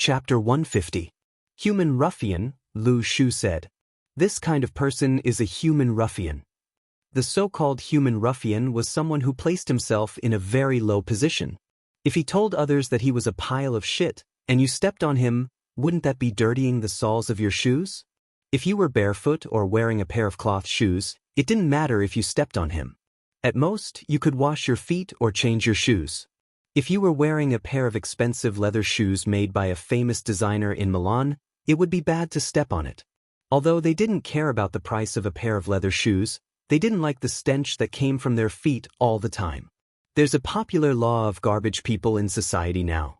Chapter 150. Human Ruffian, Lu Shu said. This kind of person is a human ruffian. The so-called human ruffian was someone who placed himself in a very low position. If he told others that he was a pile of shit, and you stepped on him, wouldn't that be dirtying the soles of your shoes? If you were barefoot or wearing a pair of cloth shoes, it didn't matter if you stepped on him. At most, you could wash your feet or change your shoes. If you were wearing a pair of expensive leather shoes made by a famous designer in Milan, it would be bad to step on it. Although they didn't care about the price of a pair of leather shoes, they didn't like the stench that came from their feet all the time. There's a popular law of garbage people in society now.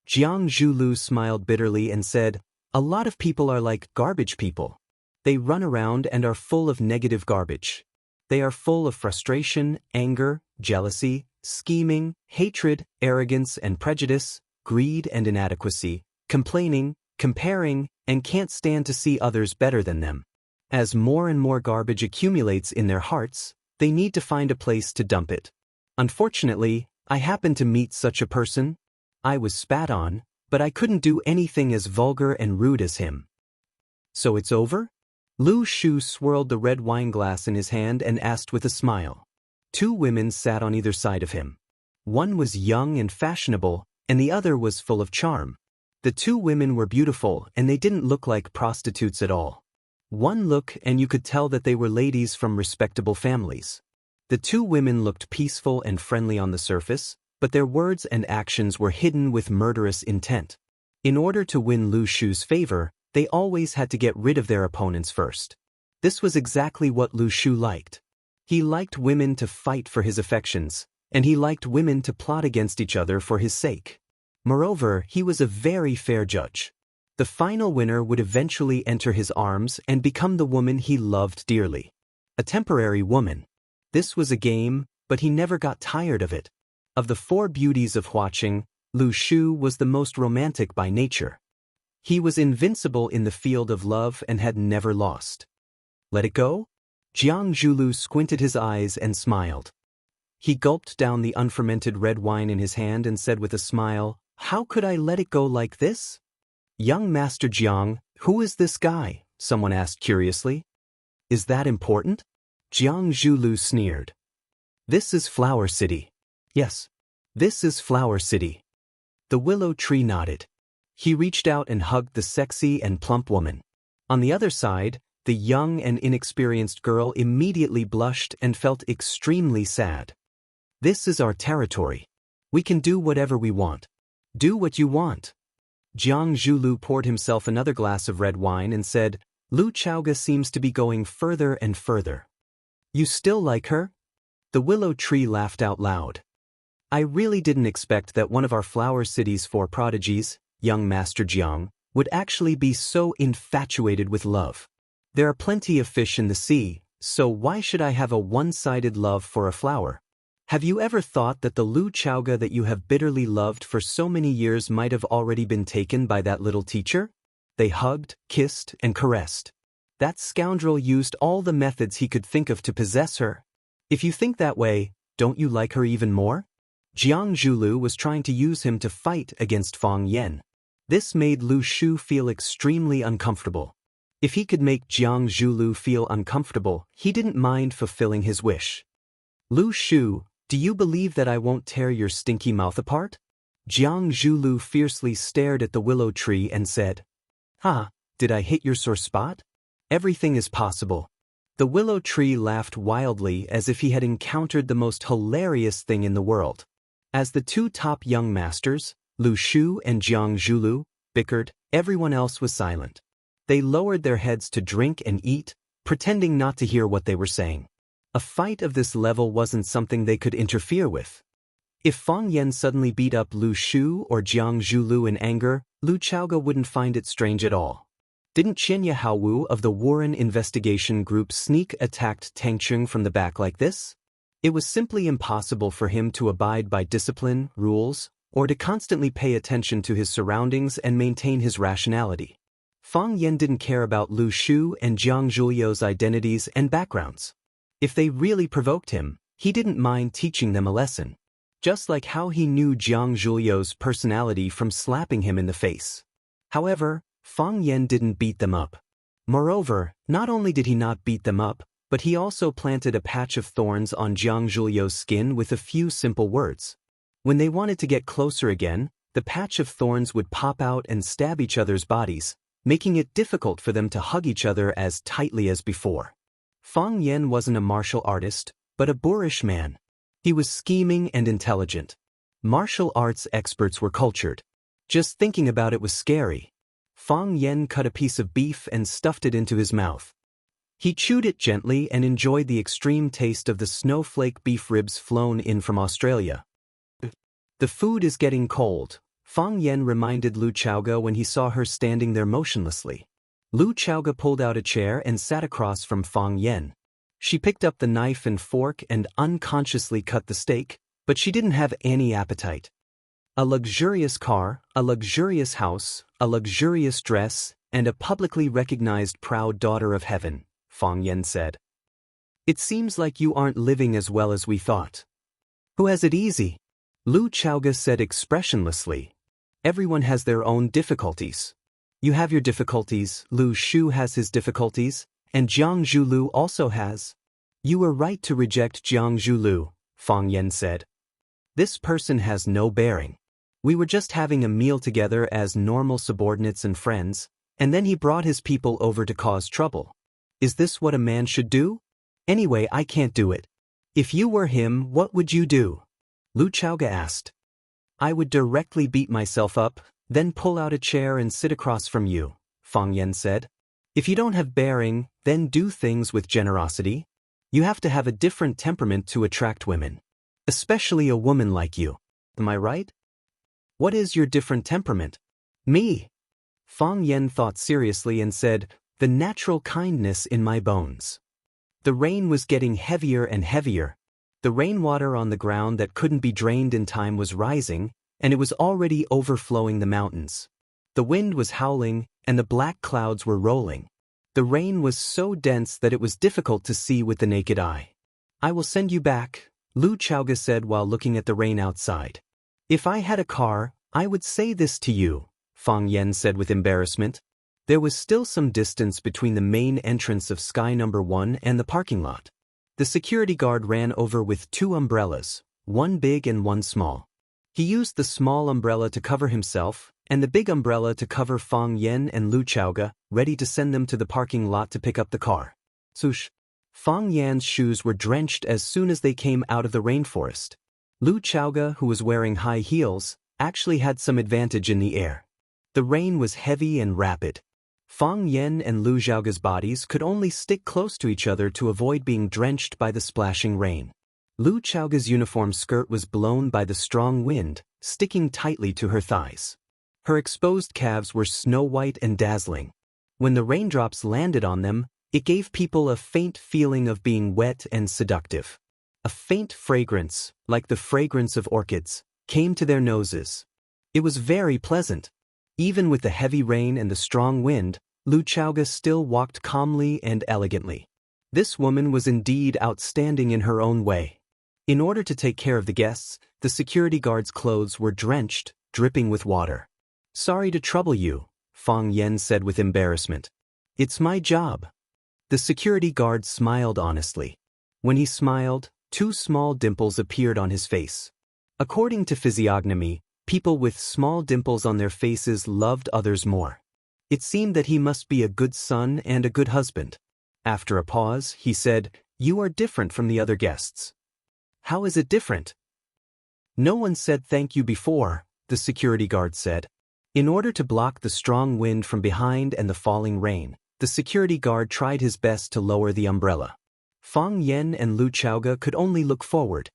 Jiang Zhulu smiled bitterly and said, "A lot of people are like garbage people. They run around and are full of negative garbage. They are full of frustration, anger, jealousy, scheming, hatred, arrogance and prejudice, greed and inadequacy, complaining, comparing, and can't stand to see others better than them. As more and more garbage accumulates in their hearts, they need to find a place to dump it. Unfortunately, I happened to meet such a person. I was spat on, but I couldn't do anything as vulgar and rude as him." "So it's over?" Lu Shu swirled the red wine glass in his hand and asked with a smile. Two women sat on either side of him. One was young and fashionable, and the other was full of charm. The two women were beautiful, and they didn't look like prostitutes at all. One look and you could tell that they were ladies from respectable families. The two women looked peaceful and friendly on the surface, but their words and actions were hidden with murderous intent. In order to win Lu Shu's favor, they always had to get rid of their opponents first. This was exactly what Lu Shu liked. He liked women to fight for his affections, and he liked women to plot against each other for his sake. Moreover, he was a very fair judge. The final winner would eventually enter his arms and become the woman he loved dearly. A temporary woman. This was a game, but he never got tired of it. Of the four beauties of Huaqing, Lu Shu was the most romantic by nature. He was invincible in the field of love and had never lost. "Let it go?" Jiang Zhulu squinted his eyes and smiled. He gulped down the unfermented red wine in his hand and said with a smile, "How could I let it go like this?" "Young Master Jiang, who is this guy?" someone asked curiously. "Is that important?" Jiang Zhulu sneered. "This is Flower City." "Yes, this is Flower City." The willow tree nodded. He reached out and hugged the sexy and plump woman. On the other side, the young and inexperienced girl immediately blushed and felt extremely sad. "This is our territory. We can do whatever we want." "Do what you want." Jiang Zhulu poured himself another glass of red wine and said, "Lu Chaoga seems to be going further and further." "You still like her?" The willow tree laughed out loud. "I really didn't expect that one of our Flower City's four prodigies, young Master Jiang, would actually be so infatuated with love. There are plenty of fish in the sea, so why should I have a one-sided love for a flower? Have you ever thought that the Lu Chaoga that you have bitterly loved for so many years might have already been taken by that little teacher?" They hugged, kissed, and caressed. That scoundrel used all the methods he could think of to possess her. If you think that way, don't you like her even more? Jiang Zhulu was trying to use him to fight against Fang Yan. This made Lu Shu feel extremely uncomfortable. If he could make Jiang Zhulu feel uncomfortable, he didn't mind fulfilling his wish. "Lu Shu, do you believe that I won't tear your stinky mouth apart?" Jiang Zhulu fiercely stared at the willow tree and said, "Ha, did I hit your sore spot? Everything is possible." The willow tree laughed wildly as if he had encountered the most hilarious thing in the world. As the two top young masters, Lu Shu and Jiang Zhulu, bickered, everyone else was silent. They lowered their heads to drink and eat, pretending not to hear what they were saying. A fight of this level wasn't something they could interfere with. If Fang Yan suddenly beat up Lu Shu or Jiang Zhulu in anger, Lu Chaoga wouldn't find it strange at all. Didn't Qinya Haowu of the Warren Investigation Group sneak attacked Tangcheng from the back like this? It was simply impossible for him to abide by discipline, rules, or to constantly pay attention to his surroundings and maintain his rationality. Fang Yan didn't care about Lu Shu and Jiang Zhulio's identities and backgrounds. If they really provoked him, he didn't mind teaching them a lesson. Just like how he knew Jiang Zhulio's personality from slapping him in the face. However, Fang Yen didn't beat them up. Moreover, not only did he not beat them up, but he also planted a patch of thorns on Jiang Zhuliu's skin with a few simple words. When they wanted to get closer again, the patch of thorns would pop out and stab each other's bodies, making it difficult for them to hug each other as tightly as before. Fang Yen wasn't a martial artist, but a boorish man. He was scheming and intelligent. Martial arts experts were cultured. Just thinking about it was scary. Fang Yen cut a piece of beef and stuffed it into his mouth. He chewed it gently and enjoyed the extreme taste of the snowflake beef ribs flown in from Australia. The food is getting cold, Fang Yen reminded Lu Chaoge when he saw her standing there motionlessly. Lu Chaoge pulled out a chair and sat across from Fang Yen. She picked up the knife and fork and unconsciously cut the steak, but she didn't have any appetite. A luxurious car, a luxurious house, a luxurious dress, and a publicly recognized proud daughter of heaven, Fang Yen said. It seems like you aren't living as well as we thought. Who has it easy? Lu Chaoge said expressionlessly. Everyone has their own difficulties. You have your difficulties, Lu Shu has his difficulties, and Jiang Zhulu also has. You were right to reject Jiang Zhulu, Fang Yen said. This person has no bearing. We were just having a meal together as normal subordinates and friends, and then he brought his people over to cause trouble. Is this what a man should do? Anyway, I can't do it. If you were him, what would you do? Lu Chaoge asked. I would directly beat myself up, then pull out a chair and sit across from you, Fang Yen said. If you don't have bearing, then do things with generosity. You have to have a different temperament to attract women. Especially a woman like you. Am I right? What is your different temperament? Me. Fang Yen thought seriously and said, the natural kindness in my bones. The rain was getting heavier and heavier. The rainwater on the ground that couldn't be drained in time was rising, and it was already overflowing the mountains. The wind was howling, and the black clouds were rolling. The rain was so dense that it was difficult to see with the naked eye. I will send you back, Lu Chaoge said while looking at the rain outside. If I had a car, I would say this to you, Fang Yen said with embarrassment. There was still some distance between the main entrance of Sky No. 1 and the parking lot. The security guard ran over with 2 umbrellas, one big and one small. He used the small umbrella to cover himself, and the big umbrella to cover Fang Yen and Lu Chaoge, ready to send them to the parking lot to pick up the car. Swoosh! Fang Yan's shoes were drenched as soon as they came out of the rainforest. Lu Chaoge, who was wearing high heels, actually had some advantage in the air. The rain was heavy and rapid. Fang Yen and Lu Xiaoge's bodies could only stick close to each other to avoid being drenched by the splashing rain. Lu Chaoge's uniform skirt was blown by the strong wind, sticking tightly to her thighs. Her exposed calves were snow-white and dazzling. When the raindrops landed on them, it gave people a faint feeling of being wet and seductive. A faint fragrance, like the fragrance of orchids, came to their noses. It was very pleasant. Even with the heavy rain and the strong wind, Lu Chaoge still walked calmly and elegantly. This woman was indeed outstanding in her own way. In order to take care of the guests, the security guard's clothes were drenched, dripping with water. Sorry to trouble you, Fang Yen said with embarrassment. It's my job. The security guard smiled honestly. When he smiled, 2 small dimples appeared on his face. According to physiognomy, people with small dimples on their faces loved others more. It seemed that he must be a good son and a good husband. After a pause, he said, You are different from the other guests. How is it different? No one said thank you before, the security guard said. In order to block the strong wind from behind and the falling rain, the security guard tried his best to lower the umbrella. Fang Yen and Lu Chaoge could only look forward.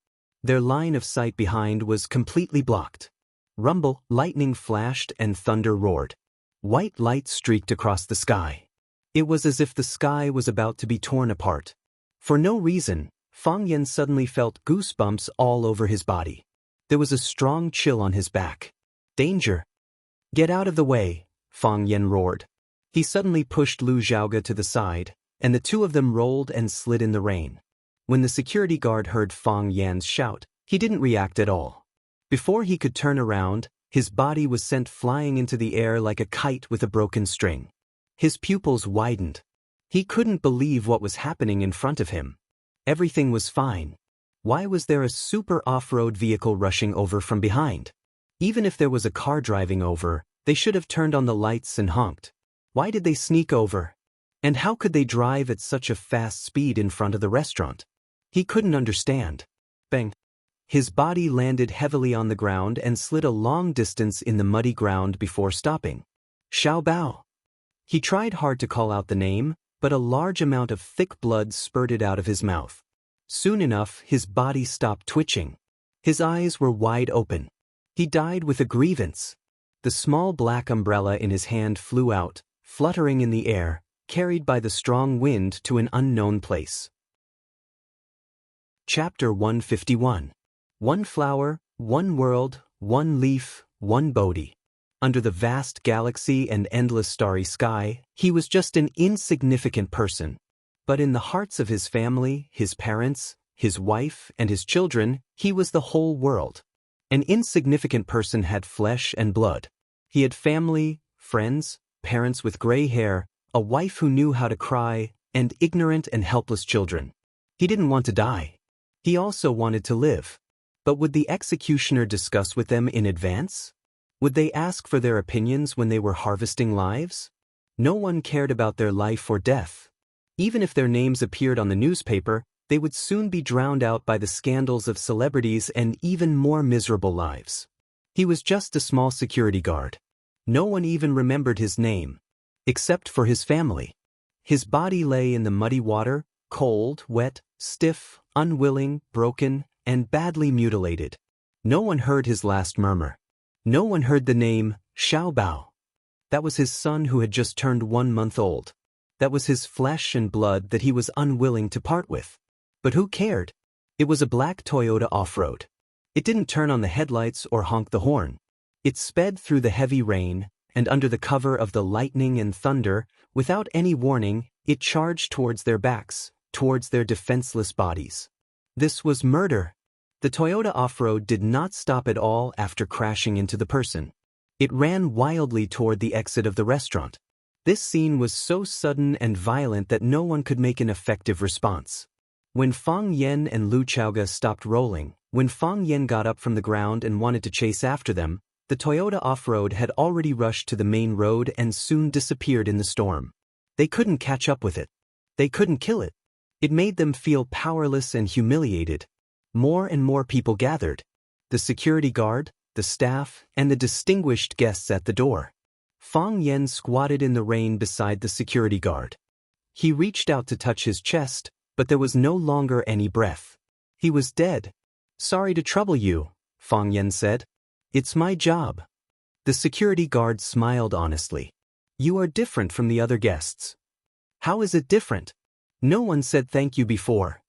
Their line of sight behind was completely blocked. Rumble, lightning flashed and thunder roared. White light streaked across the sky. It was as if the sky was about to be torn apart. For no reason, Fang Yen suddenly felt goosebumps all over his body. There was a strong chill on his back. Danger! Get out of the way, Fang Yen roared. He suddenly pushed Lu Xiaoge to the side, and the 2 of them rolled and slid in the rain. When the security guard heard Fang Yan's shout, he didn't react at all. Before he could turn around, His body was sent flying into the air like a kite with a broken string. His pupils widened. He couldn't believe what was happening in front of him. Everything was fine. Why was there a super off-road vehicle rushing over from behind? Even if there was a car driving over, they should have turned on the lights and honked. Why did they sneak over? And how could they drive at such a fast speed in front of the restaurant? He couldn't understand. Bang! His body landed heavily on the ground and slid a long distance in the muddy ground before stopping. Xiao Bao. He tried hard to call out the name, but a large amount of thick blood spurted out of his mouth. Soon enough, his body stopped twitching. His eyes were wide open. He died with a grievance. The small black umbrella in his hand flew out, fluttering in the air, carried by the strong wind to an unknown place. Chapter 151. One flower, one world, one leaf, one Bodhi. Under the vast galaxy and endless starry sky, he was just an insignificant person. But in the hearts of his family, his parents, his wife, and his children, he was the whole world. An insignificant person had flesh and blood. He had family, friends, parents with gray hair, a wife who knew how to cry, and ignorant and helpless children. He didn't want to die. He also wanted to live. But would the executioner discuss with them in advance? Would they ask for their opinions when they were harvesting lives? No one cared about their life or death. Even if their names appeared on the newspaper, they would soon be drowned out by the scandals of celebrities and even more miserable lives. He was just a small security guard. No one even remembered his name. Except for his family. His body lay in the muddy water, cold, wet, stiff, unwilling, broken, and badly mutilated. No one heard his last murmur. No one heard the name, Xiao Bao. That was his son who had just turned 1 month old. That was his flesh and blood that he was unwilling to part with. But who cared? It was a black Toyota off-road. It didn't turn on the headlights or honk the horn. It sped through the heavy rain, and under the cover of the lightning and thunder, without any warning, it charged towards their backs, towards their defenseless bodies. This was murder. The Toyota off-road did not stop at all after crashing into the person. It ran wildly toward the exit of the restaurant. This scene was so sudden and violent that no one could make an effective response. When Fang Yen and Lu Chaoga stopped rolling, when Fang Yen got up from the ground and wanted to chase after them, the Toyota off-road had already rushed to the main road and soon disappeared in the storm. They couldn't catch up with it. They couldn't kill it. It made them feel powerless and humiliated. More and more people gathered. The security guard, the staff, and the distinguished guests at the door. Fang Yen squatted in the rain beside the security guard. He reached out to touch his chest, but there was no longer any breath. He was dead. "Sorry to trouble you," Fang Yen said. "It's my job." The security guard smiled honestly. "You are different from the other guests." "How is it different?" "No one said thank you before."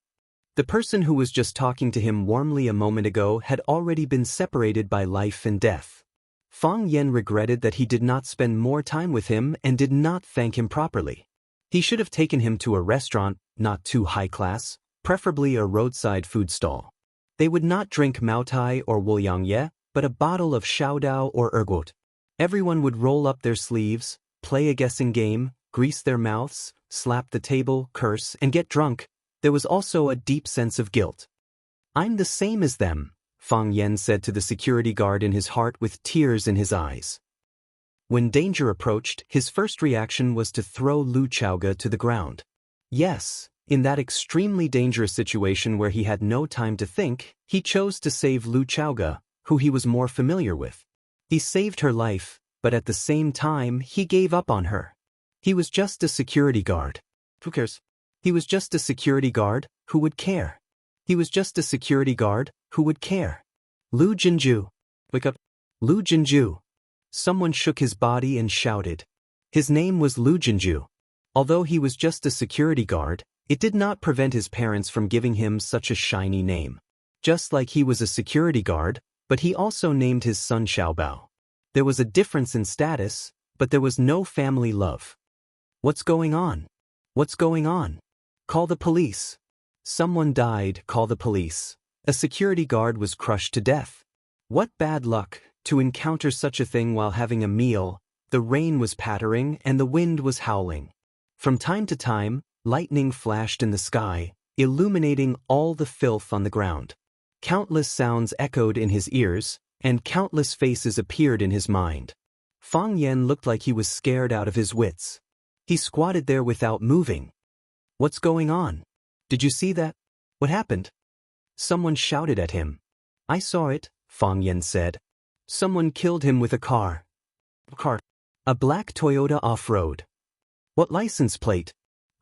The person who was just talking to him warmly a moment ago had already been separated by life and death. Fang Yen regretted that he did not spend more time with him and did not thank him properly. He should have taken him to a restaurant, not too high class, preferably a roadside food stall. They would not drink Maotai or Wuliangye, but a bottle of Shaodao or ergot. Everyone would roll up their sleeves, play a guessing game, grease their mouths, slap the table, curse, and get drunk. There was also a deep sense of guilt. "I'm the same as them," Fang Yen said to the security guard in his heart with tears in his eyes. When danger approached, his first reaction was to throw Lu Chaoga to the ground. Yes, in that extremely dangerous situation where he had no time to think, he chose to save Lu Chaoga, who he was more familiar with. He saved her life, but at the same time he gave up on her. He was just a security guard. Who cares? He was just a security guard, who would care? He was just a security guard, who would care? Lu Jinju. Wake up. Lu Jinju. Someone shook his body and shouted. His name was Lu Jinju. Although he was just a security guard, it did not prevent his parents from giving him such a shiny name. Just like he was a security guard, but he also named his son Xiaobao. There was a difference in status, but there was no family love. What's going on? What's going on? Call the police. Someone died, call the police. A security guard was crushed to death. What bad luck, To encounter such a thing while having a meal, the rain was pattering and the wind was howling. From time to time, lightning flashed in the sky, illuminating all the filth on the ground. Countless sounds echoed in his ears, and countless faces appeared in his mind. Fang Yen looked like he was scared out of his wits. He squatted there without moving. "What's going on? Did you see that? What happened?" Someone shouted at him. "I saw it," Fang Yen said. "Someone killed him with a car." A black Toyota off-road. "What license plate?"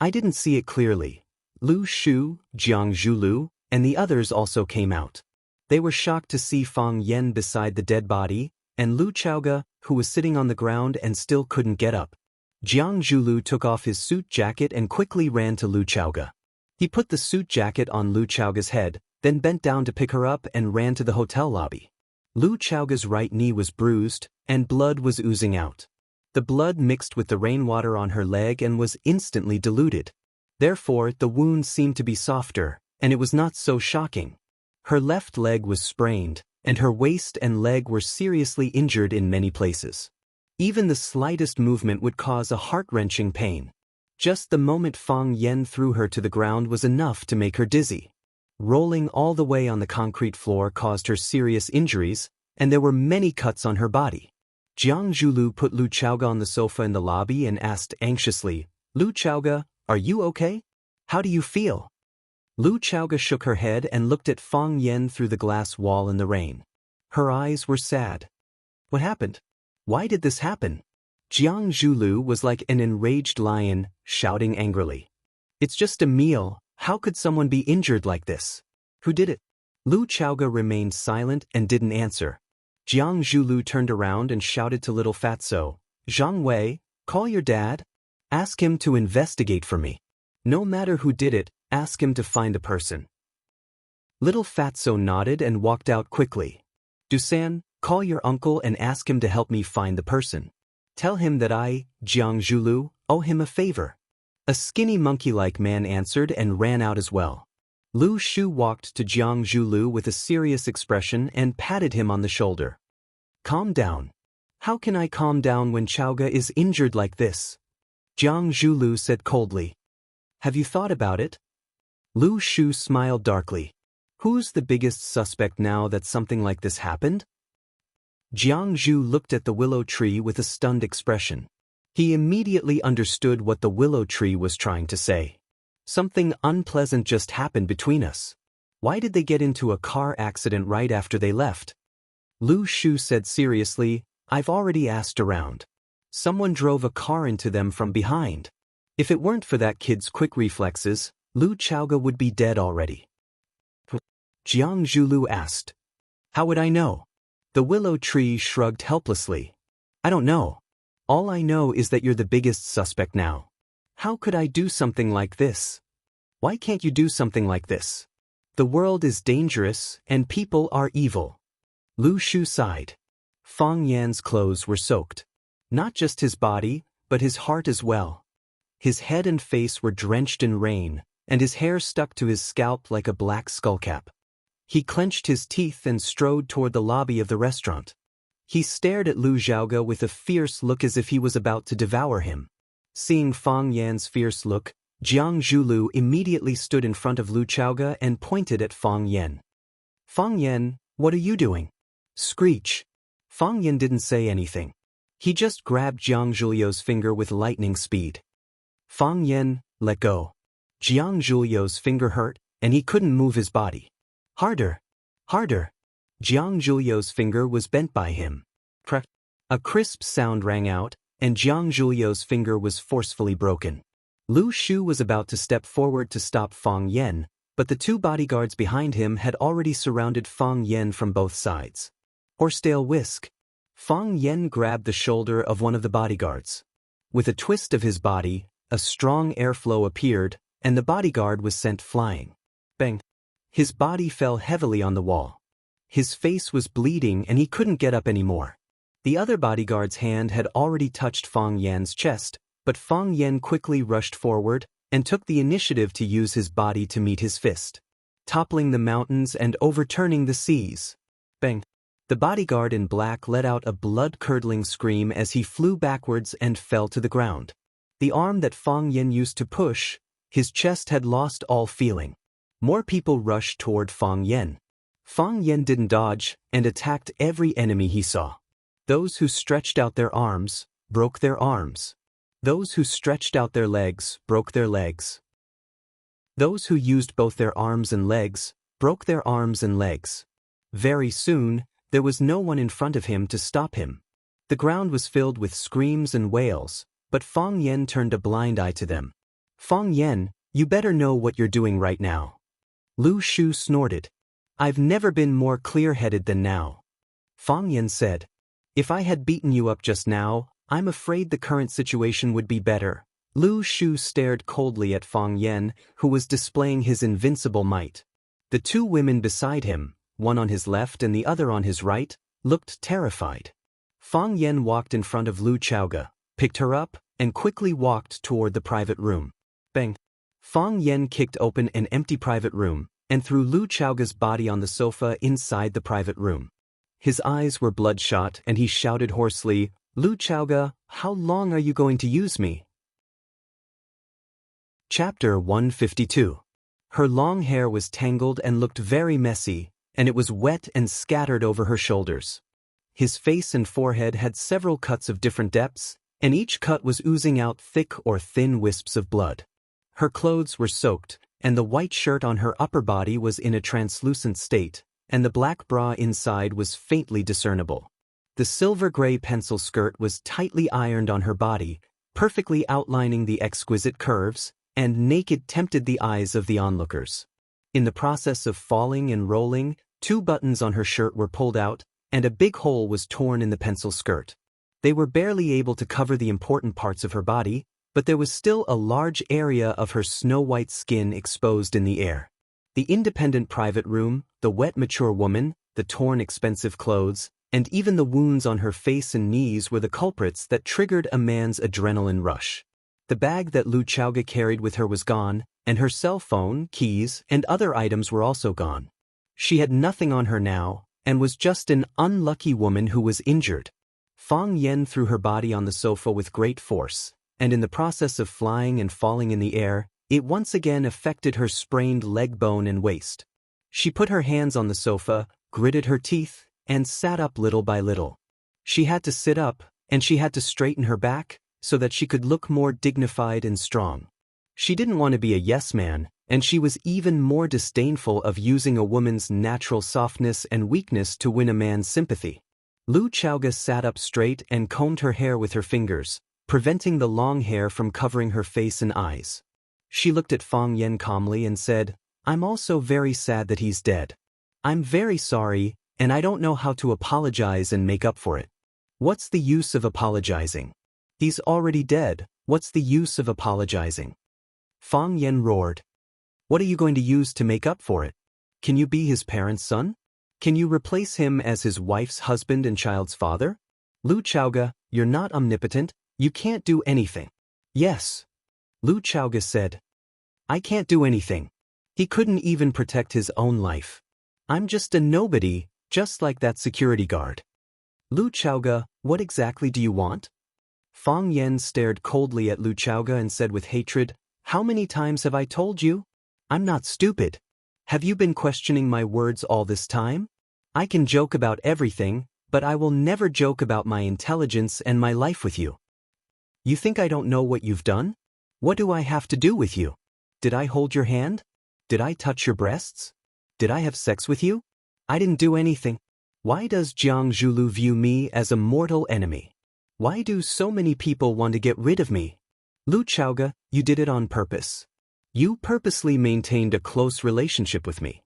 "I didn't see it clearly." Lu Shu, Jiang Zhulu, and the others also came out. They were shocked to see Fang Yen beside the dead body, and Lu Chaoga, who was sitting on the ground and still couldn't get up. Jiang Zhulu took off his suit jacket and quickly ran to Lu Chaoga. He put the suit jacket on Lu Chaoga's head, then bent down to pick her up and ran to the hotel lobby. Lu Chaoga's right knee was bruised, and blood was oozing out. The blood mixed with the rainwater on her leg and was instantly diluted. Therefore, the wound seemed to be softer, and it was not so shocking. Her left leg was sprained, and her waist and leg were seriously injured in many places. Even the slightest movement would cause a heart-wrenching pain. Just the moment Fang Yen threw her to the ground was enough to make her dizzy. Rolling all the way on the concrete floor caused her serious injuries, and there were many cuts on her body. Jiang Zhulu put Lu Chaoga on the sofa in the lobby and asked anxiously, "Lu Chaoga, are you okay? How do you feel?" Lu Chaoga shook her head and looked at Fang Yen through the glass wall in the rain. Her eyes were sad. "What happened? Why did this happen?" Jiang Zhulu was like an enraged lion, shouting angrily. "It's just a meal. How could someone be injured like this? Who did it?" Lu Chaoga remained silent and didn't answer. Jiang Zhulu turned around and shouted to little Fatso, "Zhang Wei, call your dad. Ask him to investigate for me. No matter who did it, ask him to find the person." Little Fatso nodded and walked out quickly. "Dusan, call your uncle and ask him to help me find the person. Tell him that I, Jiang Zhulu, owe him a favor." A skinny monkey-like man answered and ran out as well. Lu Shu walked to Jiang Zhulu with a serious expression and patted him on the shoulder. "Calm down. How can I calm down when Chaoga is injured like this?" Jiang Zhulu said coldly. "Have you thought about it?" Lu Shu smiled darkly. "Who's the biggest suspect now that something like this happened?" Jiang Zhu looked at the willow tree with a stunned expression. He immediately understood what the willow tree was trying to say. "Something unpleasant just happened between us. Why did they get into a car accident right after they left?" Lu Shu said seriously, "I've already asked around. Someone drove a car into them from behind. If it weren't for that kid's quick reflexes, Lu Chaoga would be dead already." Jiang Zhulu asked, "How would I know?" The willow tree shrugged helplessly. "I don't know. All I know is that you're the biggest suspect now. How could I do something like this? Why can't you do something like this? The world is dangerous and people are evil." Lu Shu sighed. Fang Yan's clothes were soaked. Not just his body, but his heart as well. His head and face were drenched in rain, and his hair stuck to his scalp like a black skullcap. He clenched his teeth and strode toward the lobby of the restaurant. He stared at Lu Xiaoga with a fierce look as if he was about to devour him. Seeing Fang Yan's fierce look, Jiang Zhulu immediately stood in front of Lu Xiaoga and pointed at Fang Yan. "Fang Yan, what are you doing?" "Screech." Fang Yan didn't say anything. He just grabbed Jiang Zhulio's finger with lightning speed. "Fang Yan, let go." Jiang Zhulio's finger hurt, and he couldn't move his body. "Harder. Harder." Jiang Zhulio's finger was bent by him. Crack. A crisp sound rang out, and Jiang Zhulio's finger was forcefully broken. Lu Shu was about to step forward to stop Fang Yan, but the two bodyguards behind him had already surrounded Fang Yan from both sides. Horsetail whisk. Fang Yan grabbed the shoulder of one of the bodyguards. With a twist of his body, a strong airflow appeared, and the bodyguard was sent flying. Bang! His body fell heavily on the wall. His face was bleeding and he couldn't get up anymore. The other bodyguard's hand had already touched Fang Yan's chest, but Fang Yan quickly rushed forward and took the initiative to use his body to meet his fist, toppling the mountains and overturning the seas. Bang! The bodyguard in black let out a blood-curdling scream as he flew backwards and fell to the ground. The arm that Fang Yen used to push, his chest had lost all feeling. More people rushed toward Fang Yen. Fang Yen didn't dodge and attacked every enemy he saw. Those who stretched out their arms broke their arms. Those who stretched out their legs broke their legs. Those who used both their arms and legs broke their arms and legs. Very soon, there was no one in front of him to stop him. The ground was filled with screams and wails, but Fang Yen turned a blind eye to them. Fang Yen, you better know what you're doing right now. Lu Shu snorted. I've never been more clear-headed than now. Fang Yen said, if I had beaten you up just now, I'm afraid the current situation would be better. Lu Shu stared coldly at Fang Yen, who was displaying his invincible might. The two women beside him, one on his left and the other on his right, looked terrified. Fang Yen walked in front of Lu Chaoga, picked her up, and quickly walked toward the private room. Bang! Fang Yen kicked open an empty private room and threw Lu Chaoga's body on the sofa inside the private room. His eyes were bloodshot and he shouted hoarsely, Lu Chaoga, how long are you going to use me? Chapter 152. Her long hair was tangled and looked very messy, and it was wet and scattered over her shoulders. His face and forehead had several cuts of different depths, and each cut was oozing out thick or thin wisps of blood. Her clothes were soaked, and the white shirt on her upper body was in a translucent state, and the black bra inside was faintly discernible. The silver-gray pencil skirt was tightly ironed on her body, perfectly outlining the exquisite curves, and naked tempted the eyes of the onlookers. In the process of falling and rolling, 2 buttons on her shirt were pulled out, and a big hole was torn in the pencil skirt. They were barely able to cover the important parts of her body, but there was still a large area of her snow-white skin exposed in the air. The independent private room, the wet mature woman, the torn expensive clothes, and even the wounds on her face and knees were the culprits that triggered a man's adrenaline rush. The bag that Lu Chaoga carried with her was gone, and her cell phone, keys, and other items were also gone. She had nothing on her now, and was just an unlucky woman who was injured. Fang Yen threw her body on the sofa with great force, and in the process of flying and falling in the air, it once again affected her sprained leg bone and waist. She put her hands on the sofa, gritted her teeth, and sat up little by little. She had to sit up, and she had to straighten her back, so that she could look more dignified and strong. She didn't want to be a yes man, and she was even more disdainful of using a woman's natural softness and weakness to win a man's sympathy. Lu Chaoga sat up straight and combed her hair with her fingers, preventing the long hair from covering her face and eyes. She looked at Fang Yen calmly and said, I'm also very sad that he's dead. I'm very sorry, and I don't know how to apologize and make up for it. What's the use of apologizing? He's already dead, what's the use of apologizing? Fang Yen roared. What are you going to use to make up for it? Can you be his parents' son? Can you replace him as his wife's husband and child's father? Lu Chaoga, you're not omnipotent, you can't do anything. Yes. Lu Chaoga said. I can't do anything. He couldn't even protect his own life. I'm just a nobody, just like that security guard. Lu Chaoga, what exactly do you want? Fang Yen stared coldly at Lu Chaoga and said with hatred, How many times have I told you? I'm not stupid. Have you been questioning my words all this time? I can joke about everything, but I will never joke about my intelligence and my life with you. You think I don't know what you've done? What do I have to do with you? Did I hold your hand? Did I touch your breasts? Did I have sex with you? I didn't do anything. Why does Jiang Zhulu view me as a mortal enemy? Why do so many people want to get rid of me? Lu Chaoga, you did it on purpose. You purposely maintained a close relationship with me.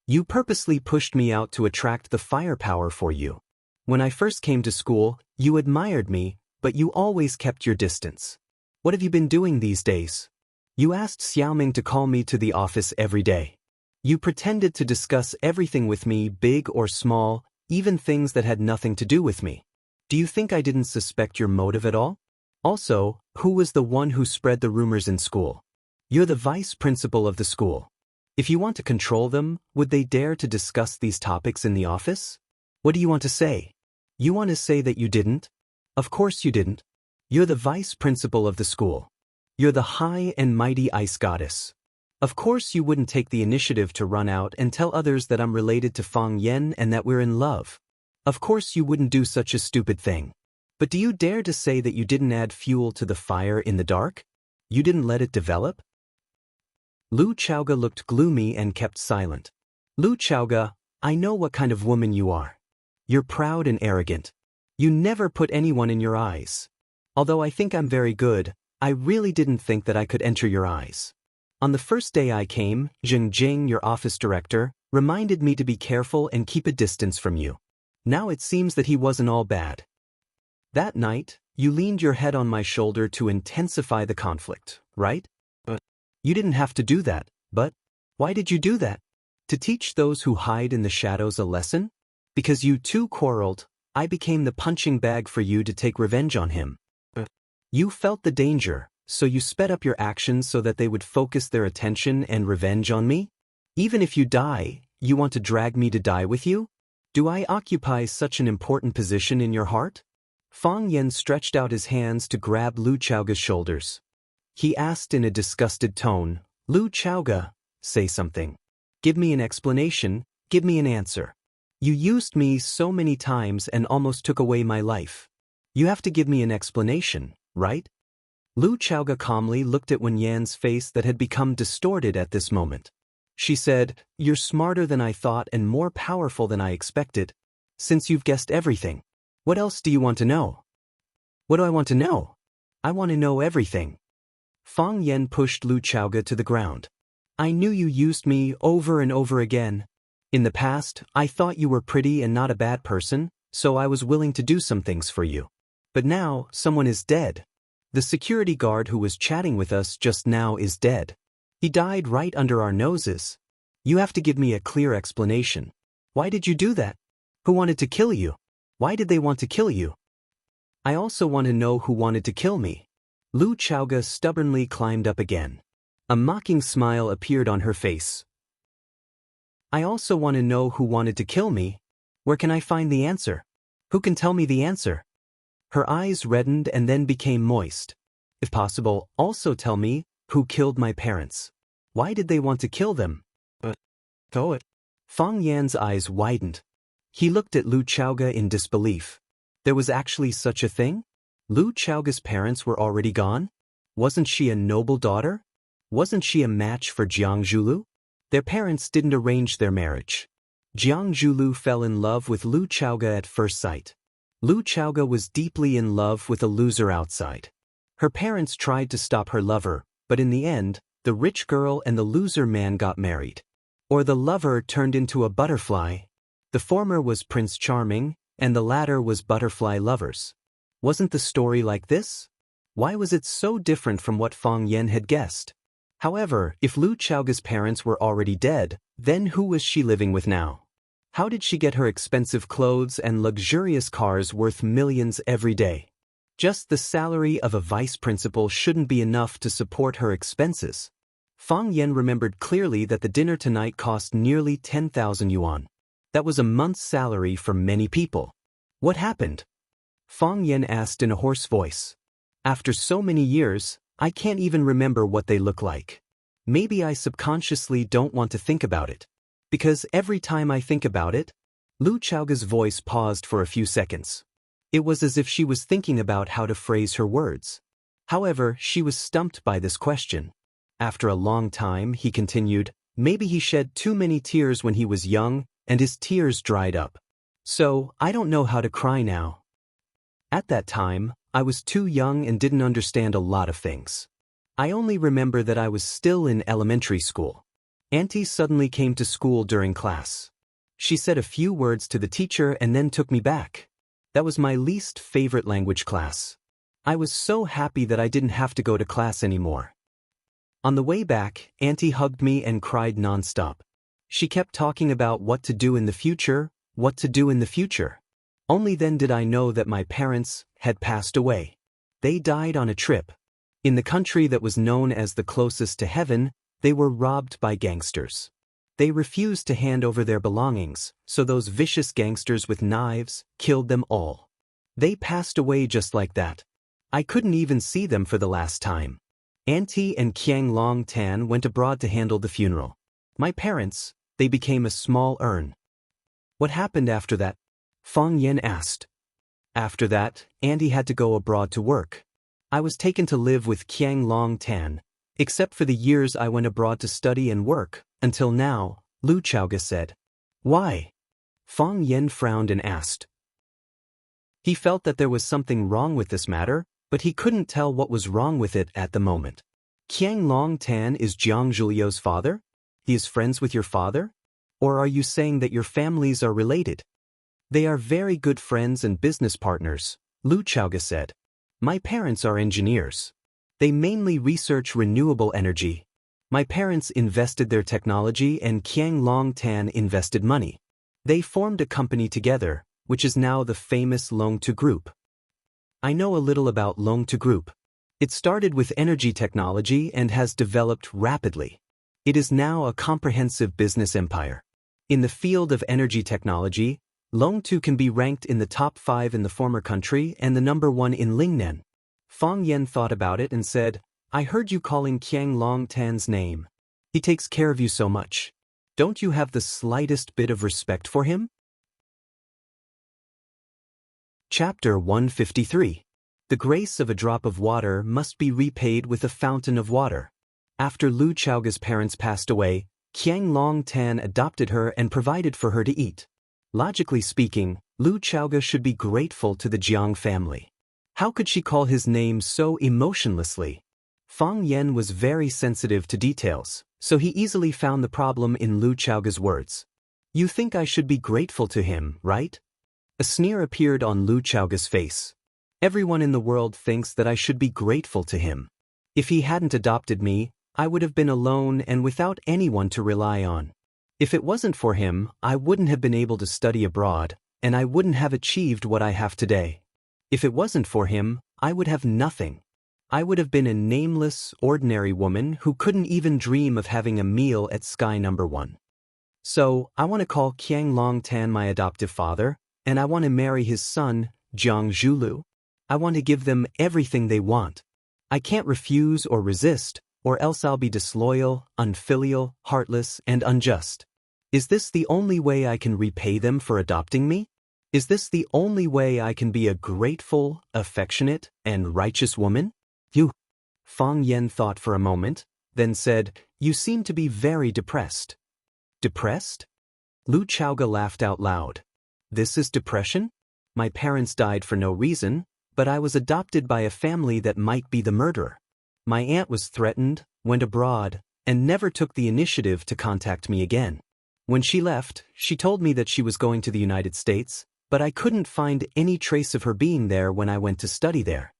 You purposely pushed me out to attract the firepower for you. When I first came to school, you admired me, but you always kept your distance. What have you been doing these days? You asked Xiaoming to call me to the office every day. You pretended to discuss everything with me, big or small, even things that had nothing to do with me. Do you think I didn't suspect your motive at all? Also, who was the one who spread the rumors in school? You're the vice principal of the school. If you want to control them, would they dare to discuss these topics in the office? What do you want to say? You want to say that you didn't? Of course you didn't. You're the vice principal of the school. You're the high and mighty ice goddess. Of course you wouldn't take the initiative to run out and tell others that I'm related to Fang Yen and that we're in love. Of course you wouldn't do such a stupid thing. But do you dare to say that you didn't add fuel to the fire in the dark? You didn't let it develop? Lu Chaoga looked gloomy and kept silent. Lu Chaoga, I know what kind of woman you are. You're proud and arrogant. You never put anyone in your eyes. Although I think I'm very good, I really didn't think that I could enter your eyes. On the first day I came, Zheng Jing, your office director, reminded me to be careful and keep a distance from you. Now it seems that he wasn't all bad. That night, you leaned your head on my shoulder to intensify the conflict, right? But you didn't have to do that, but why did you do that? To teach those who hide in the shadows a lesson? Because you two quarreled, I became the punching bag for you to take revenge on him. You felt the danger, so you sped up your actions so that they would focus their attention and revenge on me? Even if you die, you want to drag me to die with you? Do I occupy such an important position in your heart? Fang Yen stretched out his hands to grab Lu Chaoga's shoulders. He asked in a disgusted tone, Lu Chaoga, say something. Give me an explanation, give me an answer. You used me so many times and almost took away my life. You have to give me an explanation, right? Lu Chaoga calmly looked at Wen Yan's face that had become distorted at this moment. She said, You're smarter than I thought and more powerful than I expected. Since you've guessed everything, what else do you want to know? What do I want to know? I want to know everything. Fang Yen pushed Lu Chaoga to the ground. I knew you used me over and over again. In the past, I thought you were pretty and not a bad person, so I was willing to do some things for you. But now, someone is dead. The security guard who was chatting with us just now is dead. He died right under our noses. You have to give me a clear explanation. Why did you do that? Who wanted to kill you? Why did they want to kill you? I also want to know who wanted to kill me. Lu Chaoga stubbornly climbed up again. A mocking smile appeared on her face. I also want to know who wanted to kill me. Where can I find the answer? Who can tell me the answer? Her eyes reddened and then became moist. If possible, also tell me who killed my parents. Why did they want to kill them? Go it. Fang Yan's eyes widened. He looked at Lu Chaoga in disbelief. There was actually such a thing? Lu Chaoga's parents were already gone? Wasn't she a noble daughter? Wasn't she a match for Jiang Zhulu? Their parents didn't arrange their marriage. Jiang Zhulu fell in love with Lu Chaoga at first sight. Lu Chaoga was deeply in love with a loser outside. Her parents tried to stop her lover, but in the end, the rich girl and the loser man got married. Or the lover turned into a butterfly. The former was Prince Charming, and the latter was Butterfly Lovers. Wasn't the story like this? Why was it so different from what Fang Yen had guessed? However, if Lu Chaoga's parents were already dead, then who was she living with now? How did she get her expensive clothes and luxurious cars worth millions every day? Just the salary of a vice principal shouldn't be enough to support her expenses. Fang Yen remembered clearly that the dinner tonight cost nearly 10,000 yuan. That was a month's salary for many people. What happened? Fang Yen asked in a hoarse voice. After so many years, I can't even remember what they look like. Maybe I subconsciously don't want to think about it. Because every time I think about it, Lu Chaoga's voice paused for a few seconds. It was as if she was thinking about how to phrase her words. However, she was stumped by this question. After a long time, he continued, maybe he shed too many tears when he was young, and his tears dried up. So, I don't know how to cry now. At that time, I was too young and didn't understand a lot of things. I only remember that I was still in elementary school. Auntie suddenly came to school during class. She said a few words to the teacher and then took me back. That was my least favorite language class. I was so happy that I didn't have to go to class anymore. On the way back, Auntie hugged me and cried nonstop. She kept talking about what to do in the future, what to do in the future. Only then did I know that my parents had passed away. They died on a trip. In the country that was known as the closest to heaven, they were robbed by gangsters. They refused to hand over their belongings, so those vicious gangsters with knives killed them all. They passed away just like that. I couldn't even see them for the last time. Auntie and Qiang Long Tan went abroad to handle the funeral. My parents, they became a small urn. What happened after that? Fang Yen asked. After that, Auntie had to go abroad to work. I was taken to live with Qiang Long Tan, except for the years I went abroad to study and work, until now, Lu Chaoga said. Why? Fang Yen frowned and asked. He felt that there was something wrong with this matter, but he couldn't tell what was wrong with it at the moment. Qiang Long Tan is Jiang Zhulio's father? He is friends with your father? Or are you saying that your families are related? They are very good friends and business partners, Lu Chaoga said. My parents are engineers. They mainly research renewable energy. My parents invested their technology and Qiang Long Tan invested money. They formed a company together, which is now the famous Longtu Group. I know a little about Longtu Group. It started with energy technology and has developed rapidly. It is now a comprehensive business empire. In the field of energy technology, Longtu can be ranked in the top 5 in the former country and the number 1 in Lingnan. Fang Yen thought about it and said, I heard you calling Qiang Long Tan's name. He takes care of you so much. Don't you have the slightest bit of respect for him? Chapter 153. The grace of a drop of water must be repaid with a fountain of water. After Lu Chaoga's parents passed away, Qiang Long Tan adopted her and provided for her to eat. Logically speaking, Lu Chaoga should be grateful to the Jiang family. How could she call his name so emotionlessly? Fang Yen was very sensitive to details, so he easily found the problem in Lu Chaoga's words. You think I should be grateful to him, right? A sneer appeared on Lu Chaoga's face. Everyone in the world thinks that I should be grateful to him. If he hadn't adopted me, I would have been alone and without anyone to rely on. If it wasn't for him, I wouldn't have been able to study abroad, and I wouldn't have achieved what I have today. If it wasn't for him, I would have nothing. I would have been a nameless, ordinary woman who couldn't even dream of having a meal at Sky Number 1. So, I want to call Qiang Long Tan my adoptive father, and I want to marry his son, Jiang Zhulu. I want to give them everything they want. I can't refuse or resist, or else I'll be disloyal, unfilial, heartless, and unjust. Is this the only way I can repay them for adopting me? Is this the only way I can be a grateful, affectionate, and righteous woman? You. Fang Yen thought for a moment, then said, You seem to be very depressed. Depressed? Lu Chaoga laughed out loud. This is depression? My parents died for no reason, but I was adopted by a family that might be the murderer. My aunt was threatened, went abroad, and never took the initiative to contact me again. When she left, she told me that she was going to the United States, but I couldn't find any trace of her being there when I went to study there.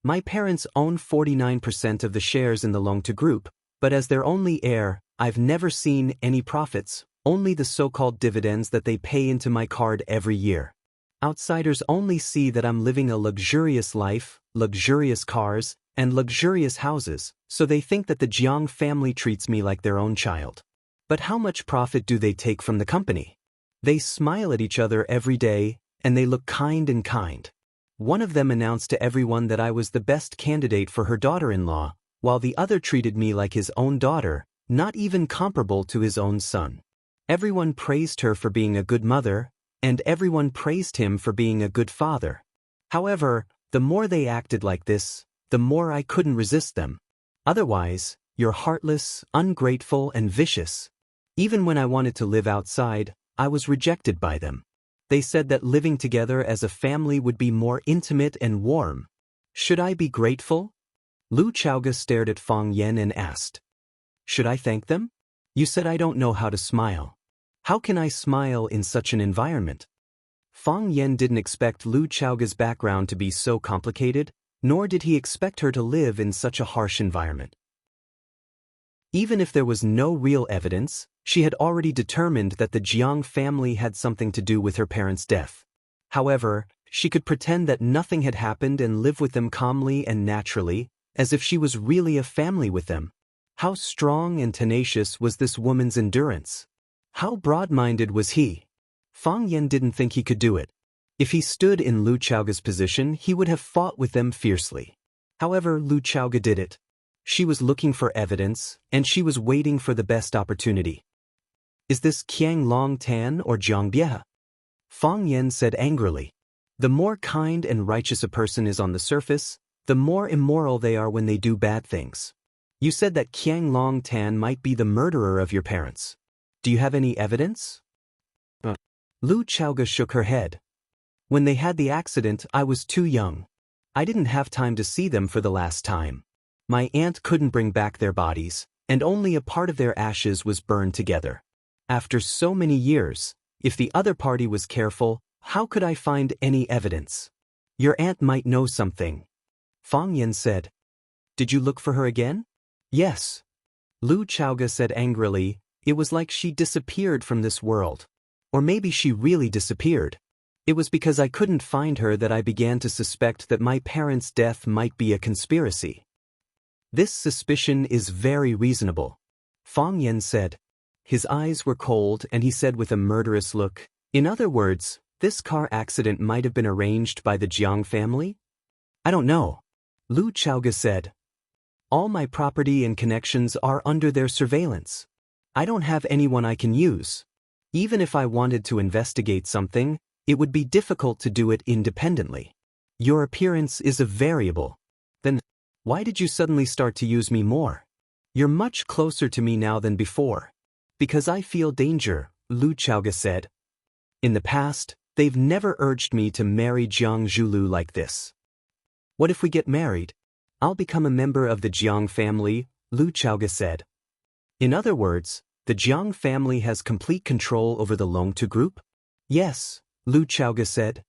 My parents own 49% of the shares in the Longtu Group, but as their only heir, I've never seen any profits, only the so-called dividends that they pay into my card every year. Outsiders only see that I'm living a luxurious life, luxurious cars, and luxurious houses, so they think that the Jiang family treats me like their own child. But how much profit do they take from the company? They smile at each other every day, and they look kind and kind. One of them announced to everyone that I was the best candidate for her daughter-in-law, while the other treated me like his own daughter, not even comparable to his own son. Everyone praised her for being a good mother, and everyone praised him for being a good father. However, the more they acted like this, the more I couldn't resist them. Otherwise, you're heartless, ungrateful, and vicious. Even when I wanted to live outside, I was rejected by them. They said that living together as a family would be more intimate and warm. Should I be grateful? Lu Chaoga stared at Fang Yen and asked. Should I thank them? You said I don't know how to smile. How can I smile in such an environment? Fang Yen didn't expect Lu Chaoga's background to be so complicated, nor did he expect her to live in such a harsh environment. Even if there was no real evidence, she had already determined that the Jiang family had something to do with her parents' death. However, she could pretend that nothing had happened and live with them calmly and naturally, as if she was really a family with them. How strong and tenacious was this woman's endurance? How broad-minded was he? Fang Yan didn't think he could do it. If he stood in Lu Chaoga's position, he would have fought with them fiercely. However, Lu Chaoga did it. She was looking for evidence, and she was waiting for the best opportunity. Is this Qiang Long Tan or Jiang Bie? Fang Yan said angrily. The more kind and righteous a person is on the surface, the more immoral they are when they do bad things. You said that Qiang Long Tan might be the murderer of your parents. Do you have any evidence? Lu Chaoga shook her head. When they had the accident, I was too young. I didn't have time to see them for the last time. My aunt couldn't bring back their bodies, and only a part of their ashes was burned together. After so many years, if the other party was careful, how could I find any evidence? Your aunt might know something. Fang Yan said. Did you look for her again? Yes. Lu Chaoga said angrily. It was like she disappeared from this world. Or maybe she really disappeared. It was because I couldn't find her that I began to suspect that my parents' death might be a conspiracy. This suspicion is very reasonable. Fang Yan said. His eyes were cold and he said with a murderous look, in other words, this car accident might have been arranged by the Jiang family? I don't know. Lu Chaoga said. All my property and connections are under their surveillance. I don't have anyone I can use. Even if I wanted to investigate something, it would be difficult to do it independently. Your appearance is a variable. Then, why did you suddenly start to use me more? You're much closer to me now than before. Because I feel danger, Lu Chaoga said. In the past, they've never urged me to marry Jiang Zhulu like this. What if we get married? I'll become a member of the Jiang family, Lu Chaoga said. In other words, the Jiang family has complete control over the Longtu group? Yes, Lu Chaoga said.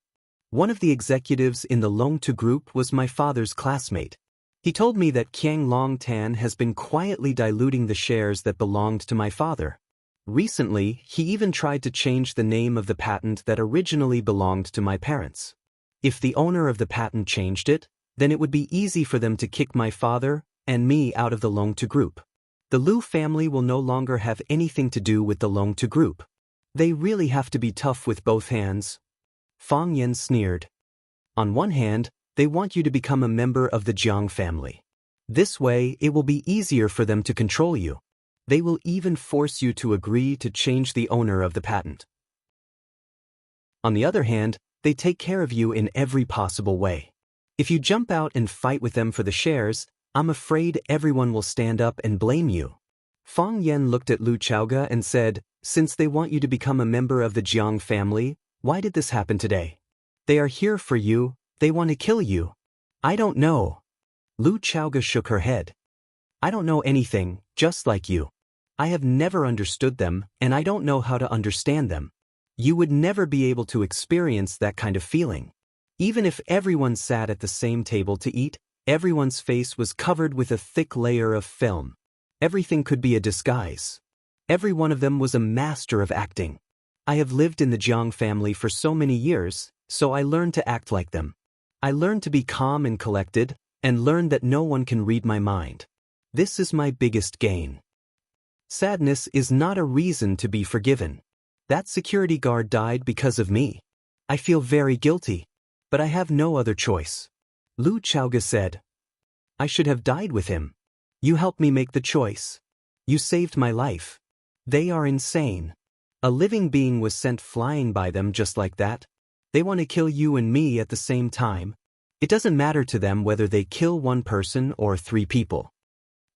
One of the executives in the Longtu group was my father's classmate. He told me that Qiang Long Tan has been quietly diluting the shares that belonged to my father. Recently, he even tried to change the name of the patent that originally belonged to my parents. If the owner of the patent changed it, then it would be easy for them to kick my father and me out of the Longtu group. The Lu family will no longer have anything to do with the Longtu group. They really have to be tough with both hands. Fang Yan sneered. On one hand, they want you to become a member of the Jiang family. This way, it will be easier for them to control you. They will even force you to agree to change the owner of the patent. On the other hand, they take care of you in every possible way. If you jump out and fight with them for the shares, I'm afraid everyone will stand up and blame you. Fang Yan looked at Lu Chaoga and said, since they want you to become a member of the Jiang family, why did this happen today? They are here for you, they want to kill you. I don't know. Lu Chaoga shook her head. I don't know anything, just like you. I have never understood them, and I don't know how to understand them. You would never be able to experience that kind of feeling. Even if everyone sat at the same table to eat, everyone's face was covered with a thick layer of film. Everything could be a disguise. Every one of them was a master of acting. I have lived in the Jiang family for so many years, so I learned to act like them. I learned to be calm and collected, and learned that no one can read my mind. This is my biggest gain. Sadness is not a reason to be forgiven. That security guard died because of me. I feel very guilty, but I have no other choice. Lu Chaoga said. I should have died with him. You helped me make the choice. You saved my life. They are insane. A living being was sent flying by them just like that. They want to kill you and me at the same time. It doesn't matter to them whether they kill one person or 3 people.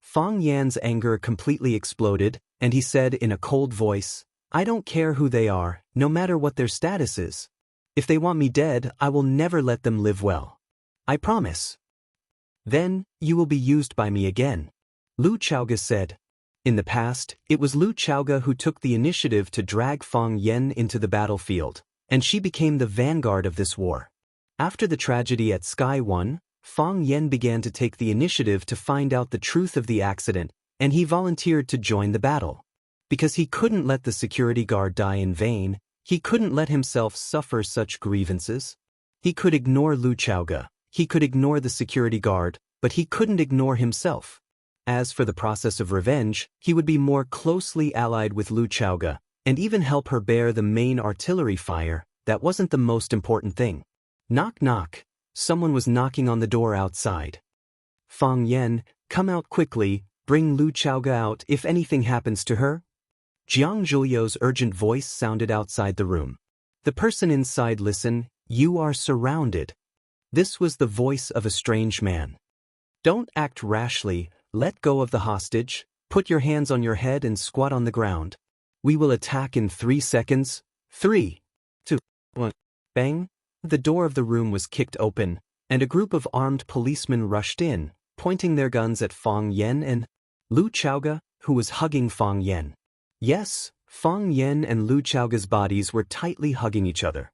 Fang Yan's anger completely exploded, and he said in a cold voice, I don't care who they are, no matter what their status is. If they want me dead, I will never let them live well. I promise. Then, you will be used by me again. Lu Chaoga said. In the past, it was Lu Chaoga who took the initiative to drag Fang Yan into the battlefield, and she became the vanguard of this war. After the tragedy at Sky 1, Fang Yan began to take the initiative to find out the truth of the accident, and he volunteered to join the battle. Because he couldn't let the security guard die in vain, he couldn't let himself suffer such grievances. He could ignore Lu Chaoga, he could ignore the security guard, but he couldn't ignore himself. As for the process of revenge, he would be more closely allied with Lu Chaoga, and even help her bear the main artillery fire. That wasn't the most important thing. Knock knock. Someone was knocking on the door outside. Fang Yan, come out quickly, bring Lu Chaoga out if anything happens to her. Jiang Zhuliu's urgent voice sounded outside the room. The person inside listened. You are surrounded. This was the voice of a strange man. Don't act rashly, let go of the hostage, put your hands on your head and squat on the ground. We will attack in 3 seconds. 3, 2, 1. Bang! The door of the room was kicked open, and a group of armed policemen rushed in, pointing their guns at Fang Yan and Lu Chaoga, who was hugging Fang Yan. Yes, Fang Yan and Lu Chaoga's bodies were tightly hugging each other.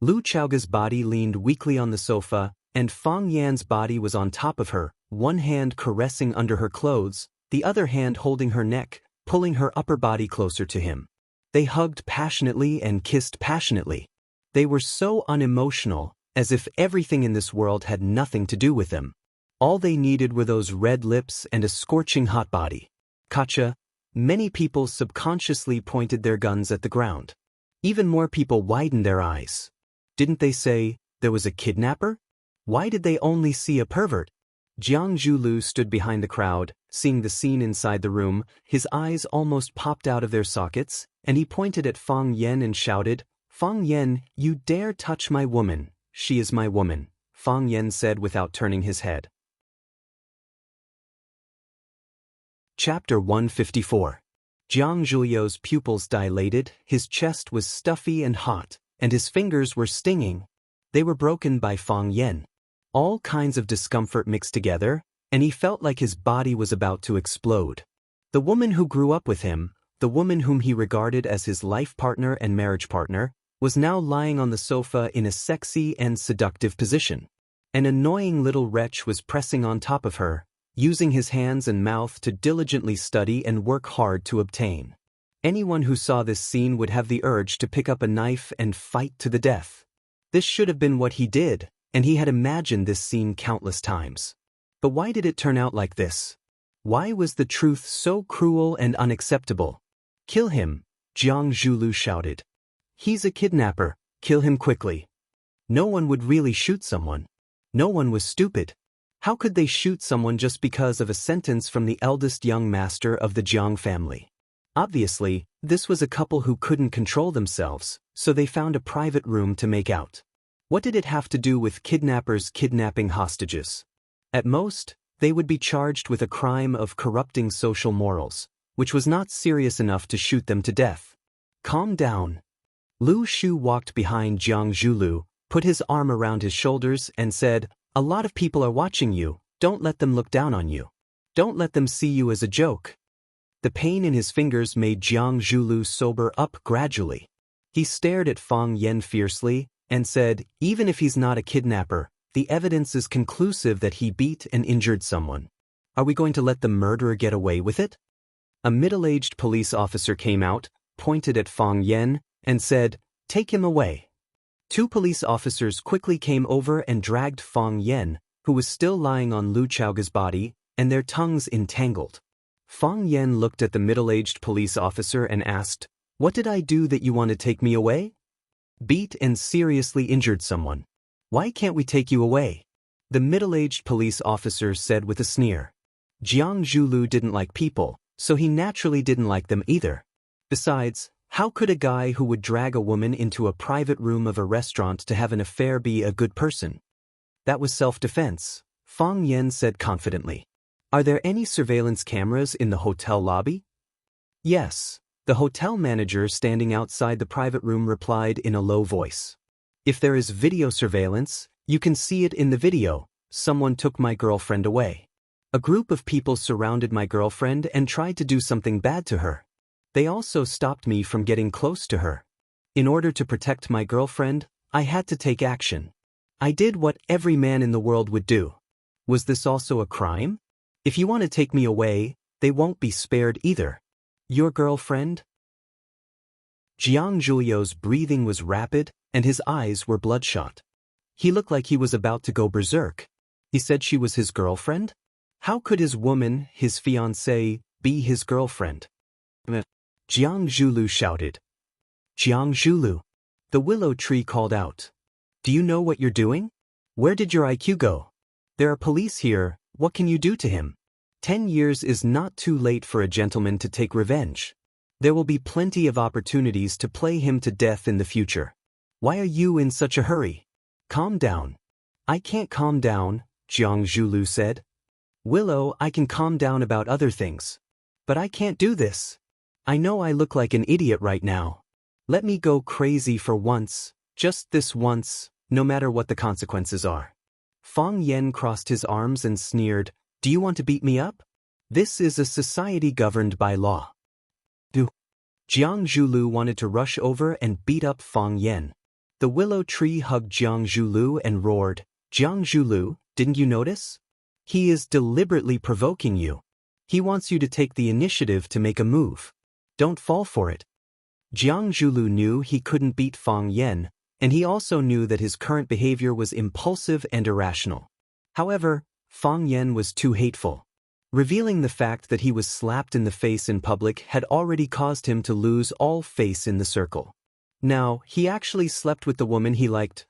Lu Chaoga's body leaned weakly on the sofa, and Fang Yan's body was on top of her, one hand caressing under her clothes, the other hand holding her neck, pulling her upper body closer to him. They hugged passionately and kissed passionately. They were so unemotional, as if everything in this world had nothing to do with them. All they needed were those red lips and a scorching hot body. Gotcha. Many people subconsciously pointed their guns at the ground. Even more people widened their eyes. Didn't they say there was a kidnapper? Why did they only see a pervert? Jiang Zhulu stood behind the crowd, seeing the scene inside the room. His eyes almost popped out of their sockets, and he pointed at Fang Yan and shouted, Fang Yan, you dare touch my woman. She is my woman, Fang Yan said without turning his head. Chapter 154. Jiang Zhuliu's pupils dilated, his chest was stuffy and hot, and his fingers were stinging. They were broken by Fang Yan. All kinds of discomfort mixed together, and he felt like his body was about to explode. The woman who grew up with him, the woman whom he regarded as his life partner and marriage partner, was now lying on the sofa in a sexy and seductive position. An annoying little wretch was pressing on top of her, using his hands and mouth to diligently study and work hard to obtain. Anyone who saw this scene would have the urge to pick up a knife and fight to the death. This should have been what he did, and he had imagined this scene countless times. But why did it turn out like this? Why was the truth so cruel and unacceptable? Kill him, Jiang Zhulu shouted. He's a kidnapper, kill him quickly. No one would really shoot someone. No one was stupid. How could they shoot someone just because of a sentence from the eldest young master of the Jiang family? Obviously, this was a couple who couldn't control themselves, so they found a private room to make out. What did it have to do with kidnappers kidnapping hostages? At most, they would be charged with a crime of corrupting social morals, which was not serious enough to shoot them to death. Calm down. Lu Shu walked behind Jiang Zhulu, put his arm around his shoulders and said, a lot of people are watching you, don't let them look down on you. Don't let them see you as a joke. The pain in his fingers made Jiang Zhulu sober up gradually. He stared at Fang Yan fiercely and said, even if he's not a kidnapper, the evidence is conclusive that he beat and injured someone. Are we going to let the murderer get away with it? A middle-aged police officer came out, pointed at Fang Yan, and said, take him away. 2 police officers quickly came over and dragged Fang Yan, who was still lying on Lu Chaoga's body, and their tongues entangled. Fang Yan looked at the middle-aged police officer and asked, what did I do that you want to take me away? Beat and seriously injured someone. Why can't we take you away? The middle-aged police officer said with a sneer. Jiang Zhulu didn't like people, so he naturally didn't like them either. Besides, how could a guy who would drag a woman into a private room of a restaurant to have an affair be a good person? That was self-defense, Fang Yan said confidently. Are there any surveillance cameras in the hotel lobby? Yes, the hotel manager standing outside the private room replied in a low voice. If there is video surveillance, you can see it in the video. Someone took my girlfriend away. A group of people surrounded my girlfriend and tried to do something bad to her. They also stopped me from getting close to her. In order to protect my girlfriend, I had to take action. I did what every man in the world would do. Was this also a crime? If you want to take me away, they won't be spared either. Your girlfriend? Jiang Zhuliu's breathing was rapid, and his eyes were bloodshot. He looked like he was about to go berserk. He said she was his girlfriend? How could his woman, his fiancée, be his girlfriend? Jiang Zhulu shouted. Jiang Zhulu. The willow tree called out. Do you know what you're doing? Where did your IQ go? There are police here, what can you do to him? 10 years is not too late for a gentleman to take revenge. There will be plenty of opportunities to play him to death in the future. Why are you in such a hurry? Calm down. I can't calm down, Jiang Zhulu said. Willow, I can calm down about other things. But I can't do this. I know I look like an idiot right now. Let me go crazy for once, just this once, no matter what the consequences are. Fang Yen crossed his arms and sneered, Do you want to beat me up? This is a society governed by law. Jiang Zhulu wanted to rush over and beat up Fang Yen. The willow tree hugged Jiang Zhulu and roared, Jiang Zhulu, didn't you notice? He is deliberately provoking you. He wants you to take the initiative to make a move. Don't fall for it. Jiang Zhulu knew he couldn't beat Fang Yen, and he also knew that his current behavior was impulsive and irrational. However, Fang Yen was too hateful. Revealing the fact that he was slapped in the face in public had already caused him to lose all face in the circle. Now, he actually slept with the woman he liked.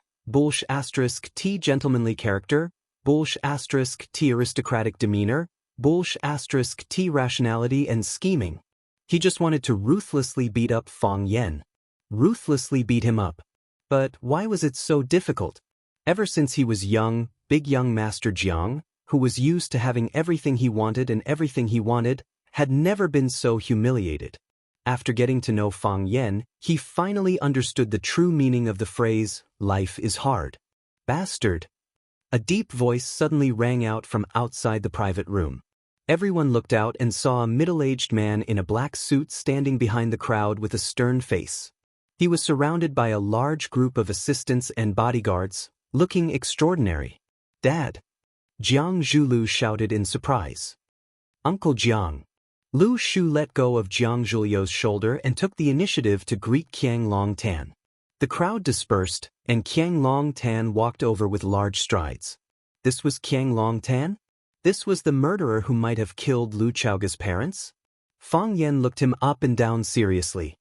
T gentlemanly character, T aristocratic demeanor, T rationality and scheming. He just wanted to ruthlessly beat up Fang Yen. Ruthlessly beat him up. But why was it so difficult? Ever since he was young, big young Master Jiang, who was used to having everything he wanted and everything he wanted, had never been so humiliated. After getting to know Fang Yen, he finally understood the true meaning of the phrase, life is hard. Bastard. A deep voice suddenly rang out from outside the private room. Everyone looked out and saw a middle-aged man in a black suit standing behind the crowd with a stern face. He was surrounded by a large group of assistants and bodyguards, looking extraordinary. Dad! Jiang Zhulu shouted in surprise. Uncle Jiang. Lu Shu let go of Jiang Zhulu's shoulder and took the initiative to greet Qiang Long Tan. The crowd dispersed, and Qiang Long Tan walked over with large strides. This was Qiang Long Tan? This was the murderer who might have killed Lu Chaoga's parents? Fang Yen looked him up and down seriously.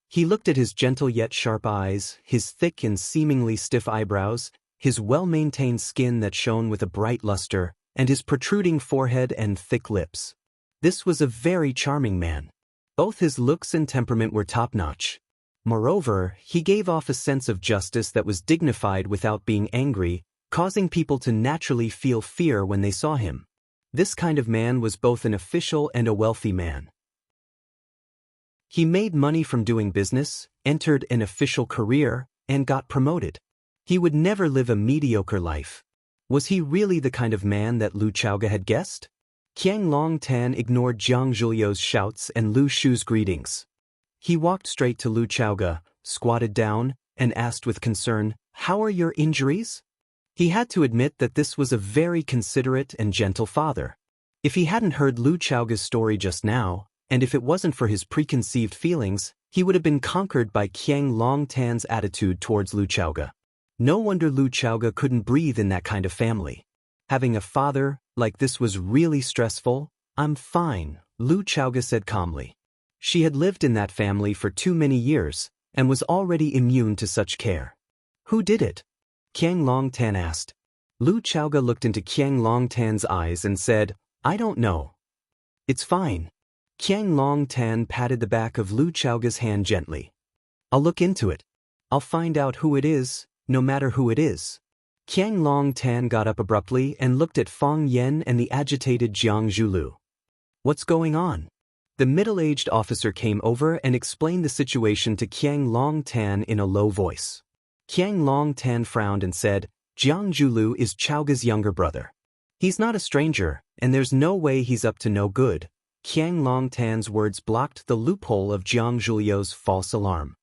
He looked at his gentle yet sharp eyes, his thick and seemingly stiff eyebrows, his well-maintained skin that shone with a bright luster, and his protruding forehead and thick lips. This was a very charming man. Both his looks and temperament were top-notch. Moreover, he gave off a sense of justice that was dignified without being angry, causing people to naturally feel fear when they saw him. This kind of man was both an official and a wealthy man. He made money from doing business, entered an official career, and got promoted. He would never live a mediocre life. Was he really the kind of man that Lu Chaoga had guessed? Qiang Long Tan ignored Jiang Zhulu's shouts and Lu Shu's greetings. He walked straight to Lu Chaoga, squatted down, and asked with concern, How are your injuries? He had to admit that this was a very considerate and gentle father. If he hadn't heard Lu Chaoga's story just now, and if it wasn't for his preconceived feelings, he would have been conquered by Qiang Long Tan's attitude towards Lu Chaoga. No wonder Lu Chaoga couldn't breathe in that kind of family. Having a father like this was really stressful. I'm fine, Lu Chaoga said calmly. She had lived in that family for too many years, and was already immune to such care. Who did it? Qiang Long Tan asked. Lu Chaoga looked into Qiang Long Tan's eyes and said, I don't know. It's fine. Qiang Long Tan patted the back of Lu Chaoga's hand gently. I'll look into it. I'll find out who it is, no matter who it is. Qiang Long Tan got up abruptly and looked at Fang Yen and the agitated Jiang Zhulu. What's going on? The middle-aged officer came over and explained the situation to Qiang Long Tan in a low voice. Qiang Long Tan frowned and said, Jiang Zhulu is Chaoga's younger brother. He's not a stranger, and there's no way he's up to no good. Qiang Long Tan's words blocked the loophole of Jiang Zhulu's false alarm.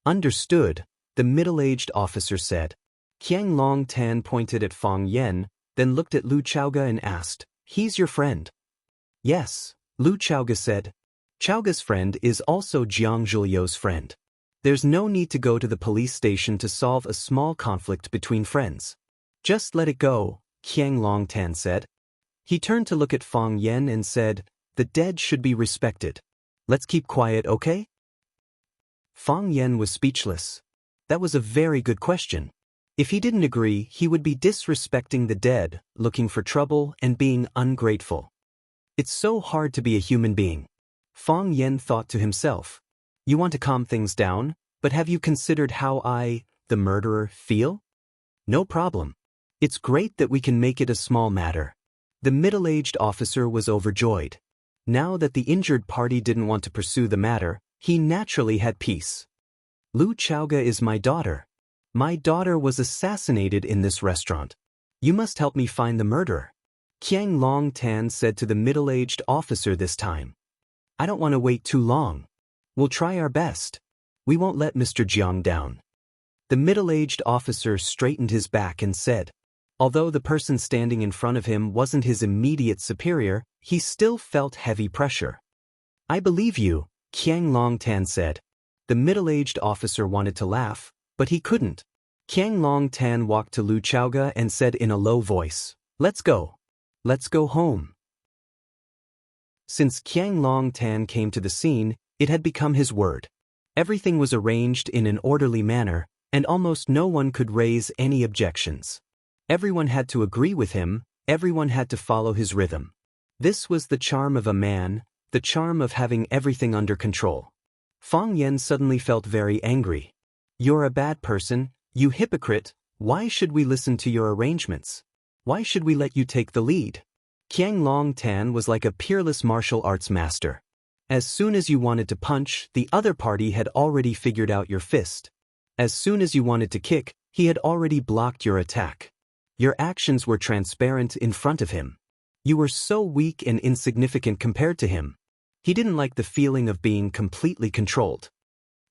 Understood, the middle-aged officer said. Qiang Long Tan pointed at Fang Yen, then looked at Lu Chaoga and asked, He's your friend? Yes, Lu Chaoga said. Chaoga's friend is also Jiang Zhulu's friend. There's no need to go to the police station to solve a small conflict between friends. Just let it go, Qiang Long Tan said. He turned to look at Fang Yen and said, "The dead should be respected. Let's keep quiet, okay?" Fang Yen was speechless. That was a very good question. If he didn't agree, he would be disrespecting the dead, looking for trouble, and being ungrateful. It's so hard to be a human being. Fang Yen thought to himself. You want to calm things down, but have you considered how I, the murderer, feel? No problem. It's great that we can make it a small matter. The middle-aged officer was overjoyed. Now that the injured party didn't want to pursue the matter, he naturally had peace. Lu Chaoga is my daughter. My daughter was assassinated in this restaurant. You must help me find the murderer. Qiang Long Tan said to the middle-aged officer this time. I don't want to wait too long. We'll try our best. We won't let Mr. Jiang down. The middle-aged officer straightened his back and said, although the person standing in front of him wasn't his immediate superior, he still felt heavy pressure. I believe you, Qiang Long Tan said. The middle-aged officer wanted to laugh, but he couldn't. Qiang Long Tan walked to Lu Chaoga and said in a low voice, Let's go. Let's go home. Since Qiang Long Tan came to the scene, it had become his word. Everything was arranged in an orderly manner, and almost no one could raise any objections. Everyone had to agree with him, everyone had to follow his rhythm. This was the charm of a man, the charm of having everything under control. Fang Yen suddenly felt very angry. You're a bad person, you hypocrite, why should we listen to your arrangements? Why should we let you take the lead? Qiang Long Tan was like a peerless martial arts master. As soon as you wanted to punch, the other party had already figured out your fist. As soon as you wanted to kick, he had already blocked your attack. Your actions were transparent in front of him. You were so weak and insignificant compared to him. He didn't like the feeling of being completely controlled.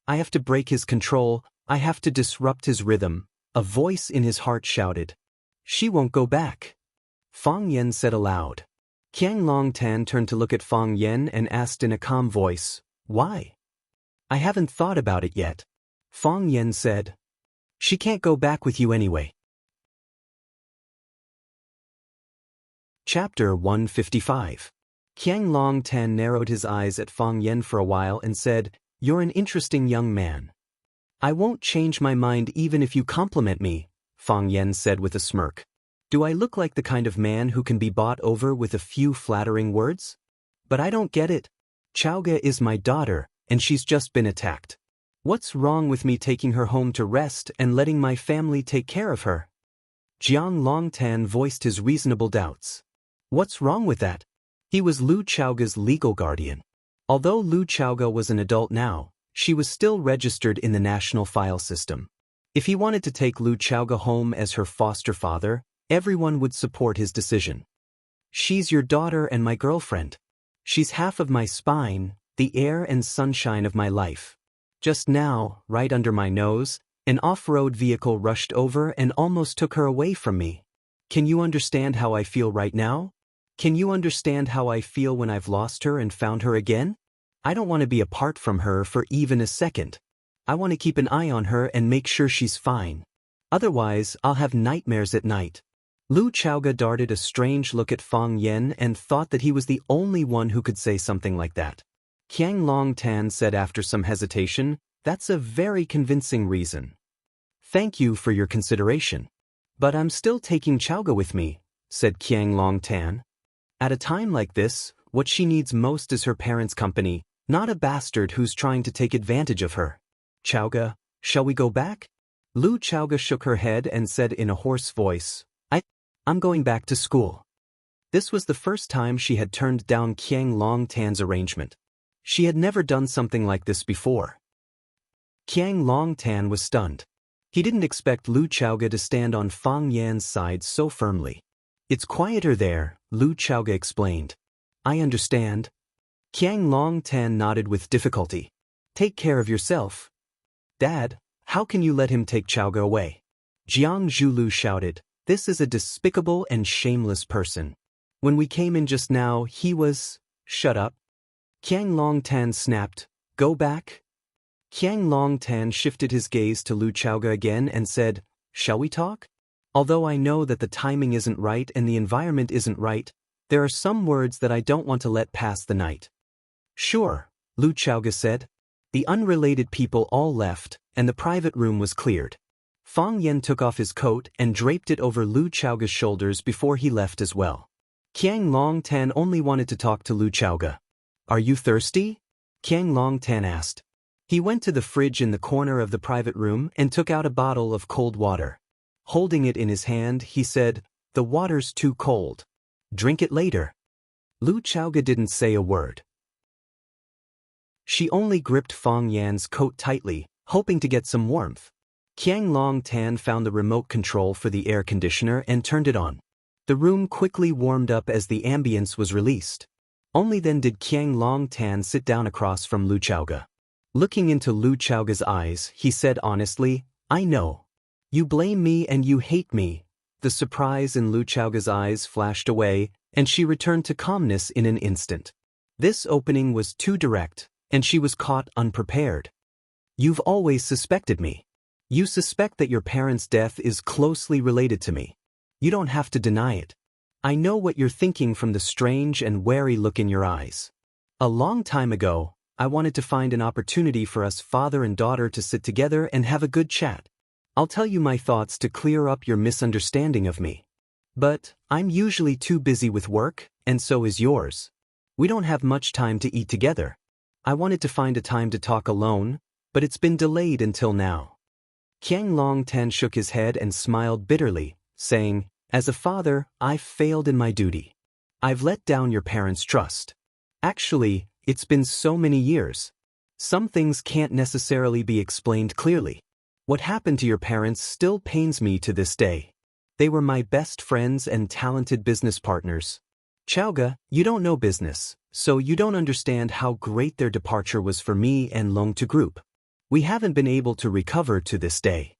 I have to break his control, I have to disrupt his rhythm, a voice in his heart shouted. She won't go back. Fang Yen said aloud. Qiang Long Tan turned to look at Fang Yen and asked in a calm voice, Why? I haven't thought about it yet. Fang Yen said. She can't go back with you anyway. Chapter 155. Qiang Long Tan narrowed his eyes at Fang Yen for a while and said, You're an interesting young man. I won't change my mind even if you compliment me, Fang Yen said with a smirk. Do I look like the kind of man who can be bought over with a few flattering words? But I don't get it. Chaoga is my daughter, and she's just been attacked. What's wrong with me taking her home to rest and letting my family take care of her? Jiang Longtan voiced his reasonable doubts. What's wrong with that? He was Lu Chaoga's legal guardian. Although Lu Chaoga was an adult now, she was still registered in the national file system. If he wanted to take Lu Chaoga home as her foster father, everyone would support his decision. She's your daughter and my girlfriend. She's half of my spine, the air and sunshine of my life. Just now, right under my nose, an off-road vehicle rushed over and almost took her away from me. Can you understand how I feel right now? Can you understand how I feel when I've lost her and found her again? I don't want to be apart from her for even a second. I want to keep an eye on her and make sure she's fine. Otherwise, I'll have nightmares at night. Lu Chaoga darted a strange look at Fang Yen and thought that he was the only one who could say something like that. Qiang Longtan said after some hesitation, That's a very convincing reason. Thank you for your consideration. But I'm still taking Chaoga with me, said Qiang Longtan. At a time like this, what she needs most is her parents' company, not a bastard who's trying to take advantage of her. Chaoga, shall we go back? Lu Chaoga shook her head and said in a hoarse voice, I'm going back to school. This was the first time she had turned down Qiang Longtan's arrangement. She had never done something like this before. Qiang Longtan was stunned. He didn't expect Lu Chaoga to stand on Fang Yan's side so firmly. It's quieter there, Lu Chaoga explained. I understand. Qiang Longtan nodded with difficulty. Take care of yourself. Dad, how can you let him take Chaoga away? Jiang Zhulu shouted. This is a despicable and shameless person. When we came in just now, he was... Shut up. Qiang Longtan snapped. Go back. Qiang Longtan shifted his gaze to Lu Chaoga again and said, Shall we talk? Although I know that the timing isn't right and the environment isn't right, There are some words that I don't want to let pass the night. Sure, Lu Chaoga said. The unrelated people all left, and the private room was cleared. Fang Yan took off his coat and draped it over Lu Chaoga's shoulders before he left as well. Qiang Longtan only wanted to talk to Lu Chaoga. Are you thirsty? Qiang Longtan asked. He went to the fridge in the corner of the private room and took out a bottle of cold water. Holding it in his hand, he said, "The water's too cold. Drink it later." Lu Chaoga didn't say a word. She only gripped Fang Yan's coat tightly, hoping to get some warmth. Qiang Longtan found the remote control for the air conditioner and turned it on. The room quickly warmed up as the ambience was released. Only then did Qiang Longtan sit down across from Lu Chaoga. Looking into Lu Chaoga's eyes, he said honestly, "I know. You blame me and you hate me." The surprise in Lu Chaoga's eyes flashed away, and she returned to calmness in an instant. This opening was too direct, and she was caught unprepared. "You've always suspected me. You suspect that your parents' death is closely related to me. You don't have to deny it. I know what you're thinking from the strange and wary look in your eyes. A long time ago, I wanted to find an opportunity for us father and daughter to sit together and have a good chat. I'll tell you my thoughts to clear up your misunderstanding of me. But I'm usually too busy with work, and so is yours. We don't have much time to eat together. I wanted to find a time to talk alone, but it's been delayed until now." Qiang Longtan shook his head and smiled bitterly, saying, "As a father, I've failed in my duty. I've let down your parents' trust. Actually, it's been so many years. Some things can't necessarily be explained clearly. What happened to your parents still pains me to this day. They were my best friends and talented business partners. Chaoga, you don't know business, so you don't understand how great their departure was for me and Longtu Group. We haven't been able to recover to this day."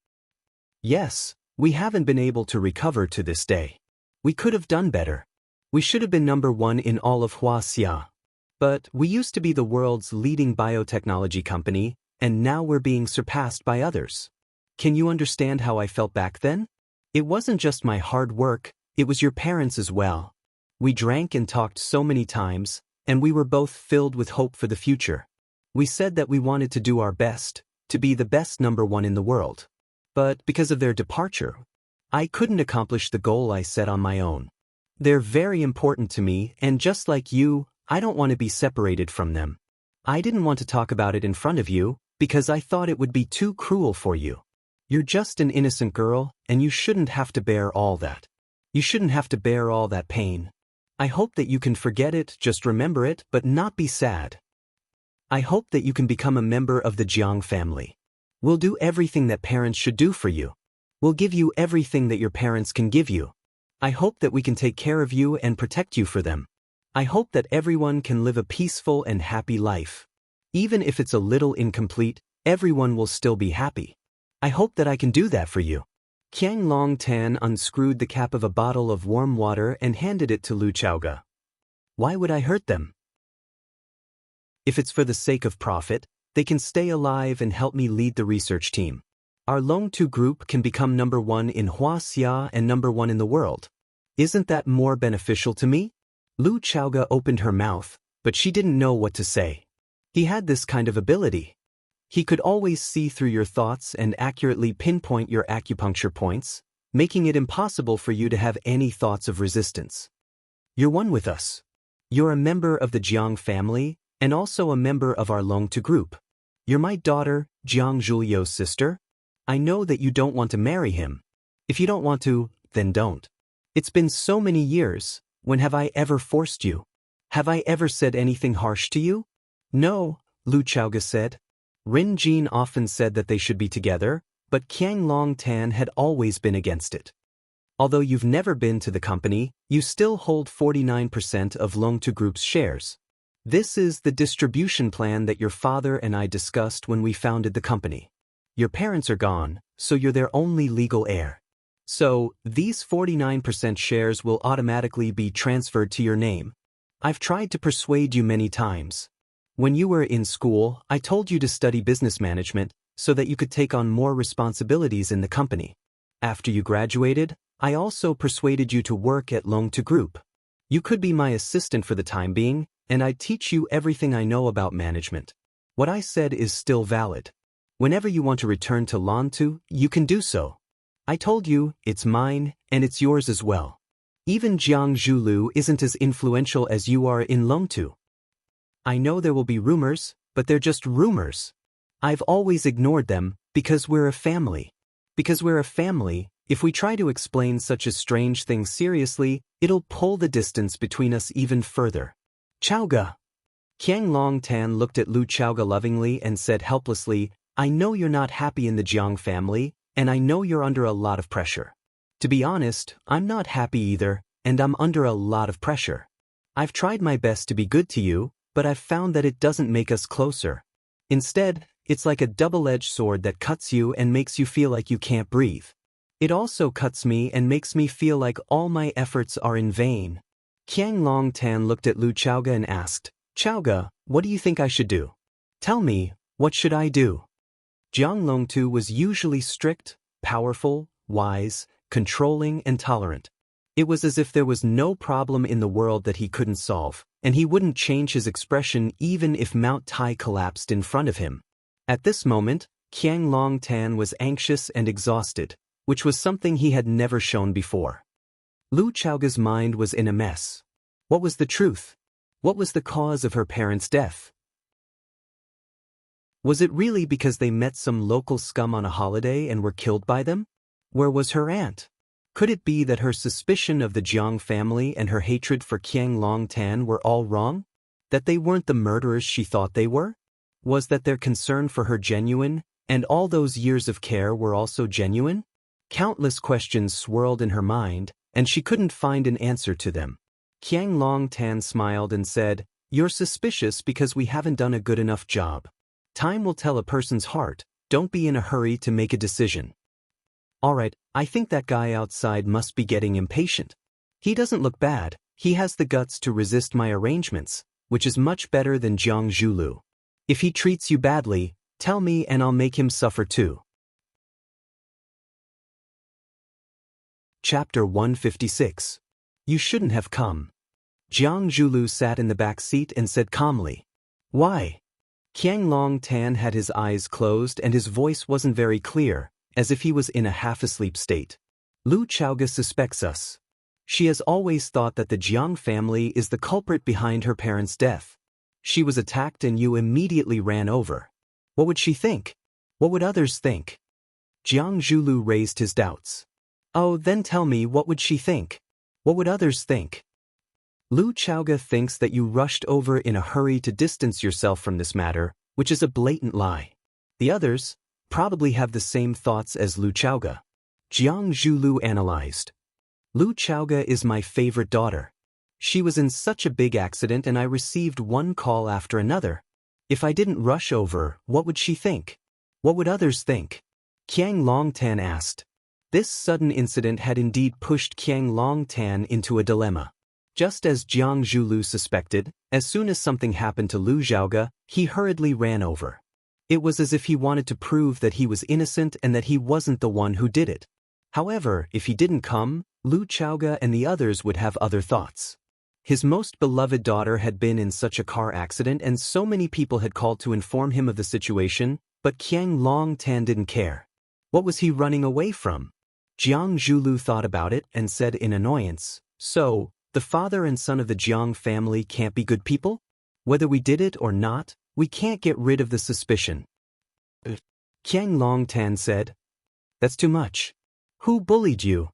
Yes, we haven't been able to recover to this day. We could have done better. We should have been #1 in all of Huaxia. But we used to be the world's leading biotechnology company, and now we're being surpassed by others. Can you understand how I felt back then? It wasn't just my hard work, it was your parents as well. We drank and talked so many times, and we were both filled with hope for the future. We said that we wanted to do our best, to be the best #1 in the world. But because of their departure, I couldn't accomplish the goal I set on my own. They're very important to me, and just like you, I don't want to be separated from them. I didn't want to talk about it in front of you, because I thought it would be too cruel for you. You're just an innocent girl, and you shouldn't have to bear all that. You shouldn't have to bear all that pain. I hope that you can forget it, just remember it, but not be sad. I hope that you can become a member of the Jiang family. We'll do everything that parents should do for you. We'll give you everything that your parents can give you. I hope that we can take care of you and protect you for them. I hope that everyone can live a peaceful and happy life. Even if it's a little incomplete, everyone will still be happy. I hope that I can do that for you." Qiang Longtan unscrewed the cap of a bottle of warm water and handed it to Lu Chaoga. "Why would I hurt them? If it's for the sake of profit, they can stay alive and help me lead the research team. Our Longtu Group can become #1 in Huaxia and #1 in the world. Isn't that more beneficial to me?" Lu Chaoga opened her mouth, but she didn't know what to say. He had this kind of ability. He could always see through your thoughts and accurately pinpoint your acupuncture points, making it impossible for you to have any thoughts of resistance. "You're one with us. You're a member of the Jiang family, and also a member of our Longtu Group. You're my daughter, Jiang Zhuliu's sister. I know that you don't want to marry him. If you don't want to, then don't. It's been so many years, when have I ever forced you? Have I ever said anything harsh to you?" "No," Lu Chaoga said. Rin Jin often said that they should be together, but Qiang Longtan had always been against it. Although you've never been to the company, you still hold 49% of Longtu Group's shares. This is the distribution plan that your father and I discussed when we founded the company. Your parents are gone, so you're their only legal heir. So, these 49% shares will automatically be transferred to your name. I've tried to persuade you many times. When you were in school, I told you to study business management so that you could take on more responsibilities in the company. After you graduated, I also persuaded you to work at Longtu Group. You could be my assistant for the time being, and I'd teach you everything I know about management. What I said is still valid. Whenever you want to return to Lantu, you can do so. I told you, it's mine, and it's yours as well. Even Jiang Zhulu isn't as influential as you are in Longtu. I know there will be rumors, but they're just rumors. I've always ignored them, because we're a family. Because we're a family, if we try to explain such a strange thing seriously, it'll pull the distance between us even further. Chaoga. Qiang Long Tan looked at Lu Chaoga lovingly and said helplessly, I know you're not happy in the Jiang family, and I know you're under a lot of pressure. To be honest, I'm not happy either, and I'm under a lot of pressure. I've tried my best to be good to you, but I've found that it doesn't make us closer. Instead, it's like a double-edged sword that cuts you and makes you feel like you can't breathe. It also cuts me and makes me feel like all my efforts are in vain. Qiang Long Tan looked at Lu Chaoga and asked, Chaoga, what do you think I should do? Tell me, what should I do? Jiang Longtu was usually strict, powerful, wise, controlling, and tolerant. It was as if there was no problem in the world that he couldn't solve, and he wouldn't change his expression even if Mount Tai collapsed in front of him. At this moment, Qiang Long Tan was anxious and exhausted, which was something he had never shown before. Lu Chaoga's mind was in a mess. What was the truth? What was the cause of her parents' death? Was it really because they met some local scum on a holiday and were killed by them? Where was her aunt? Could it be that her suspicion of the Jiang family and her hatred for Qiang Long Tan were all wrong? That they weren't the murderers she thought they were? Was that their concern for her genuine, and all those years of care were also genuine? Countless questions swirled in her mind, and she couldn't find an answer to them. Qiang Long Tan smiled and said, You're suspicious because we haven't done a good enough job. Time will tell a person's heart, don't be in a hurry to make a decision. Alright, I think that guy outside must be getting impatient. He doesn't look bad, he has the guts to resist my arrangements, which is much better than Jiang Zhulu. If he treats you badly, tell me and I'll make him suffer too. Chapter 156. You shouldn't have come. Jiang Zhulu sat in the back seat and said calmly. Why? Qiang Long Tan had his eyes closed and his voice wasn't very clear, as if he was in a half-asleep state. Lu Chaoga suspects us. She has always thought that the Jiang family is the culprit behind her parents' death. She was attacked and you immediately ran over. What would she think? What would others think? Jiang Zhulu raised his doubts. Oh, then tell me, what would she think? What would others think? Lu Chaoga thinks that you rushed over in a hurry to distance yourself from this matter, which is a blatant lie. The others probably have the same thoughts as Lu Chaoga. Jiang Zhulu analyzed. Lu Chaoga is my favorite daughter. She was in such a big accident and I received one call after another. If I didn't rush over, what would she think? What would others think? Qiang Long Tan asked. This sudden incident had indeed pushed Qiang Long Tan into a dilemma. Just as Jiang Zhulu suspected, as soon as something happened to Lu Chaoga, he hurriedly ran over. It was as if he wanted to prove that he was innocent and that he wasn't the one who did it. However, if he didn't come, Lu Chaoga and the others would have other thoughts. His most beloved daughter had been in such a car accident and so many people had called to inform him of the situation, but Qiang Long Tan didn't care. What was he running away from? Jiang Zhulu thought about it and said in annoyance, So, the father and son of the Jiang family can't be good people? Whether we did it or not, we can't get rid of the suspicion. Qiang Long Tan said, That's too much. Who bullied you?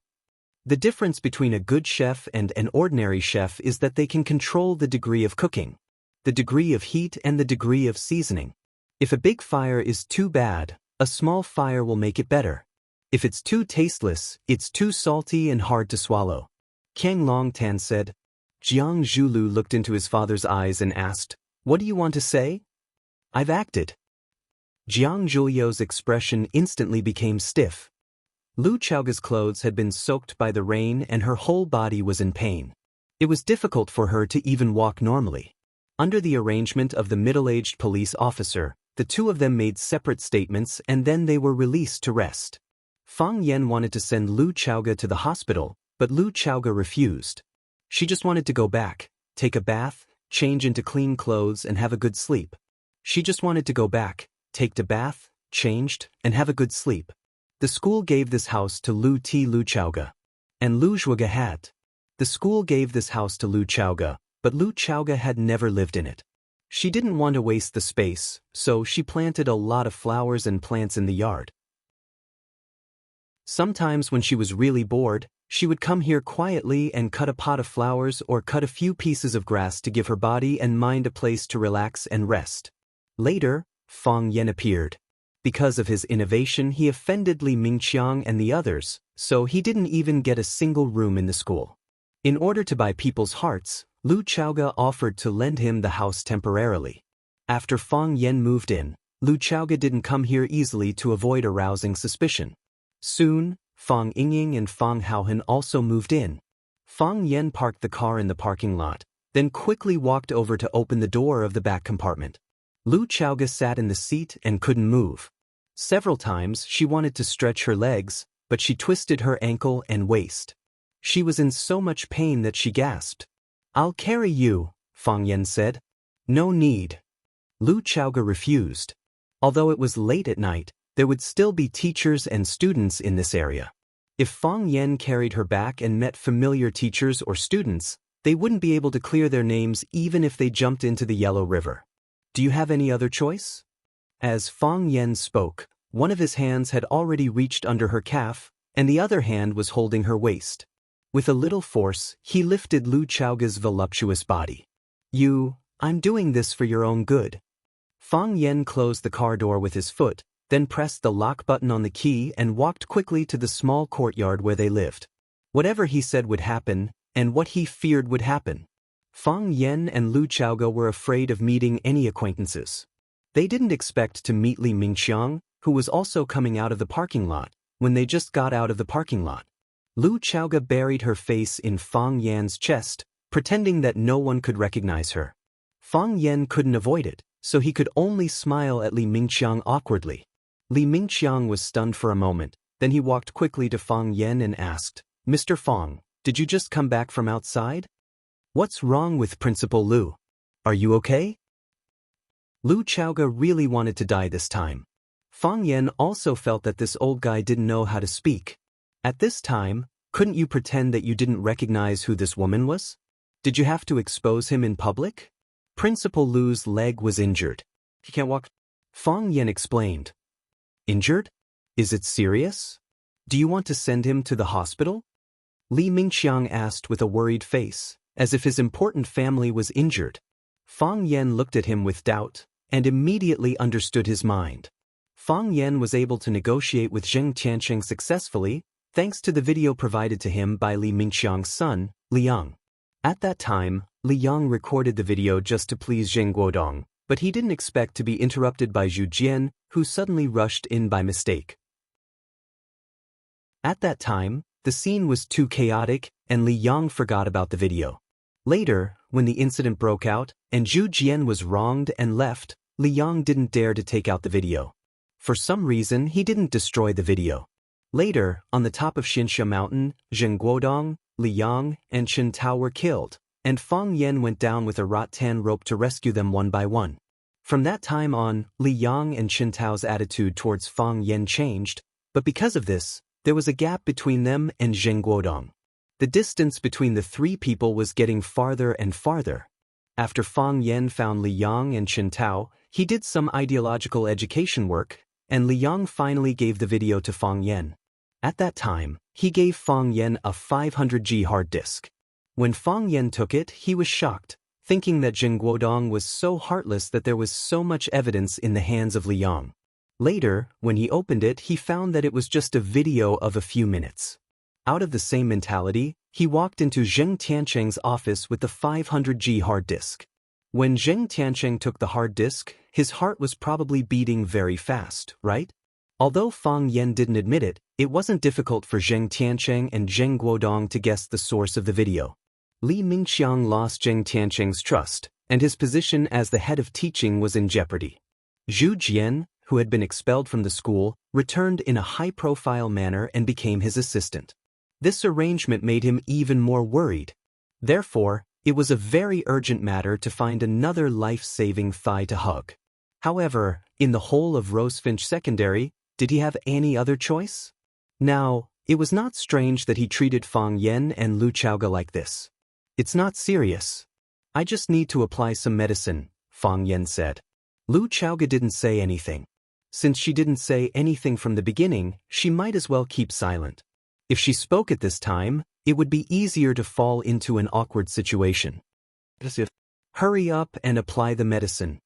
The difference between a good chef and an ordinary chef is that they can control the degree of cooking, the degree of heat and the degree of seasoning. If a big fire is too bad, a small fire will make it better. If it's too tasteless, it's too salty and hard to swallow. Qiang Long Tan said. Jiang Zhulu looked into his father's eyes and asked, What do you want to say? I've acted. Jiang Zhulio's expression instantly became stiff. Lu Chaoga's clothes had been soaked by the rain and her whole body was in pain. It was difficult for her to even walk normally. Under the arrangement of the middle-aged police officer, the two of them made separate statements and then they were released to rest. Fang Yan wanted to send Lu Chaoga to the hospital, but Lu Chaoga refused. She just wanted to go back, take a bath, change into clean clothes and have a good sleep. She just wanted to go back, take a bath, changed, and have a good sleep. The school gave this house to Lu Chauga. And Lu Zhuge had. The school gave this house to Lu Chauga, but Lu Chauga had never lived in it. She didn't want to waste the space, so she planted a lot of flowers and plants in the yard. Sometimes when she was really bored, she would come here quietly and cut a pot of flowers or cut a few pieces of grass to give her body and mind a place to relax and rest. Later, Fang Yan appeared. Because of his innovation, he offended Li Mingqiang and the others, so he didn't even get a single room in the school. In order to buy people's hearts, Lu Chauga offered to lend him the house temporarily. After Fang Yan moved in, Lu Chauga didn't come here easily to avoid arousing suspicion. Soon, Fang Yingying and Fang Haohen also moved in. Fang Yan parked the car in the parking lot, then quickly walked over to open the door of the back compartment. Lu Chauga sat in the seat and couldn't move. Several times she wanted to stretch her legs, but she twisted her ankle and waist. She was in so much pain that she gasped. "I'll carry you," Fang Yan said. "No need." Lu Chauga refused. Although it was late at night, there would still be teachers and students in this area. If Fang Yan carried her back and met familiar teachers or students, they wouldn't be able to clear their names even if they jumped into the Yellow River. "Do you have any other choice?" As Fang Yan spoke, one of his hands had already reached under her calf, and the other hand was holding her waist. With a little force, he lifted Lu Chauga's voluptuous body. I'm doing this for your own good." Fang Yan closed the car door with his foot, then pressed the lock button on the key and walked quickly to the small courtyard where they lived. Whatever he said would happen, and what he feared would happen. Fang Yan and Lu Chauga were afraid of meeting any acquaintances. They didn't expect to meet Li Mingqiang, who was also coming out of the parking lot, when they just got out of the parking lot. Lu Chauga buried her face in Fang Yan's chest, pretending that no one could recognize her. Fang Yan couldn't avoid it, so he could only smile at Li Mingqiang awkwardly. Li Mingqiang was stunned for a moment, then he walked quickly to Fang Yan and asked, "Mr. Fang, did you just come back from outside? What's wrong with Principal Lu? Are you okay?" Lu Chauga really wanted to die this time. Fang Yan also felt that this old guy didn't know how to speak. At this time, couldn't you pretend that you didn't recognize who this woman was? Did you have to expose him in public? Principal Lu's leg was injured. He can't walk. Fang Yan explained. "Injured? Is it serious? Do you want to send him to the hospital?" Li Mingqiang asked with a worried face, as if his important family was injured. Fang Yan looked at him with doubt, and immediately understood his mind. Fang Yan was able to negotiate with Zheng Tiancheng successfully, thanks to the video provided to him by Li Mingqiang's son, Liang. At that time, Liang recorded the video just to please Zheng Guodong, but he didn't expect to be interrupted by Zhu Jian, who suddenly rushed in by mistake. At that time, the scene was too chaotic, and Liang forgot about the video. Later, when the incident broke out, and Zhu Jian was wronged and left, Liang didn't dare to take out the video. For some reason, he didn't destroy the video. Later, on the top of Xinsha Mountain, Zheng Guodong, Liang, and Chen Tao were killed, and Fang Yan went down with a rattan rope to rescue them one by one. From that time on, Liang and Chen Tao's attitude towards Fang Yan changed, but because of this, there was a gap between them and Zheng Guodong. The distance between the three people was getting farther and farther. After Fang Yan found Liang and Chen Tao, he did some ideological education work, and Liang finally gave the video to Fang Yan. At that time, he gave Fang Yan a 500G hard disk. When Fang Yan took it, he was shocked, thinking that Zheng Guodong was so heartless that there was so much evidence in the hands of Liang. Later, when he opened it, he found that it was just a video of a few minutes. Out of the same mentality, he walked into Zheng Tiancheng's office with the 500G hard disk. When Zheng Tiancheng took the hard disk, his heart was probably beating very fast, right? Although Fang Yan didn't admit it, it wasn't difficult for Zheng Tiancheng and Zheng Guodong to guess the source of the video. Li Mingqiang lost Zheng Tiancheng's trust, and his position as the head of teaching was in jeopardy. Zhu Jian, who had been expelled from the school, returned in a high-profile manner and became his assistant. This arrangement made him even more worried. Therefore, it was a very urgent matter to find another life-saving thigh to hug. However, in the whole of Rosefinch Secondary, did he have any other choice? Now, it was not strange that he treated Fang Yen and Lu Chaoge like this. It's not serious. I just need to apply some medicine, Fang Yen said. Lu Chaoge didn't say anything. Since she didn't say anything from the beginning, she might as well keep silent. If she spoke at this time, it would be easier to fall into an awkward situation. Hurry up and apply the medicine,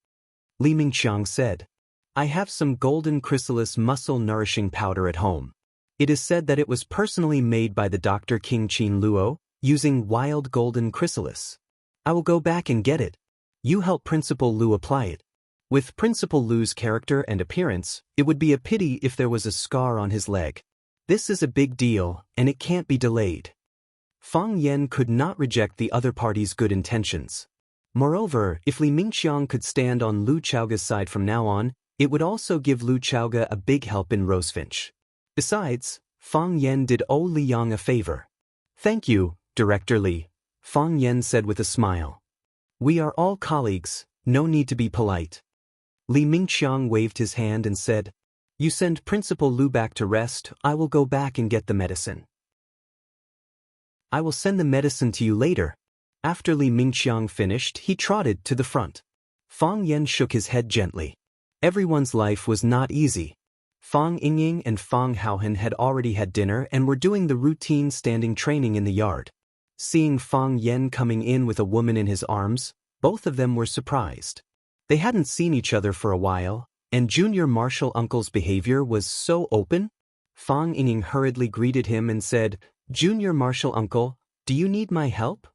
Li Mingqiang said. I have some golden chrysalis muscle-nourishing powder at home. It is said that it was personally made by the Dr. King Qin Luo, using wild golden chrysalis. I will go back and get it. You help Principal Lu apply it. With Principal Lu's character and appearance, it would be a pity if there was a scar on his leg. This is a big deal, and it can't be delayed. Fang Yen could not reject the other party's good intentions. Moreover, if Li Mingqiang could stand on Lu Chaoge's side from now on, it would also give Lu Chaoge a big help in Rosefinch. Besides, Fang Yen did owe Li Yang a favor. Thank you, Director Li, Fang Yen said with a smile. We are all colleagues, no need to be polite. Li Mingqiang waved his hand and said, You send Principal Lu back to rest, I will go back and get the medicine. I will send the medicine to you later. After Li Mingqiang finished, he trotted to the front. Fang Yen shook his head gently. Everyone's life was not easy. Fang Yingying and Fang Haohan had already had dinner and were doing the routine standing training in the yard. Seeing Fang Yen coming in with a woman in his arms, both of them were surprised. They hadn't seen each other for a while, and Junior Marshal Uncle's behavior was so open. Fang Yingying hurriedly greeted him and said, Junior Marshal Uncle, do you need my help?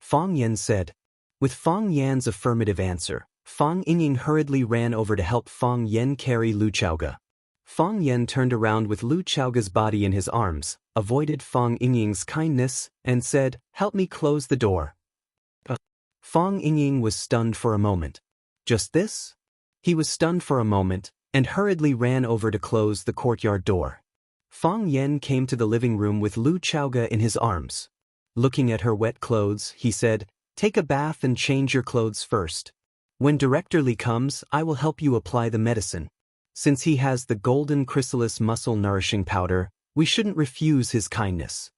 Fang Yen said. With Fang Yan's affirmative answer, Fang Yingying hurriedly ran over to help Fang Yen carry Lu Chaoge. Fang Yen turned around with Lu Chaoge's body in his arms, avoided Fang Yingying's kindness, and said, Help me close the door. Fang Yingying was stunned for a moment. Just this? He was stunned for a moment, and hurriedly ran over to close the courtyard door. Fang Yen came to the living room with Lu Chaoge in his arms. Looking at her wet clothes, he said, Take a bath and change your clothes first. When Director Li comes, I will help you apply the medicine. Since he has the golden chrysalis muscle-nourishing powder, we shouldn't refuse his kindness.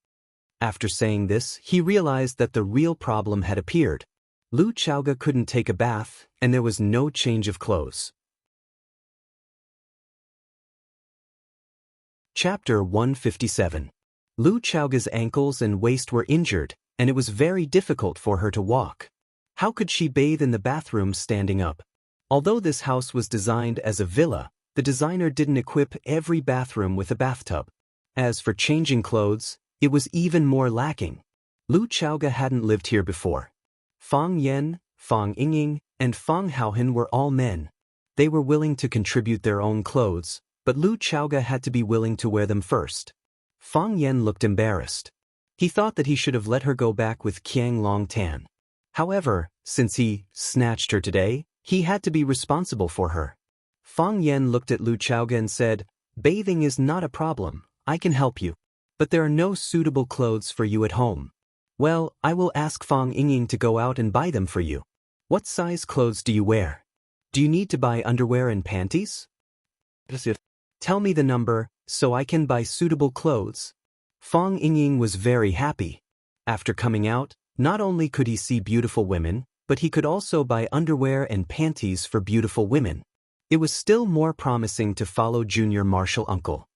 After saying this, he realized that the real problem had appeared. Lu Chaoge couldn't take a bath, and there was no change of clothes. Chapter 157. Lu Chaoge's ankles and waist were injured, and it was very difficult for her to walk. How could she bathe in the bathroom standing up? Although this house was designed as a villa, the designer didn't equip every bathroom with a bathtub. As for changing clothes, it was even more lacking. Lu Chaoge hadn't lived here before. Fang Yen, Fang Yingying, and Fang Haohan were all men. They were willing to contribute their own clothes, but Lu Chaoge had to be willing to wear them first. Fang Yen looked embarrassed. He thought that he should have let her go back with Qiang Long Tan. However, since he snatched her today, he had to be responsible for her. Fang Yen looked at Lu Chaoge and said, Bathing is not a problem, I can help you. But there are no suitable clothes for you at home. Well, I will ask Fang Yingying to go out and buy them for you. What size clothes do you wear? Do you need to buy underwear and panties? Tell me the number, so I can buy suitable clothes. Fang Yingying was very happy. After coming out, not only could he see beautiful women, but he could also buy underwear and panties for beautiful women. It was still more promising to follow Junior Marshal Uncle.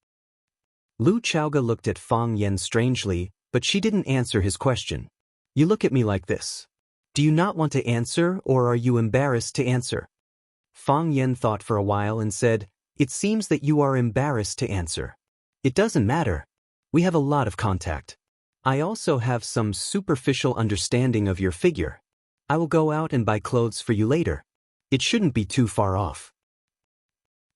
Lu Chaoge looked at Fang Yen strangely, but she didn't answer his question. You look at me like this. Do you not want to answer, or are you embarrassed to answer? Fang Yen thought for a while and said, It seems that you are embarrassed to answer. It doesn't matter. We have a lot of contact. I also have some superficial understanding of your figure. I will go out and buy clothes for you later. It shouldn't be too far off.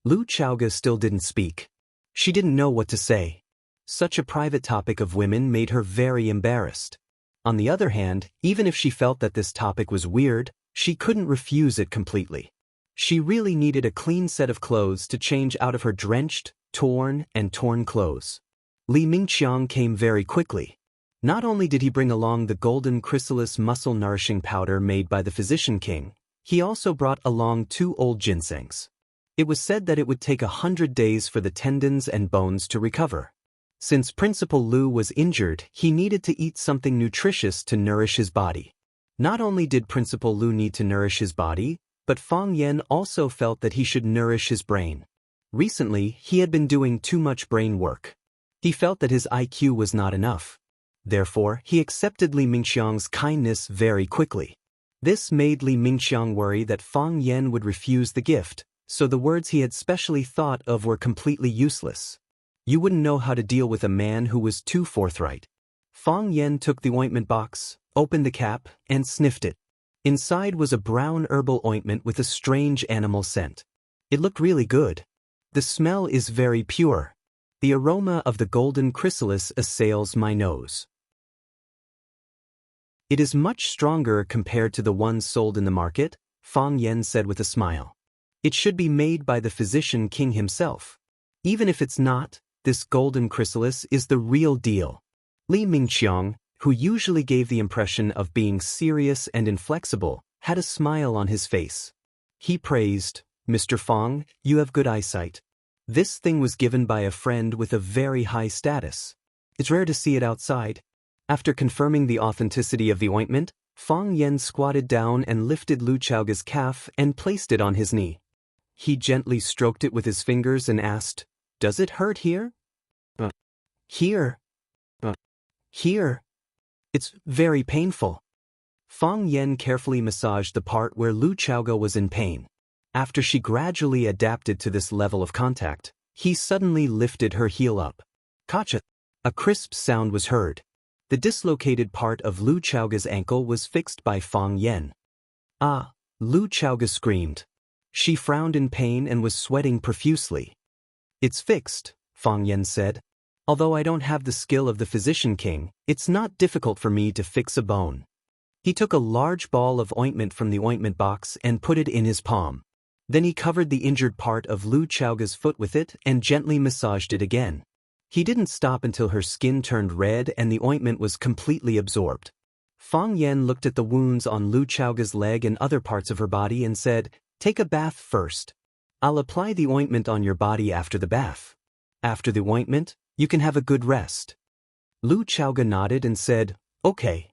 Lu Chaoge still didn't speak. She didn't know what to say. Such a private topic of women made her very embarrassed. On the other hand, even if she felt that this topic was weird, she couldn't refuse it completely. She really needed a clean set of clothes to change out of her drenched, torn clothes. Li Mingqiang came very quickly. Not only did he bring along the golden chrysalis muscle-nourishing powder made by the physician king, he also brought along 2 old ginsengs. It was said that it would take 100 days for the tendons and bones to recover. Since Principal Lu was injured, he needed to eat something nutritious to nourish his body. Not only did Principal Lu need to nourish his body, but Fang Yen also felt that he should nourish his brain. Recently, he had been doing too much brain work. He felt that his IQ was not enough. Therefore, he accepted Li Mingxiang's kindness very quickly. This made Li Mingxiang worry that Fang Yen would refuse the gift, so the words he had specially thought of were completely useless. You wouldn't know how to deal with a man who was too forthright. Fang Yen took the ointment box, opened the cap, and sniffed it. Inside was a brown herbal ointment with a strange animal scent. It looked really good. The smell is very pure. The aroma of the golden chrysalis assails my nose. It is much stronger compared to the ones sold in the market, Fang Yen said with a smile. It should be made by the physician king himself. Even if it's not, this golden chrysalis is the real deal. Li Mingxiang, who usually gave the impression of being serious and inflexible, had a smile on his face. He praised, "Mr. Fang, you have good eyesight. This thing was given by a friend with a very high status. It's rare to see it outside." After confirming the authenticity of the ointment, Fang Yen squatted down and lifted Lu Chaoga's calf and placed it on his knee. He gently stroked it with his fingers and asked, "Does it hurt here?" Here. Here. It's very painful." Fang Yen carefully massaged the part where Lu Chaoga was in pain. After she gradually adapted to this level of contact, he suddenly lifted her heel up. Kacha! A crisp sound was heard. The dislocated part of Lu Chaoga's ankle was fixed by Fang Yen. "Ah!" Lu Chaoga screamed. She frowned in pain and was sweating profusely. "It's fixed," Fang Yen said. "Although I don't have the skill of the physician king, it's not difficult for me to fix a bone." He took a large ball of ointment from the ointment box and put it in his palm. Then he covered the injured part of Lu Chaoga's foot with it and gently massaged it again. He didn't stop until her skin turned red and the ointment was completely absorbed. Fang Yen looked at the wounds on Lu Chaoga's leg and other parts of her body and said, "Take a bath first. I'll apply the ointment on your body after the bath. After the ointment, you can have a good rest." Lu Chaoga nodded and said, "Okay."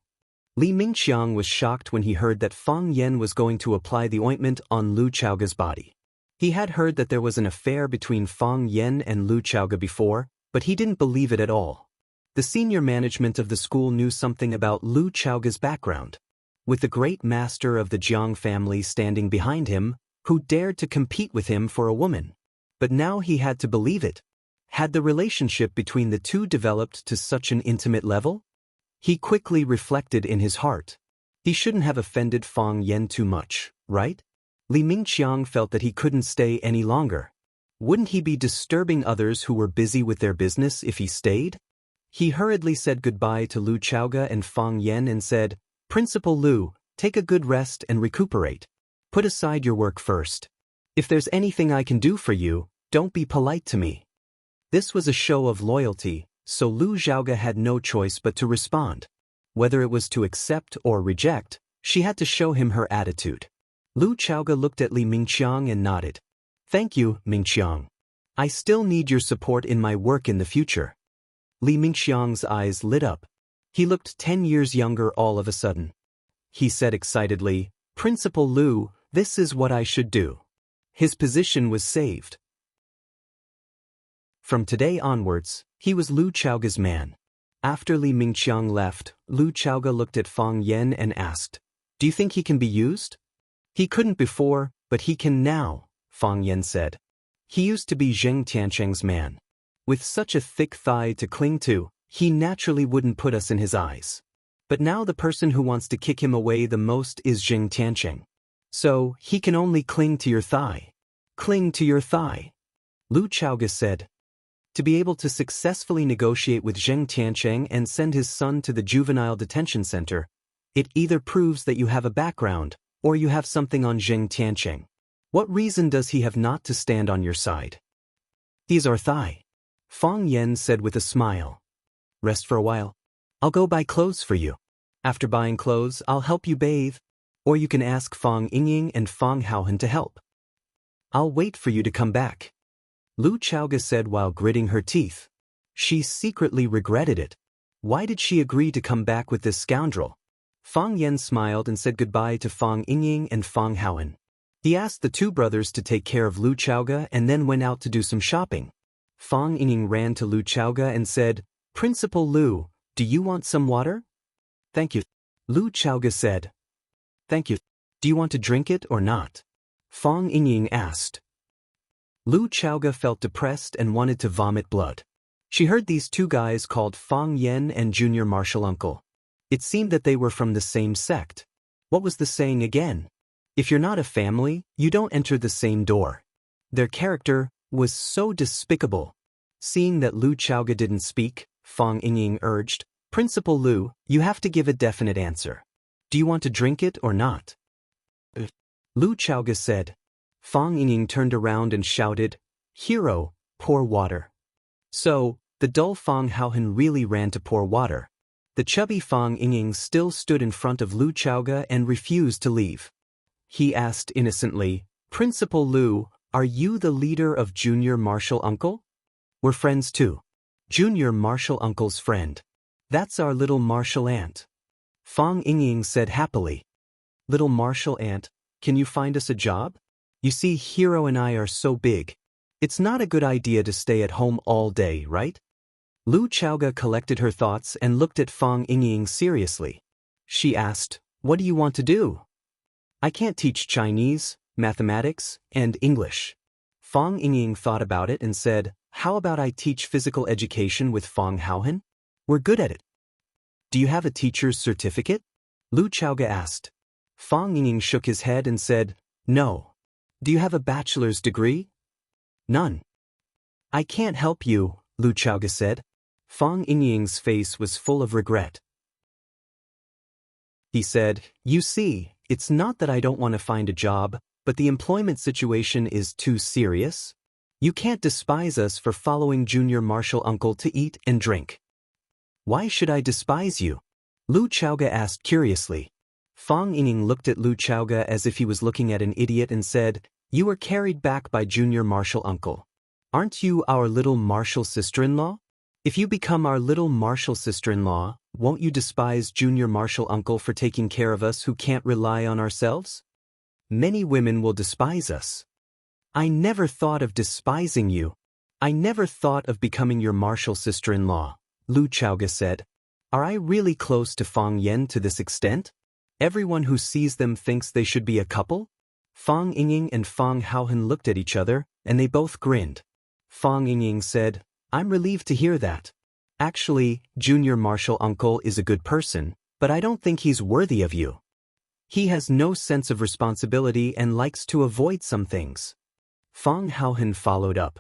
Li Mingxiang was shocked when he heard that Fang Yen was going to apply the ointment on Lu Chaoga's body. He had heard that there was an affair between Fang Yen and Lu Chaoga before, but he didn't believe it at all. The senior management of the school knew something about Lu Chaoga's background. With the great master of the Jiang family standing behind him, who dared to compete with him for a woman. But now he had to believe it. Had the relationship between the two developed to such an intimate level? He quickly reflected in his heart. He shouldn't have offended Fang Yen too much, right? Li Mingxiang felt that he couldn't stay any longer. Wouldn't he be disturbing others who were busy with their business if he stayed? He hurriedly said goodbye to Lu Chaoga and Fang Yen and said, "Principal Lu, take a good rest and recuperate. Put aside your work first. If there's anything I can do for you, don't be polite to me." This was a show of loyalty, so Lu Chaoga had no choice but to respond. Whether it was to accept or reject, she had to show him her attitude. Lu Chaoga looked at Li Mingxiang and nodded. "Thank you, Mingxiang. I still need your support in my work in the future." Li Mingxiang's eyes lit up. He looked 10 years younger all of a sudden. He said excitedly, "Principal Lu, this is what I should do." His position was saved. From today onwards, he was Lu Chaoga's man. After Li Mingxiang left, Lu Chaoga looked at Fang Yen and asked, "Do you think he can be used?" "He couldn't before, but he can now," Fang Yen said. "He used to be Zheng Tiancheng's man. With such a thick thigh to cling to, he naturally wouldn't put us in his eyes. But now the person who wants to kick him away the most is Zheng Tiancheng. So, he can only cling to your thigh." "Cling to your thigh," Lu Chaoga said. To be able to successfully negotiate with Zheng Tiancheng and send his son to the juvenile detention center, it either proves that you have a background, or you have something on Zheng Tiancheng. What reason does he have not to stand on your side? "He's our thigh," Fang Yen said with a smile. "Rest for a while." I'll go buy clothes for you. After buying clothes, I'll help you bathe. Or you can ask Fang Yingying and Fang Haohen to help. I'll wait for you to come back. Lu Chaoge said while gritting her teeth. She secretly regretted it. Why did she agree to come back with this scoundrel? Fang Yan smiled and said goodbye to Fang Yingying and Fang Haohen. He asked the two brothers to take care of Lu Chaoge and then went out to do some shopping. Fang Yingying ran to Lu Chaoge and said, Principal Lu, do you want some water? Thank you. Lu Chaoge said. Thank you. Do you want to drink it or not? Fang Yingying asked. Lu Chaoge felt depressed and wanted to vomit blood. She heard these two guys called Fang Yen and Junior Martial Uncle. It seemed that they were from the same sect. What was the saying again? If you're not a family, you don't enter the same door. Their character was so despicable. Seeing that Lu Chaoge didn't speak, Fang Yingying urged, Principal Lu, you have to give a definite answer. Do you want to drink it or not? Lu Chaoge said. Fang Yingying turned around and shouted, Hero, pour water. So, the dull Fang Haohen really ran to pour water. The chubby Fang Yingying still stood in front of Lu Chaoge and refused to leave. He asked innocently, Principal Lu, are you the leader of Junior Martial Uncle? We're friends too. Junior Martial Uncle's friend. That's our little martial aunt. Fang Yingying said happily. Little martial aunt, can you find us a job? You see, Hero and I are so big. It's not a good idea to stay at home all day, right? Lu Chaoge collected her thoughts and looked at Fang Yingying seriously. She asked, What do you want to do? I can't teach Chinese, mathematics, and English. Fang Yingying thought about it and said, How about I teach physical education with Fang Haohen? We're good at it. Do you have a teacher's certificate? Lu Chaoge asked. Fang Yingying shook his head and said, No. Do you have a bachelor's degree? None. I can't help you, Lu Chaoge said. Fang Yingying's face was full of regret. He said, You see, it's not that I don't want to find a job, but the employment situation is too serious. You can't despise us for following Junior Martial Uncle to eat and drink. Why should I despise you? Lu Chaoge asked curiously. Fang Yingying looked at Lu Chaoge as if he was looking at an idiot and said, You were carried back by Junior Martial Uncle. Aren't you our little martial sister-in-law? If you become our little martial sister-in-law, won't you despise Junior Martial Uncle for taking care of us who can't rely on ourselves? Many women will despise us. I never thought of despising you. I never thought of becoming your martial sister-in-law, Lu Chaoge said. Are I really close to Fang Yen to this extent? Everyone who sees them thinks they should be a couple? Fang Yingying and Fang Haohen looked at each other, and they both grinned. Fang Yingying said, I'm relieved to hear that. Actually, Junior Martial Uncle is a good person, but I don't think he's worthy of you. He has no sense of responsibility and likes to avoid some things. Fang Haohen followed up.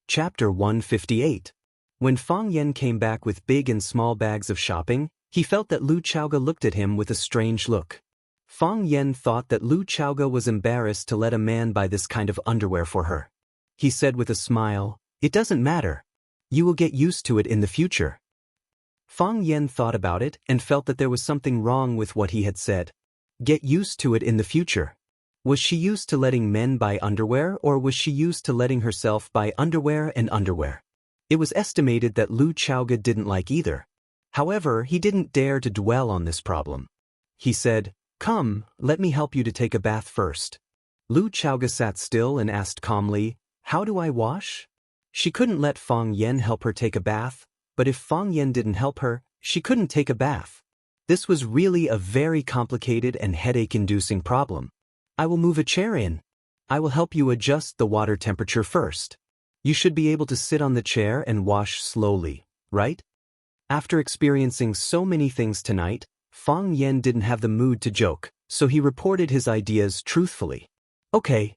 Chapter 158. When Fang Yen came back with big and small bags of shopping, he felt that Lu Chaoge looked at him with a strange look. Fang Yen thought that Lu Chaoge was embarrassed to let a man buy this kind of underwear for her. He said with a smile, It doesn't matter. You will get used to it in the future. Fang Yen thought about it and felt that there was something wrong with what he had said. Get used to it in the future. Was she used to letting men buy underwear, or was she used to letting herself buy underwear and underwear? It was estimated that Lu Chaoge didn't like either. However, he didn't dare to dwell on this problem. He said, Come, let me help you to take a bath first. Lu Chaoge sat still and asked calmly, How do I wash? She couldn't let Fang Yen help her take a bath, but if Fang Yen didn't help her, she couldn't take a bath. This was really a very complicated and headache-inducing problem. I will move a chair in. I will help you adjust the water temperature first. You should be able to sit on the chair and wash slowly, right? After experiencing so many things tonight, Fang Yen didn't have the mood to joke, so he reported his ideas truthfully. Okay.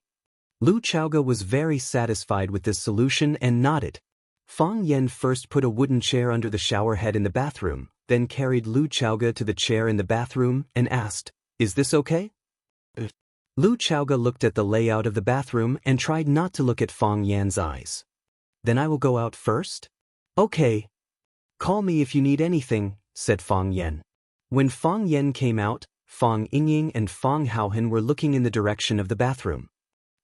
Lu Chaoge was very satisfied with this solution and nodded. Fang Yen first put a wooden chair under the shower head in the bathroom, then carried Lu Chaoge to the chair in the bathroom and asked, Is this okay? Lu Chaoge looked at the layout of the bathroom and tried not to look at Fang Yan's eyes. Then I will go out first? Okay. Call me if you need anything, said Fang Yan. When Fang Yan came out, Fang Yingying and Fang Haohan were looking in the direction of the bathroom.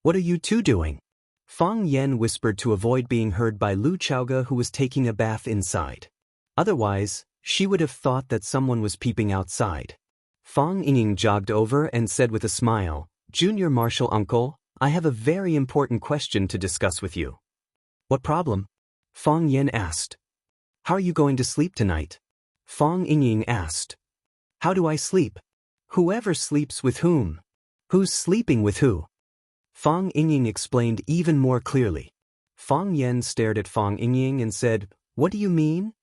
What are you two doing? Fang Yan whispered to avoid being heard by Lu Chaoge, who was taking a bath inside. Otherwise, she would have thought that someone was peeping outside. Fang Yingying jogged over and said with a smile, Junior Martial Uncle, I have a very important question to discuss with you. What problem? Fang Yan asked. How are you going to sleep tonight? Fang Yingying asked. How do I sleep? Whoever sleeps with whom? Who's sleeping with who? Fang Yingying explained even more clearly. Fang Yan stared at Fang Yingying and said, What do you mean?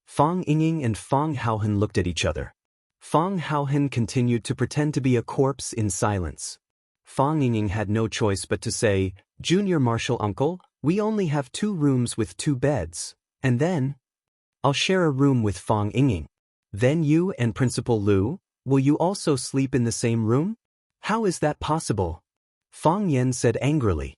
Fang Yingying and Fang Haohan looked at each other. Fang Haohan continued to pretend to be a corpse in silence. Fang Yingying had no choice but to say, Junior Martial Uncle, we only have 2 rooms with 2 beds, and then I'll share a room with Fang Yingying. Then you and Principal Lu, will you also sleep in the same room? How is that possible? Fang Yan said angrily.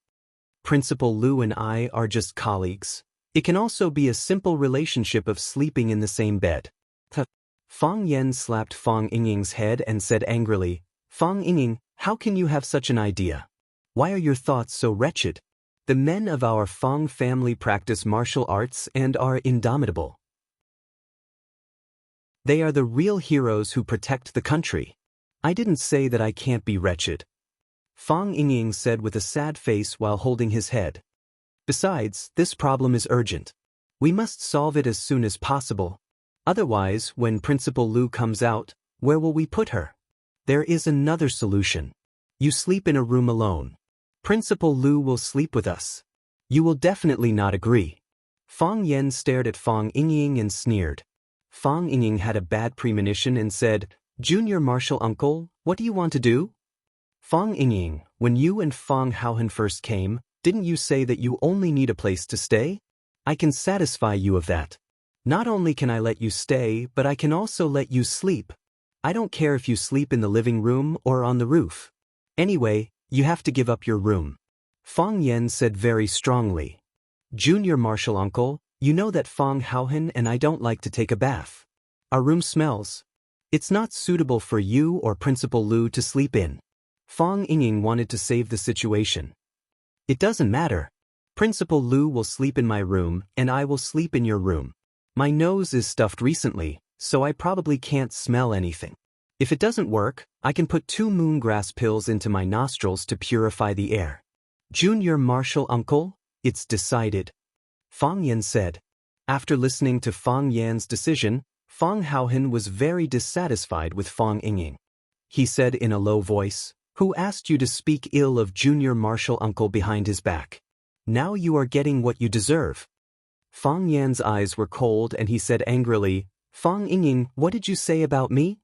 Principal Lu and I are just colleagues. It can also be a simple relationship of sleeping in the same bed. Fang Yan slapped Fang Yingying's head and said angrily, Fang Yingying, how can you have such an idea? Why are your thoughts so wretched? The men of our Fang family practice martial arts and are indomitable. They are the real heroes who protect the country. I didn't say that I can't be wretched. Fang Yingying said with a sad face while holding his head. Besides, this problem is urgent. We must solve it as soon as possible. Otherwise, when Principal Lu comes out, where will we put her? There is another solution. You sleep in a room alone. Principal Lu will sleep with us. You will definitely not agree. Fang Yan stared at Fang Yingying and sneered. Fang Yingying had a bad premonition and said, Junior Martial Uncle, what do you want to do? Fang Yingying, when you and Fang Haohan first came, didn't you say that you only need a place to stay? I can satisfy you of that. Not only can I let you stay, but I can also let you sleep. I don't care if you sleep in the living room or on the roof. Anyway, you have to give up your room. Fang Yan said very strongly. Junior Martial Uncle, you know that Fang Haohan and I don't like to take a bath. Our room smells. It's not suitable for you or Principal Lu to sleep in. Fang Yingying wanted to save the situation. It doesn't matter. Principal Lu will sleep in my room and I will sleep in your room. My nose is stuffed recently, so I probably can't smell anything. If it doesn't work, I can put 2 moongrass pills into my nostrils to purify the air. Junior Martial Uncle, it's decided. Fang Yan said. After listening to Fang Yan's decision, Fang Haohan was very dissatisfied with Fang Yingying. He said in a low voice, Who asked you to speak ill of Junior Martial Uncle behind his back? Now you are getting what you deserve. Fang Yan's eyes were cold and he said angrily, Fang Yingying, what did you say about me?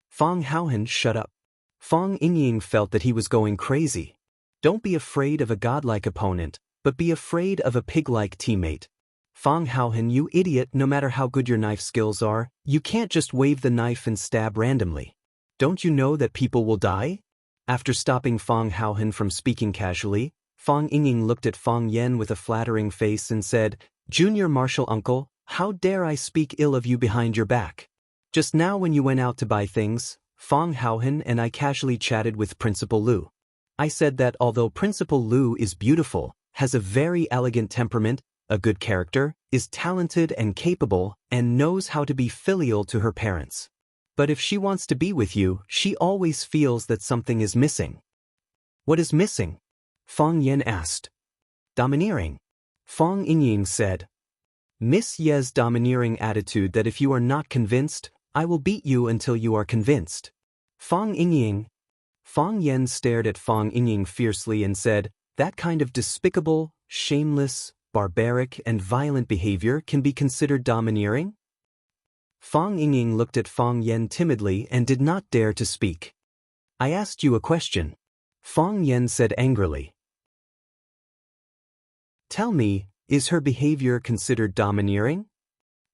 Fang Haohan shut up. Fang Yingying felt that he was going crazy. Don't be afraid of a godlike opponent, but be afraid of a pig-like teammate. Fang Haohan, you idiot, no matter how good your knife skills are, you can't just wave the knife and stab randomly. Don't you know that people will die? After stopping Fang Haohan from speaking casually, Fang Yingying looked at Fang Yan with a flattering face and said, Junior Martial Uncle, how dare I speak ill of you behind your back? Just now when you went out to buy things, Fang Haohan and I casually chatted with Principal Lu. I said that although Principal Lu is beautiful, has a very elegant temperament, a good character, is talented and capable, and knows how to be filial to her parents. But if she wants to be with you, she always feels that something is missing. What is missing? Fang Yan asked. Domineering. Fang Yingying said. Miss Ye's domineering attitude that if you are not convinced, I will beat you until you are convinced. Fang Yingying. Fang Yan stared at Fang Yingying fiercely and said, that kind of despicable, shameless, barbaric, and violent behavior can be considered domineering? Fang Yingying looked at Fang Yan timidly and did not dare to speak. I asked you a question. Fang Yan said angrily. Tell me, is her behavior considered domineering?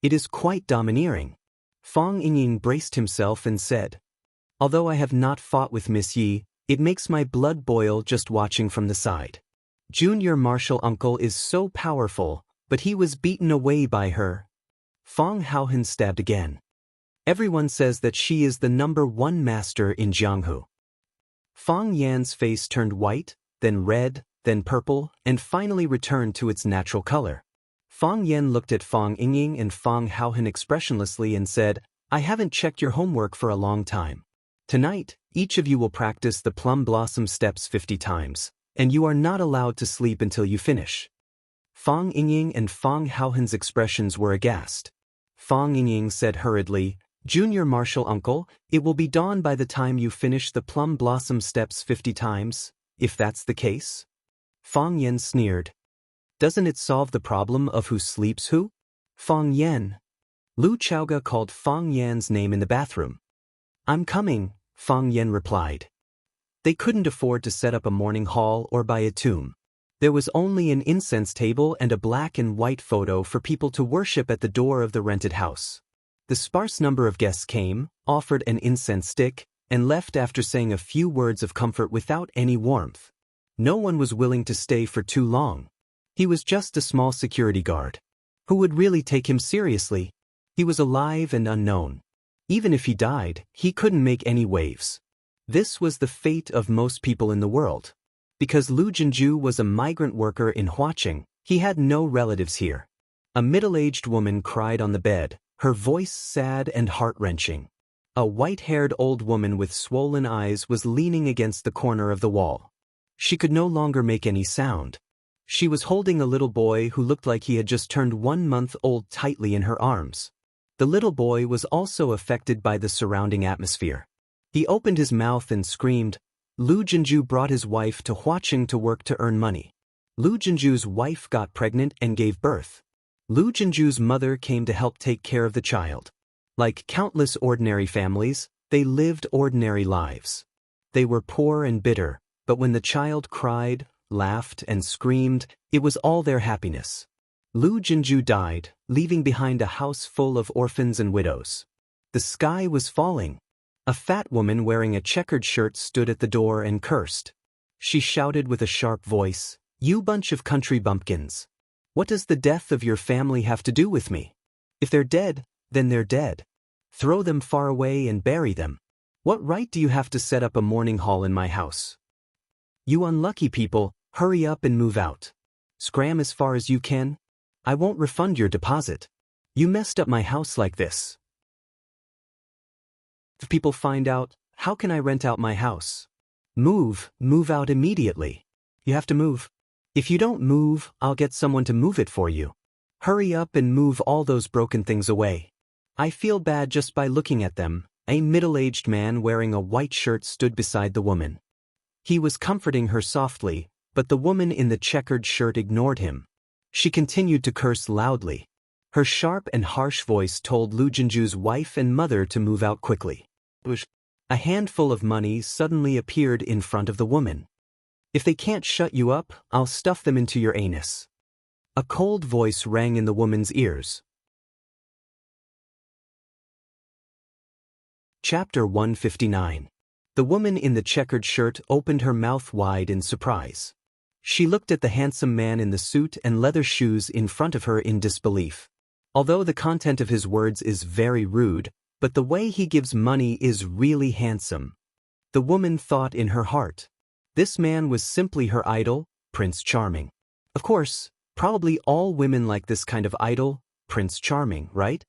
It is quite domineering. Fang Yingying braced himself and said, although I have not fought with Miss Yi, it makes my blood boil just watching from the side. Junior Martial Uncle is so powerful, but he was beaten away by her. Fong Haohan stabbed again. Everyone says that she is the #1 master in Jianghu. Fong Yan's face turned white, then red, then purple, and finally returned to its natural color. Fong Yan looked at Fong Yingying and Fong Haohan expressionlessly and said, "I haven't checked your homework for a long time. Tonight, each of you will practice the plum blossom steps 50 times, and you are not allowed to sleep until you finish." Fong Yingying and Fong Haohan's expressions were aghast. Fong Yingying said hurriedly, "Junior Marshal Uncle, it will be dawn by the time you finish the plum blossom steps 50 times, if that's the case." Fong Yan sneered. "Doesn't it solve the problem of who sleeps who?" Fong Yan. Lu Chaoga called Fong Yan's name in the bathroom. "I'm coming," Fong Yan replied. They couldn't afford to set up a morning hall or buy a tomb. There was only an incense table and a black and white photo for people to worship at the door of the rented house. The sparse number of guests came, offered an incense stick, and left after saying a few words of comfort without any warmth. No one was willing to stay for too long. He was just a small security guard. Who would really take him seriously? He was alive and unknown. Even if he died, he couldn't make any waves. This was the fate of most people in the world. Because Lu Jinju was a migrant worker in Huaqing, he had no relatives here. A middle-aged woman cried on the bed, her voice sad and heart-wrenching. A white-haired old woman with swollen eyes was leaning against the corner of the wall. She could no longer make any sound. She was holding a little boy who looked like he had just turned 1 month old tightly in her arms. The little boy was also affected by the surrounding atmosphere. He opened his mouth and screamed. Lu Jinju brought his wife to Huaqing to work to earn money. Lu Jinju's wife got pregnant and gave birth. Lu Jinju's mother came to help take care of the child. Like countless ordinary families, they lived ordinary lives. They were poor and bitter, but when the child cried, laughed, and screamed, it was all their happiness. Lu Jinju died, leaving behind a house full of orphans and widows. The sky was falling. A fat woman wearing a checkered shirt stood at the door and cursed. She shouted with a sharp voice, "You bunch of country bumpkins. What does the death of your family have to do with me? If they're dead, then they're dead. Throw them far away and bury them. What right do you have to set up a mourning hall in my house? You unlucky people, hurry up and move out. Scram as far as you can. I won't refund your deposit. You messed up my house like this. If people find out, how can I rent out my house? Move out immediately. You have to move. If you don't move, I'll get someone to move it for you. Hurry up and move all those broken things away. I feel bad just by looking at them." A middle-aged man wearing a white shirt stood beside the woman. He was comforting her softly, but the woman in the checkered shirt ignored him. She continued to curse loudly. Her sharp and harsh voice told Lu Jinju's wife and mother to move out quickly. A handful of money suddenly appeared in front of the woman. "If they can't shut you up, I'll stuff them into your anus." A cold voice rang in the woman's ears. Chapter 159. The woman in the checkered shirt opened her mouth wide in surprise. She looked at the handsome man in the suit and leather shoes in front of her in disbelief. Although the content of his words is very rude, but the way he gives money is really handsome. The woman thought in her heart. This man was simply her idol, Prince Charming. Of course, probably all women like this kind of idol, Prince Charming, right?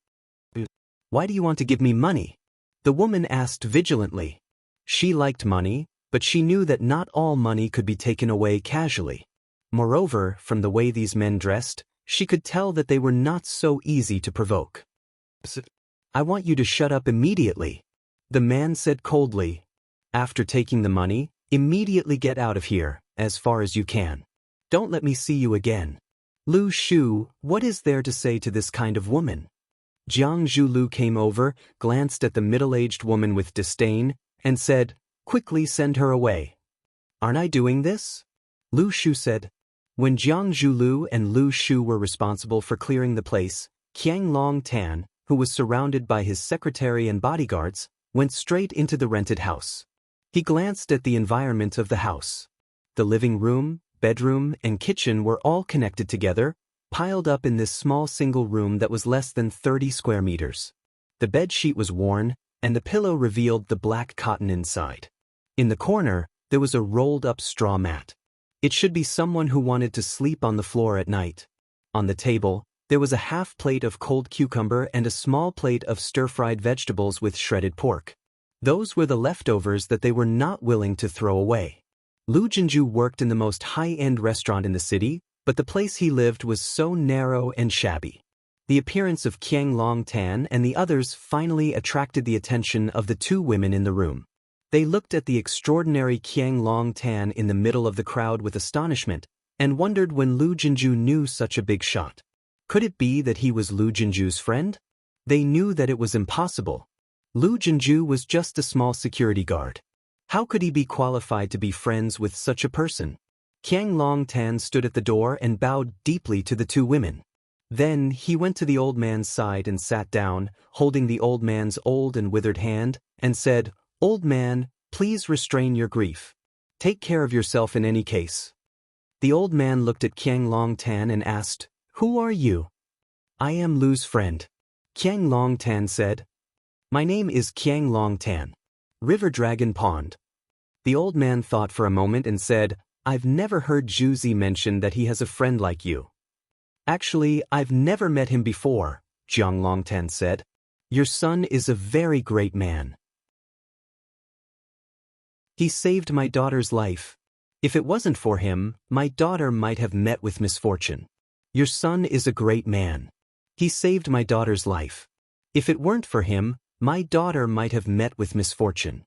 "Why do you want to give me money?" the woman asked vigilantly. She liked money, but she knew that not all money could be taken away casually. Moreover, from the way these men dressed, she could tell that they were not so easy to provoke. "I want you to shut up immediately," the man said coldly. "After taking the money, immediately get out of here, as far as you can. Don't let me see you again." Lu Shu, what is there to say to this kind of woman? Jiang Zhulu came over, glanced at the middle-aged woman with disdain, and said, "Quickly send her away." "Aren't I doing this?" Lu Shu said. When Jiang Zhulu and Lu Shu were responsible for clearing the place, Qiang Long Tan, who was surrounded by his secretary and bodyguards, went straight into the rented house. He glanced at the environment of the house. The living room, bedroom, and kitchen were all connected together, piled up in this small single room that was less than 30 square meters. The bed sheet was worn, and the pillow revealed the black cotton inside. In the corner, there was a rolled-up straw mat. It should be someone who wanted to sleep on the floor at night. On the table, there was a half plate of cold cucumber and a small plate of stir-fried vegetables with shredded pork. Those were the leftovers that they were not willing to throw away. Lu Jinju worked in the most high-end restaurant in the city, but the place he lived was so narrow and shabby. The appearance of Qiang Longtan and the others finally attracted the attention of the two women in the room. They looked at the extraordinary Qiang Longtan in the middle of the crowd with astonishment, and wondered when Lu Jinju knew such a big shot. Could it be that he was Lu Jinju's friend? They knew that it was impossible. Lu Jinju was just a small security guard. How could he be qualified to be friends with such a person? Qiang Longtan stood at the door and bowed deeply to the two women. Then he went to the old man's side and sat down, holding the old man's old and withered hand, and said, "Old man, please restrain your grief. Take care of yourself in any case." The old man looked at Qiang Longtan and asked, "Who are you?" "I am Lu's friend." Qiang Longtan said, "My name is Qiang Longtan. River Dragon Pond." The old man thought for a moment and said, "I've never heard Zhuzi mention that he has a friend like you." "Actually, I've never met him before," Jiang Longtan said. "Your son is a very great man. He saved my daughter's life. If it wasn't for him, my daughter might have met with misfortune. Your son is a great man. He saved my daughter's life. If it weren't for him, my daughter might have met with misfortune.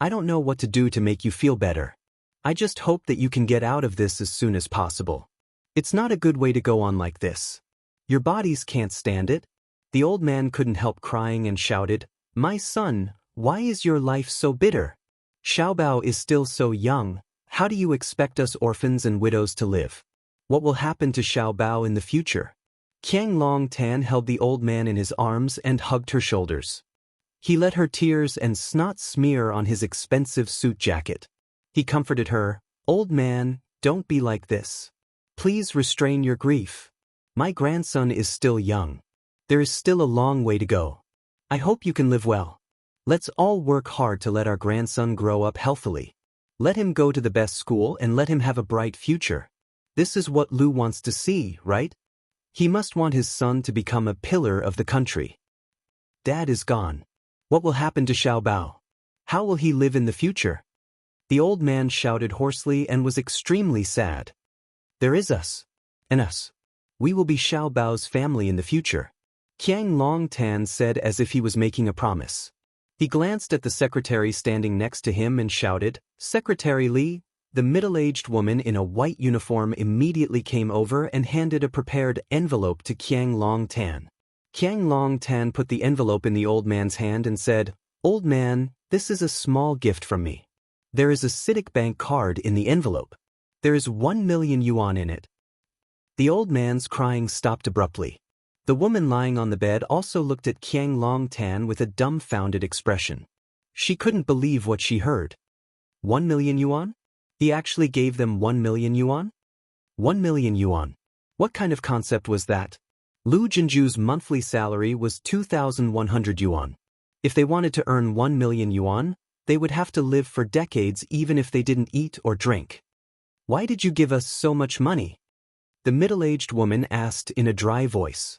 I don't know what to do to make you feel better. I just hope that you can get out of this as soon as possible. It's not a good way to go on like this. Your bodies can't stand it." The old man couldn't help crying and shouted, "My son, why is your life so bitter? Xiaobao is still so young. How do you expect us orphans and widows to live? What will happen to Xiaobao in the future?" Qiang Longtan held the old man in his arms and hugged her shoulders. He let her tears and snot smear on his expensive suit jacket. He comforted her, "Old man, don't be like this. Please restrain your grief. My grandson is still young. There is still a long way to go. I hope you can live well. Let's all work hard to let our grandson grow up healthily. Let him go to the best school and let him have a bright future. This is what Lu wants to see, right? He must want his son to become a pillar of the country. Dad is gone. What will happen to Xiaobao? How will he live in the future?" The old man shouted hoarsely and was extremely sad. "There is us. And us. We will be Xiaobao's family in the future," Qiang Longtan said as if he was making a promise. He glanced at the secretary standing next to him and shouted, "Secretary Li." The middle-aged woman in a white uniform immediately came over and handed a prepared envelope to Qiang Longtan. Qiang Longtan put the envelope in the old man's hand and said, "Old man, this is a small gift from me. There is a CITIC Bank card in the envelope. There is 1 million yuan in it." The old man's crying stopped abruptly. The woman lying on the bed also looked at Qiang Longtan with a dumbfounded expression. She couldn't believe what she heard. 1 million yuan? He actually gave them 1 million yuan? 1 million yuan. What kind of concept was that? Lu Jinju's monthly salary was 2,100 yuan. If they wanted to earn 1 million yuan, they would have to live for decades even if they didn't eat or drink. "Why did you give us so much money?" the middle-aged woman asked in a dry voice.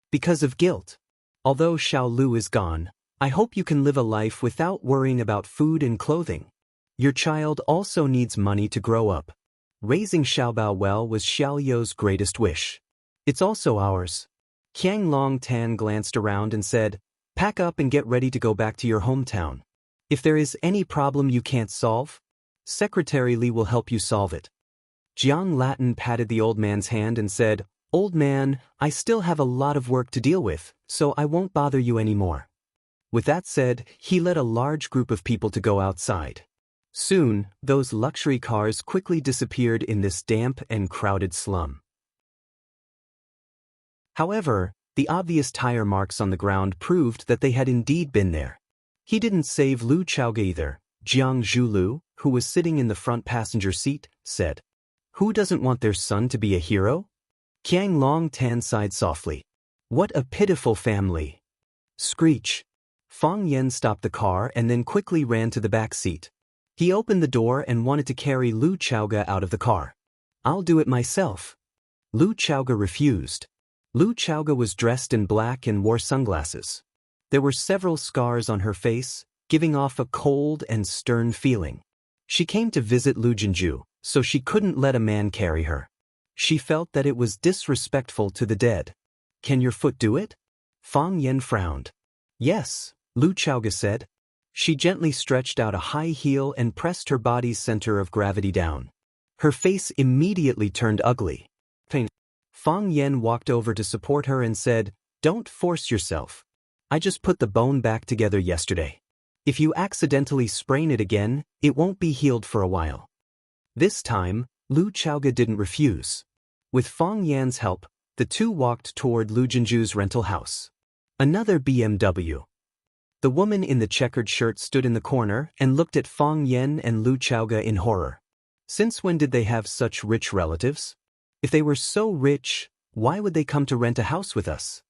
"Because of guilt. Although Xiao Lu is gone, I hope you can live a life without worrying about food and clothing. Your child also needs money to grow up. Raising Xiaobao well was Xiao You's greatest wish. It's also ours." Qiang Longtan glanced around and said, "Pack up and get ready to go back to your hometown. If there is any problem you can't solve, Secretary Li will help you solve it." Jiang Latin patted the old man's hand and said, "Old man, I still have a lot of work to deal with, so I won't bother you anymore." With that said, he led a large group of people to go outside. Soon, those luxury cars quickly disappeared in this damp and crowded slum. However, the obvious tire marks on the ground proved that they had indeed been there. He didn't save Lu Chaoge either, Jiang Zhulu, who was sitting in the front passenger seat, said. "Who doesn't want their son to be a hero?" Qiang Long Tan sighed softly. What a pitiful family. Screech. Fang Yen stopped the car and then quickly ran to the back seat. He opened the door and wanted to carry Lu Chaoga out of the car. I'll do it myself. Lu Chaoga refused. Lu Chaoga was dressed in black and wore sunglasses. There were several scars on her face, giving off a cold and stern feeling. She came to visit Lu Jinju, so she couldn't let a man carry her. She felt that it was disrespectful to the dead. Can your foot do it? Fang Yen frowned. Yes, Lu Chaoga said. She gently stretched out a high heel and pressed her body's center of gravity down. Her face immediately turned ugly. Fang Yen walked over to support her and said, Don't force yourself. I just put the bone back together yesterday. If you accidentally sprain it again, it won't be healed for a while. This time, Lu Chaoga didn't refuse. With Fang Yan's help, the two walked toward Lu Jinju's rental house. Another BMW. The woman in the checkered shirt stood in the corner and looked at Fang Yen and Lu Chaoga in horror. Since when did they have such rich relatives? If they were so rich, why would they come to rent a house with us?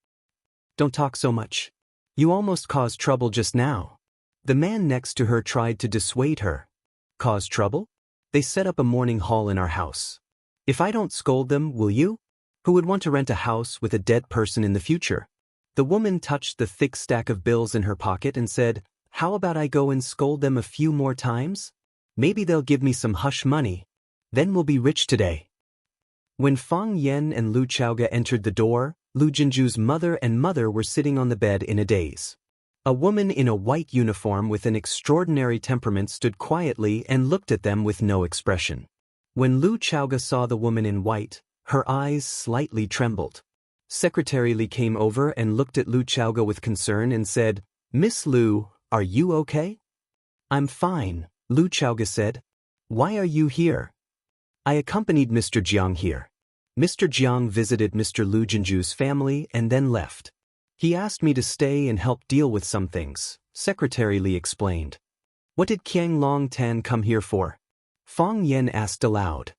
Don't talk so much. You almost caused trouble just now. The man next to her tried to dissuade her. Cause trouble? They set up a morning hall in our house. If I don't scold them, will you? Who would want to rent a house with a dead person in the future? The woman touched the thick stack of bills in her pocket and said, How about I go and scold them a few more times? Maybe they'll give me some hush money. Then we'll be rich today. When Fang Yen and Lu Chaoga entered the door, Lu Jinju's mother and mother were sitting on the bed in a daze. A woman in a white uniform with an extraordinary temperament stood quietly and looked at them with no expression. When Lu Chaoga saw the woman in white, her eyes slightly trembled. Secretary Li came over and looked at Lu Chaoga with concern and said, Miss Lu, are you okay? I'm fine, Lu Chaoga said. Why are you here? I accompanied Mr. Jiang here. Mr. Jiang visited Mr. Lu Jinju's family and then left. He asked me to stay and help deal with some things, Secretary Li explained. What did Qiang Long Tan come here for? Fang Yen asked aloud.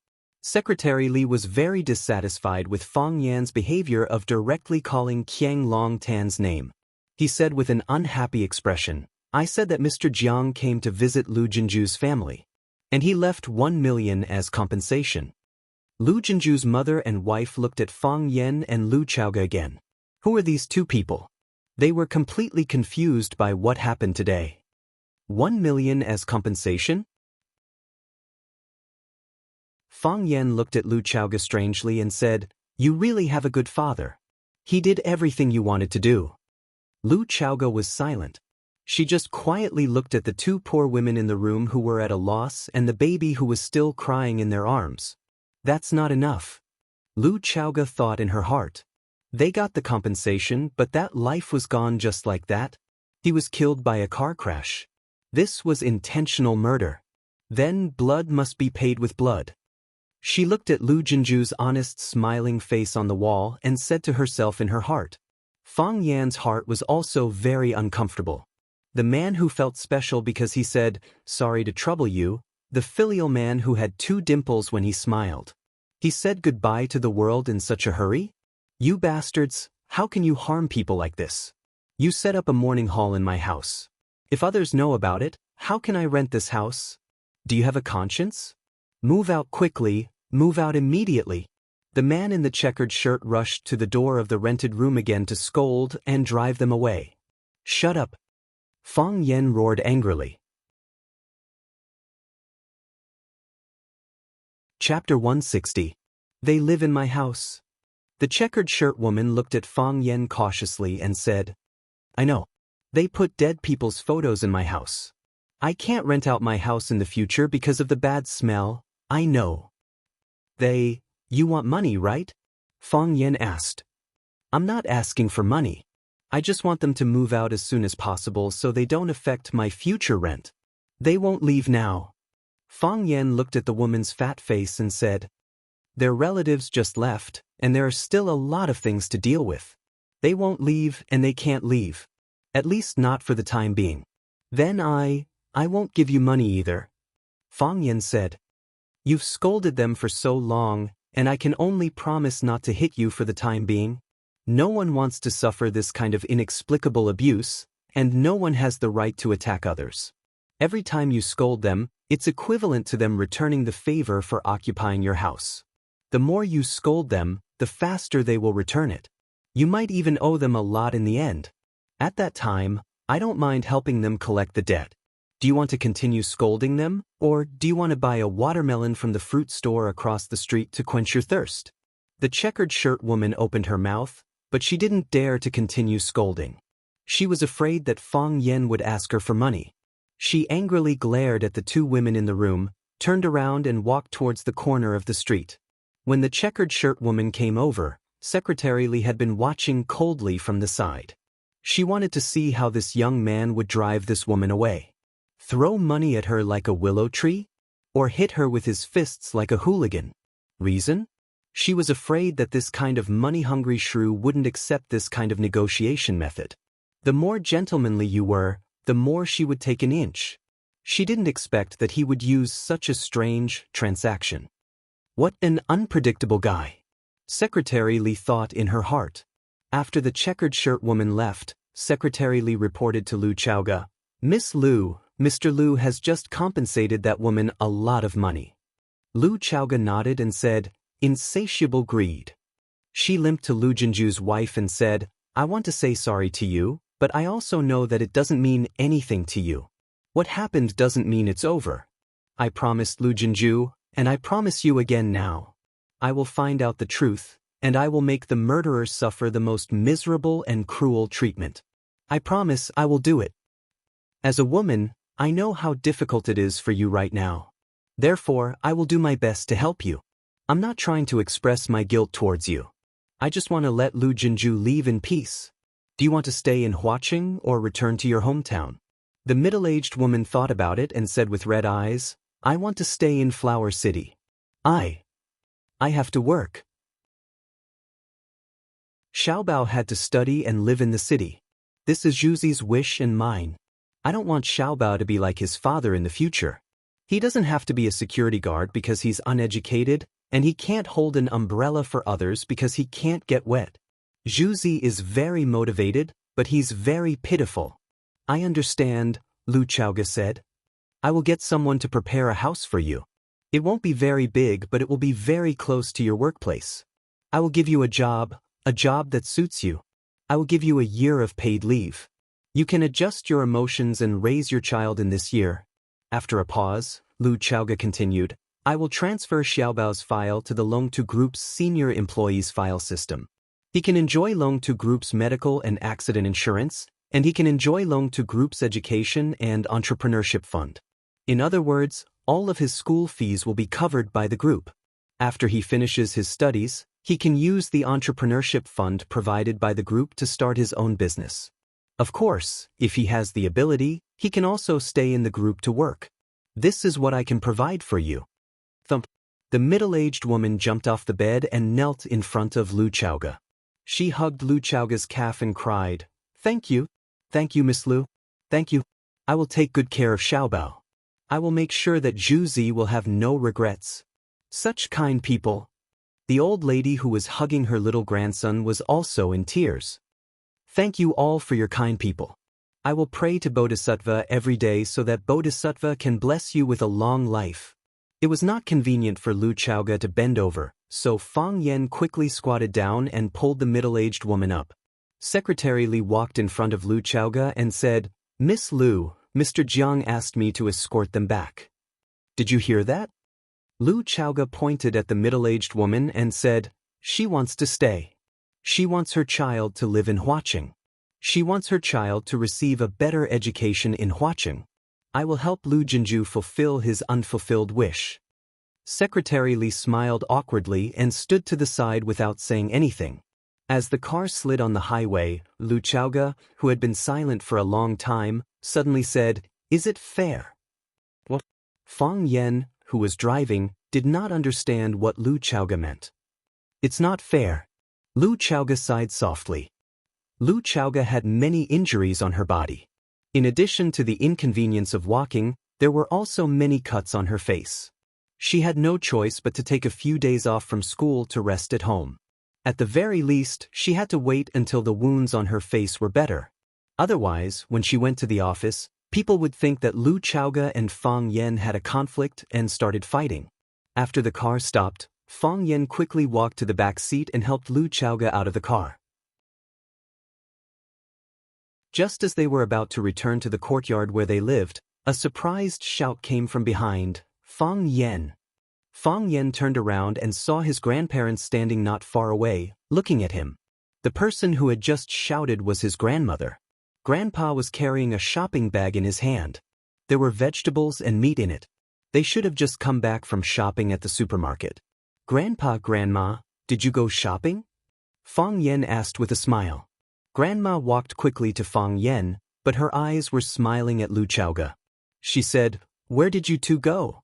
Secretary Li was very dissatisfied with Fang Yan's behavior of directly calling Qiang Long Tan's name. He said with an unhappy expression, I said that Mr. Jiang came to visit Lu Jinju's family. And he left 1 million as compensation. Lu Jinju's mother and wife looked at Fang Yen and Lu Chaoga again. Who are these two people? They were completely confused by what happened today. 1 million as compensation? Fang Yen looked at Lu Chaoga strangely and said, You really have a good father. He did everything you wanted to do. Lu Chaoga was silent. She just quietly looked at the two poor women in the room who were at a loss and the baby who was still crying in their arms. That's not enough. Lu Chaoga thought in her heart. They got the compensation, but that life was gone just like that. He was killed by a car crash. This was intentional murder. Then blood must be paid with blood. She looked at Lu Jinju's honest smiling face on the wall and said to herself in her heart. Fang Yan's heart was also very uncomfortable. The man who felt special because he said, Sorry to trouble you, the filial man who had 2 dimples when he smiled. He said goodbye to the world in such a hurry? You bastards, how can you harm people like this? You set up a morning hall in my house. If others know about it, how can I rent this house? Do you have a conscience? Move out quickly, move out immediately. The man in the checkered shirt rushed to the door of the rented room again to scold and drive them away. Shut up. Fang Yen roared angrily. Chapter 160. They live in my house. The checkered shirt woman looked at Fang Yen cautiously and said, I know. They put dead people's photos in my house. I can't rent out my house in the future because of the bad smell, I know. You want money, right? Fang Yen asked. I'm not asking for money. I just want them to move out as soon as possible so they don't affect my future rent. They won't leave now. Fang Yen looked at the woman's fat face and said, Their relatives just left, and there are still a lot of things to deal with. They won't leave and they can't leave. At least not for the time being. Then I won't give you money either. Fang Yen said. You've scolded them for so long, and I can only promise not to hit you for the time being. No one wants to suffer this kind of inexplicable abuse, and no one has the right to attack others. Every time you scold them, it's equivalent to them returning the favor for occupying your house. The more you scold them, the faster they will return it. You might even owe them a lot in the end. At that time, I don't mind helping them collect the debt. Do you want to continue scolding them, or do you want to buy a watermelon from the fruit store across the street to quench your thirst? The checkered shirt woman opened her mouth, but she didn't dare to continue scolding. She was afraid that Fang Yen would ask her for money. She angrily glared at the two women in the room, turned around and walked towards the corner of the street. When the checkered shirt woman came over, Secretary Li had been watching coldly from the side. She wanted to see how this young man would drive this woman away. Throw money at her like a willow tree? Or hit her with his fists like a hooligan? Reason? She was afraid that this kind of money-hungry shrew wouldn't accept this kind of negotiation method. The more gentlemanly you were, the more she would take an inch. She didn't expect that he would use such a strange transaction. What an unpredictable guy. Secretary Li thought in her heart. After the checkered shirt woman left, Secretary Li reported to Lu Chaoga, "Miss Lu, Mr. Lu has just compensated that woman a lot of money." Lu Chaoga nodded and said, "Insatiable greed." She limped to Lu Jinju's wife and said, "I want to say sorry to you, but I also know that it doesn't mean anything to you. What happened doesn't mean it's over. I promised Lu Jinju, and I promise you again now. I will find out the truth, and I will make the murderers suffer the most miserable and cruel treatment. I promise I will do it. As a woman, I know how difficult it is for you right now. Therefore, I will do my best to help you. I'm not trying to express my guilt towards you. I just want to let Lu Jinju leave in peace. Do you want to stay in Huaqing or return to your hometown?" The middle-aged woman thought about it and said with red eyes, "I want to stay in Flower City. I have to work." Xiaobao had to study and live in the city. This is Yuzi's wish and mine. I don't want Xiaobao to be like his father in the future. He doesn't have to be a security guard because he's uneducated, and he can't hold an umbrella for others because he can't get wet. Yuzi is very motivated, but he's very pitiful. "I understand," Lu Chaoga said. "I will get someone to prepare a house for you. It won't be very big, but it will be very close to your workplace. I will give you a job that suits you. I will give you a year of paid leave. You can adjust your emotions and raise your child in this year." After a pause, Lu Chaoga continued, "I will transfer Xiaobao's file to the Longtu Group's senior employees file system. He can enjoy Longtu Group's medical and accident insurance, and he can enjoy Longtu Group's education and entrepreneurship fund. In other words, all of his school fees will be covered by the group. After he finishes his studies, he can use the entrepreneurship fund provided by the group to start his own business. Of course, if he has the ability, he can also stay in the group to work. This is what I can provide for you." Thump. The middle-aged woman jumped off the bed and knelt in front of Lu Chaoga. She hugged Lu Chaoga's calf and cried, Thank you, Miss Lu. Thank you. I will take good care of Xiaobao. I will make sure that Zhuzi will have no regrets. Such kind people." The old lady who was hugging her little grandson was also in tears. "Thank you all for your kind people. I will pray to Bodhisattva every day so that Bodhisattva can bless you with a long life." It was not convenient for Lu Chaoga to bend over, so Fang Yen quickly squatted down and pulled the middle-aged woman up. Secretary Li walked in front of Lu Chaoga and said, "Miss Lu, Mr. Jiang asked me to escort them back." "Did you hear that?" Lu Chaoga pointed at the middle-aged woman and said, "She wants to stay. She wants her child to live in Huaqing. She wants her child to receive a better education in Huaqing. I will help Lu Jinju fulfill his unfulfilled wish." Secretary Li smiled awkwardly and stood to the side without saying anything. As the car slid on the highway, Lu Chaoga, who had been silent for a long time, suddenly said, "Is it fair?" What? Fang Yen, who was driving, did not understand what Lu Chaoga meant. "It's not fair." Lu Chaoga sighed softly. Lu Chaoga had many injuries on her body. In addition to the inconvenience of walking, there were also many cuts on her face. She had no choice but to take a few days off from school to rest at home. At the very least, she had to wait until the wounds on her face were better. Otherwise, when she went to the office, people would think that Lu Chaoge and Fang Yen had a conflict and started fighting. After the car stopped, Fang Yen quickly walked to the back seat and helped Lu Chaoge out of the car. Just as they were about to return to the courtyard where they lived, a surprised shout came from behind. Fang Yen. Fang Yen turned around and saw his grandparents standing not far away, looking at him. The person who had just shouted was his grandmother. Grandpa was carrying a shopping bag in his hand. There were vegetables and meat in it. They should have just come back from shopping at the supermarket. Grandpa, Grandma, did you go shopping? Fang Yen asked with a smile. Grandma walked quickly to Fang Yen, but her eyes were smiling at Lu Chaoge. She said, "Where did you two go?"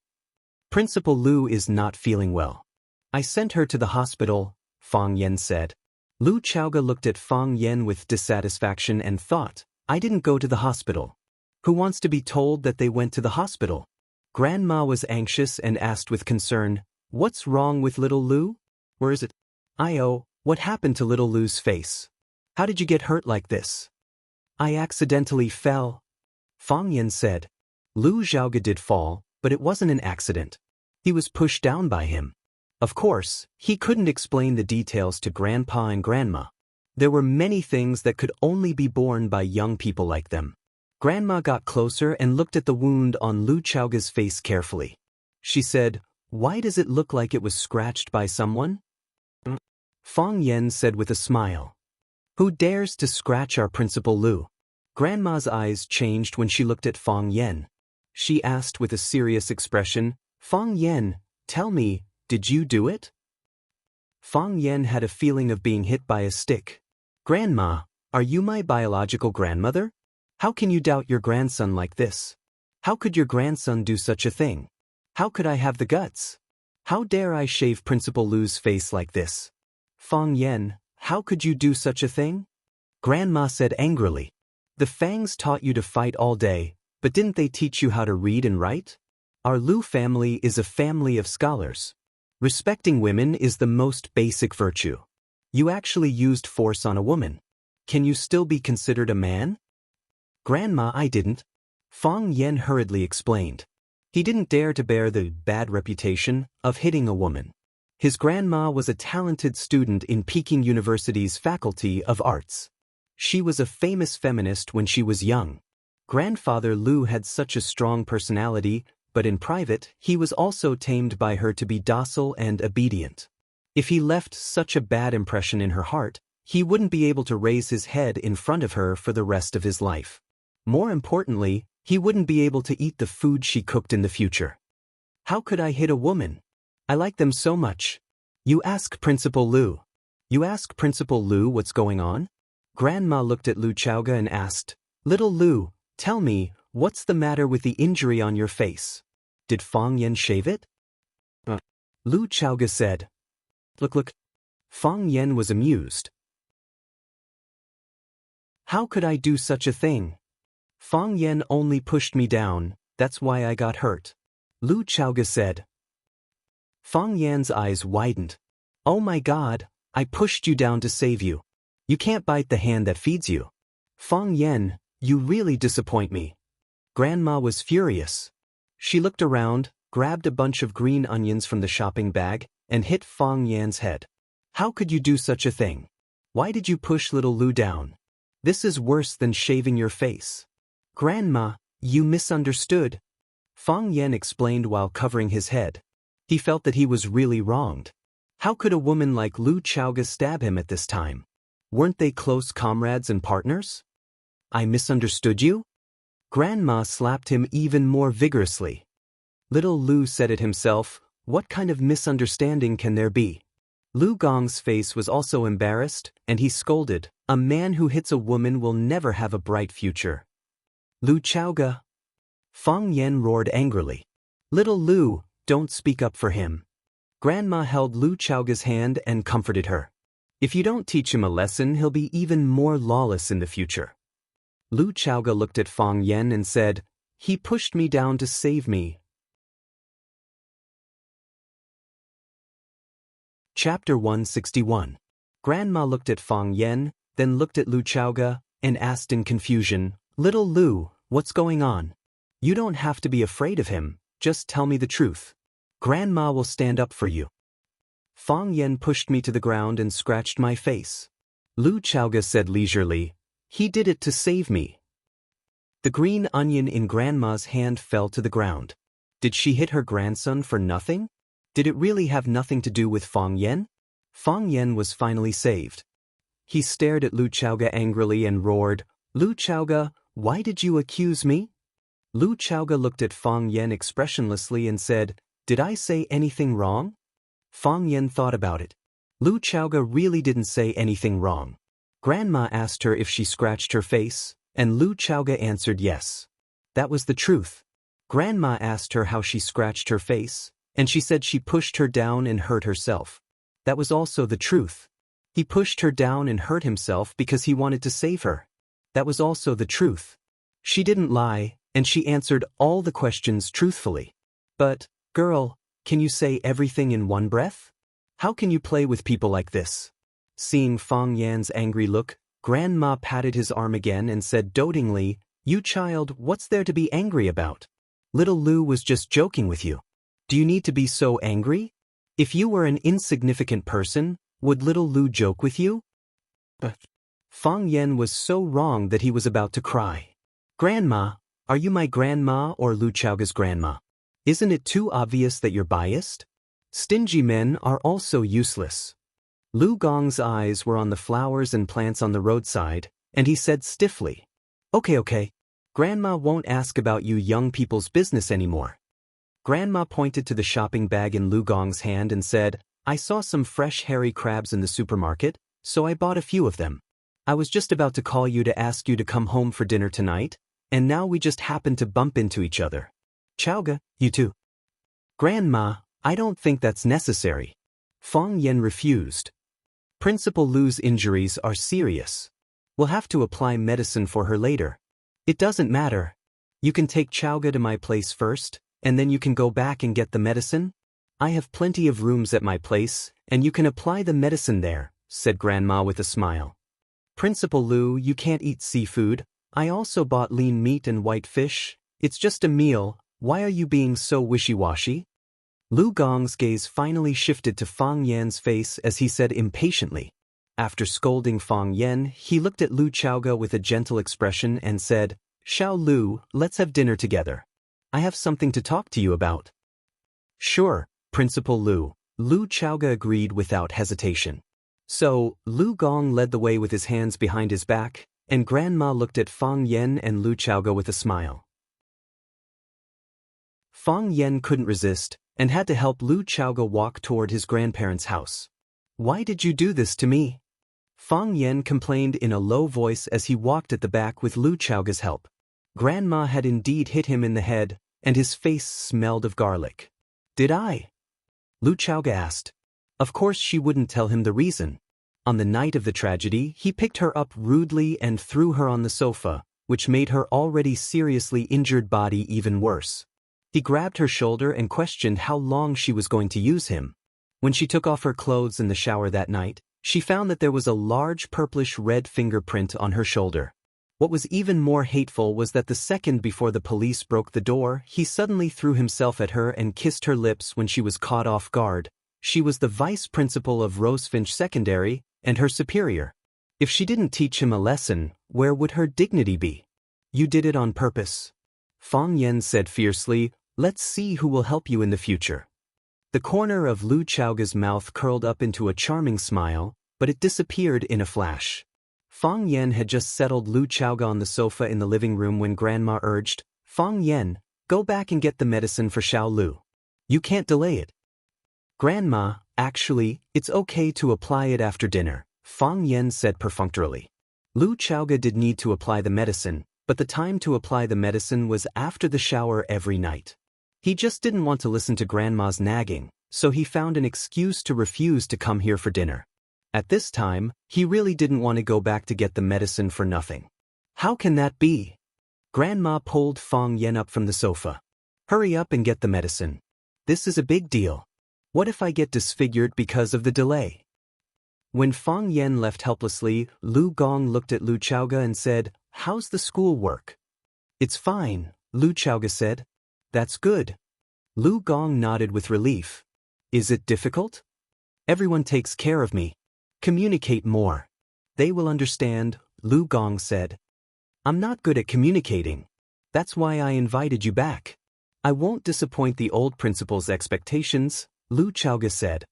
"Principal Lu is not feeling well. I sent her to the hospital," Fang Yen said. Lu Chaoge looked at Fang Yen with dissatisfaction and thought, "I didn't go to the hospital. Who wants to be told that they went to the hospital?" Grandma was anxious and asked with concern, "What's wrong with little Lu? Where is it? What happened to little Lu's face? How did you get hurt like this?" "I accidentally fell," Fang Yen said. Lu Chaoge did fall, but it wasn't an accident. He was pushed down by him. Of course, he couldn't explain the details to Grandpa and Grandma. There were many things that could only be borne by young people like them. Grandma got closer and looked at the wound on Lu Chaoge's face carefully. She said, "Why does it look like it was scratched by someone?" Fang Yen said with a smile. "Who dares to scratch our Principal Lu?" Grandma's eyes changed when she looked at Fang Yen. She asked with a serious expression, "Fang Yen, tell me, did you do it?" Fang Yen had a feeling of being hit by a stick. "Grandma, are you my biological grandmother? How can you doubt your grandson like this? How could your grandson do such a thing? How could I have the guts? How dare I shave Principal Lu's face like this? Fang Yen, how could you do such a thing?" Grandma said angrily. "The Fangs taught you to fight all day, but didn't they teach you how to read and write? Our Lu family is a family of scholars. Respecting women is the most basic virtue. You actually used force on a woman. Can you still be considered a man?" "Grandma, I didn't," Fang Yen hurriedly explained. He didn't dare to bear the bad reputation of hitting a woman. His grandma was a talented student in Peking University's Faculty of Arts. She was a famous feminist when she was young. Grandfather Lu had such a strong personality, but in private, he was also tamed by her to be docile and obedient. If he left such a bad impression in her heart, he wouldn't be able to raise his head in front of her for the rest of his life. More importantly, he wouldn't be able to eat the food she cooked in the future. "How could I hit a woman? I like them so much. You ask Principal Lu. You ask Principal Lu what's going on?" Grandma looked at Lu Chaoge and asked, "Little Lu, tell me, what's the matter with the injury on your face? Did Fang Yen shave it?" Lu Chaoge said. Look. Fang Yen was amused. "How could I do such a thing? Fang Yen only pushed me down, that's why I got hurt," Lu Chaoge said. Fang Yan's eyes widened. "Oh my God, I pushed you down to save you. You can't bite the hand that feeds you. Fang Yen, you really disappoint me." Grandma was furious. She looked around, grabbed a bunch of green onions from the shopping bag, and hit Fang Yan's head. "How could you do such a thing? Why did you push little Lu down? This is worse than shaving your face." "Grandma, you misunderstood," Fang Yen explained while covering his head. He felt that he was really wronged. How could a woman like Lu Chaoge stab him at this time? Weren't they close comrades and partners? "I misunderstood you?" Grandma slapped him even more vigorously. Little Lu said it himself, what kind of misunderstanding can there be? Lu Gong's face was also embarrassed, and he scolded, "A man who hits a woman will never have a bright future." "Lu Chaoge!" Fang Yen roared angrily. "Little Lu, don't speak up for him." Grandma held Lu Chaoge's hand and comforted her. "If you don't teach him a lesson, he'll be even more lawless in the future." Lu Chaoge looked at Fang Yen and said, "He pushed me down to save me, Chapter 161. Grandma looked at Fang Yen, then looked at Lu Chaoga, and asked in confusion, "Little Lu, what's going on? You don't have to be afraid of him, just tell me the truth. Grandma will stand up for you." Fang Yen pushed me to the ground and scratched my face. Lu Chaoga said leisurely, "He did it to save me." The green onion in Grandma's hand fell to the ground. Did she hit her grandson for nothing? Did it really have nothing to do with Fang Yen? Fang Yen was finally saved. He stared at Lu Chaoga angrily and roared, "Lu Chaoga, why did you accuse me?" Lu Chaoga looked at Fang Yen expressionlessly and said, "Did I say anything wrong?" Fang Yen thought about it. Lu Chaoga really didn't say anything wrong. Grandma asked her if she scratched her face, and Lu Chaoga answered yes. That was the truth. Grandma asked her how she scratched her face, and she said she pushed her down and hurt herself. That was also the truth. He pushed her down and hurt himself because he wanted to save her. That was also the truth. She didn't lie, and she answered all the questions truthfully. But, girl, can you say everything in one breath? How can you play with people like this? Seeing Fang Yan's angry look, Grandma patted his arm again and said dotingly, "You child, what's there to be angry about? Little Lu was just joking with you. Do you need to be so angry? If you were an insignificant person, would little Lu joke with you?" But Fang Yen was so wrong that he was about to cry. "Grandma, are you my grandma or Lu Chaoga's grandma? Isn't it too obvious that you're biased? Stingy men are also useless." Lu Gong's eyes were on the flowers and plants on the roadside, and he said stiffly, Okay. Grandma won't ask about you young people's business anymore." Grandma pointed to the shopping bag in Lu Gong's hand and said, "I saw some fresh hairy crabs in the supermarket, so I bought a few of them. I was just about to call you to ask you to come home for dinner tonight, and now we just happened to bump into each other. Chaoga, you too." "Grandma, I don't think that's necessary." Fang Yen refused. "Principal Lu's injuries are serious. We'll have to apply medicine for her later. It doesn't matter. You can take Chaoga to my place first, and then you can go back and get the medicine. I have plenty of rooms at my place, and you can apply the medicine there," said Grandma with a smile. "Principal Lu, you can't eat seafood. I also bought lean meat and white fish. It's just a meal. Why are you being so wishy-washy?" Lu Gong's gaze finally shifted to Fang Yan's face as he said impatiently. After scolding Fang Yan, he looked at Lu Chaoga with a gentle expression and said, "Xiao Lu, let's have dinner together. I have something to talk to you about." "Sure, Principal Lu," Lu Chaoga agreed without hesitation. So, Lu Gong led the way with his hands behind his back, and Grandma looked at Fang Yan and Lu Chaoga with a smile. Fang Yan couldn't resist, and had to help Lu Chaoga walk toward his grandparents' house. "Why did you do this to me?" Fang Yan complained in a low voice as he walked at the back with Lu Chaoga's help. Grandma had indeed hit him in the head, and his face smelled of garlic. "Did I?" Lu Chaoga asked. Of course she wouldn't tell him the reason. On the night of the tragedy, he picked her up rudely and threw her on the sofa, which made her already seriously injured body even worse. He grabbed her shoulder and questioned how long she was going to use him. When she took off her clothes in the shower that night, she found that there was a large purplish-red fingerprint on her shoulder. What was even more hateful was that the second before the police broke the door, he suddenly threw himself at her and kissed her lips when she was caught off guard. She was the vice principal of Rosefinch Secondary, and her superior. If she didn't teach him a lesson, where would her dignity be? "You did it on purpose," Fang Yan said fiercely. "Let's see who will help you in the future." The corner of Lu Chaoga's mouth curled up into a charming smile, but it disappeared in a flash. Fang Yan had just settled Lu Chaoga on the sofa in the living room when Grandma urged, "Fang Yan, go back and get the medicine for Xiao Lu. You can't delay it." "Grandma, actually, it's okay to apply it after dinner," Fang Yan said perfunctorily. Lu Chaoga did need to apply the medicine, but the time to apply the medicine was after the shower every night. He just didn't want to listen to Grandma's nagging, so he found an excuse to refuse to come here for dinner. At this time, he really didn't want to go back to get the medicine for nothing. "How can that be?" Grandma pulled Fang Yan up from the sofa. "Hurry up and get the medicine. This is a big deal." What if I get disfigured because of the delay? When Fang Yen left helplessly, Lu Gong looked at Lu Chaoga and said, "How's the school work?" "It's fine," Lu Chaoga said. "That's good." Lu Gong nodded with relief. "Is it difficult?" "Everyone takes care of me. Communicate more. They will understand," Lu Gong said. "I'm not good at communicating. That's why I invited you back." "I won't disappoint the old principal's expectations," Lu Chaoga said.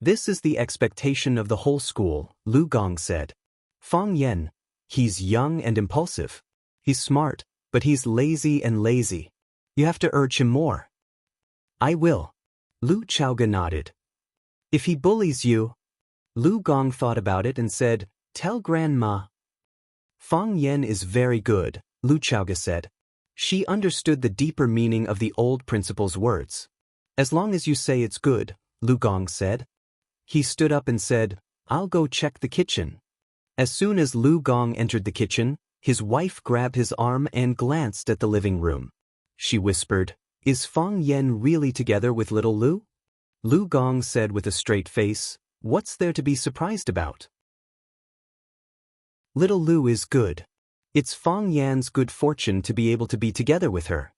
"This is the expectation of the whole school," Lu Gong said. "Fang Yen, he's young and impulsive. He's smart, but he's lazy and lazy. You have to urge him more." "I will." Lu Chaoga nodded. "If he bullies you..." Lu Gong thought about it and said, "Tell Grandma." "Fang Yen is very good," Lu Chaoga said. She understood the deeper meaning of the old principal's words. "As long as you say it's good," Lu Gong said. He stood up and said, "I'll go check the kitchen." As soon as Lu Gong entered the kitchen, his wife grabbed his arm and glanced at the living room. She whispered, "Is Fang Yen really together with little Lu?" Lu Gong said with a straight face, "What's there to be surprised about? Little Lu is good. It's Fang Yan's good fortune to be able to be together with her.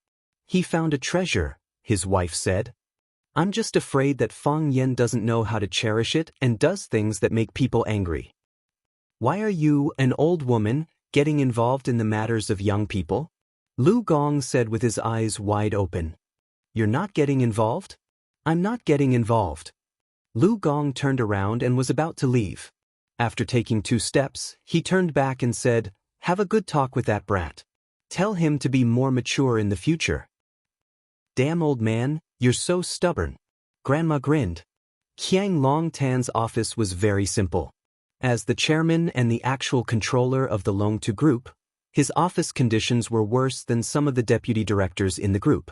He found a treasure," his wife said. "I'm just afraid that Fang Yen doesn't know how to cherish it and does things that make people angry." "Why are you, an old woman, getting involved in the matters of young people?" Lu Gong said with his eyes wide open. "You're not getting involved?" "I'm not getting involved." Lu Gong turned around and was about to leave. After taking 2 steps, he turned back and said, "Have a good talk with that brat. Tell him to be more mature in the future." "Damn old man, you're so stubborn." Grandma grinned. Qiang Longtan's office was very simple. As the chairman and the actual controller of the Longtu Group, his office conditions were worse than some of the deputy directors in the group.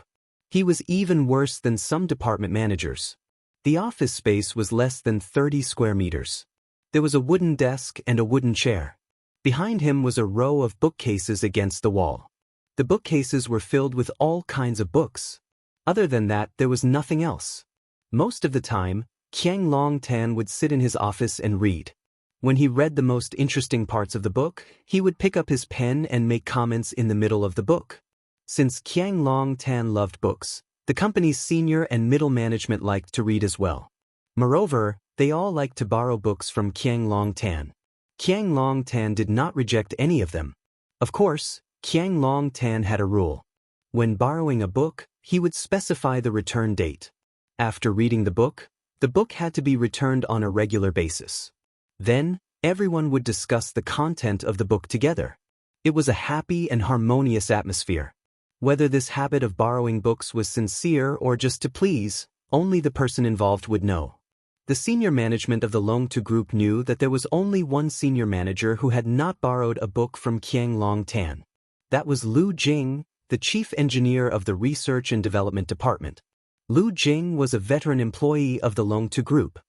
He was even worse than some department managers. The office space was less than 30 square meters. There was a wooden desk and a wooden chair. Behind him was a row of bookcases against the wall. The bookcases were filled with all kinds of books. Other than that, there was nothing else. Most of the time, Qiang Longtan would sit in his office and read. When he read the most interesting parts of the book, he would pick up his pen and make comments in the middle of the book. Since Qiang Longtan loved books, the company's senior and middle management liked to read as well. Moreover, they all liked to borrow books from Qiang Longtan. Qiang Longtan did not reject any of them. Of course, Qiang Longtan had a rule. When borrowing a book, he would specify the return date. After reading the book had to be returned on a regular basis. Then, everyone would discuss the content of the book together. It was a happy and harmonious atmosphere. Whether this habit of borrowing books was sincere or just to please, only the person involved would know. The senior management of the Longtu Group knew that there was only one senior manager who had not borrowed a book from Qiang Longtan. That was Lu Jing, the chief engineer of the Research and Development Department. Lu Jing was a veteran employee of the Longtu Group.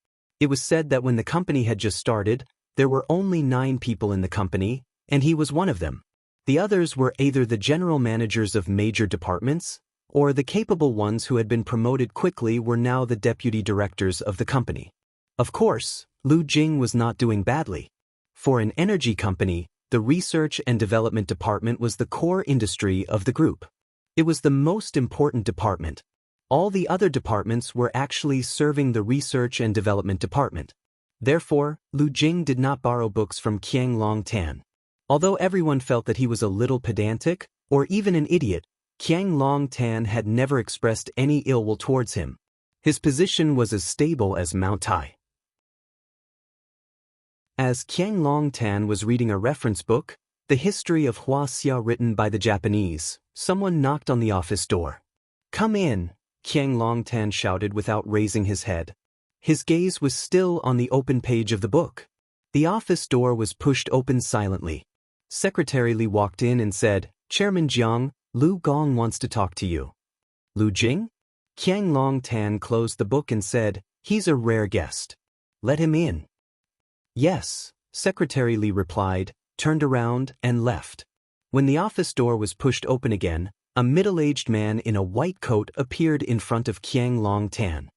It was said that when the company had just started, there were only 9 people in the company, and he was one of them. The others were either the general managers of major departments, or the capable ones who had been promoted quickly were now the deputy directors of the company. Of course, Lu Jing was not doing badly. For an energy company, the Research and Development Department was the core industry of the group. It was the most important department. All the other departments were actually serving the Research and Development Department. Therefore, Lu Jing did not borrow books from Qiang Longtan. Although everyone felt that he was a little pedantic, or even an idiot, Qiang Longtan had never expressed any ill will towards him. His position was as stable as Mount Tai. As Qiang Longtan was reading a reference book, The History of Huaxia written by the Japanese, someone knocked on the office door. "Come in," Qiang Longtan shouted without raising his head. His gaze was still on the open page of the book. The office door was pushed open silently. Secretary Li walked in and said, "Chairman Jiang, Lu Gong wants to talk to you." "Lu Jing?" Qiang Longtan closed the book and said, "He's a rare guest. Let him in." "Yes," Secretary Li replied, turned around, and left. When the office door was pushed open again, a middle-aged man in a white coat appeared in front of Qiang Longtan.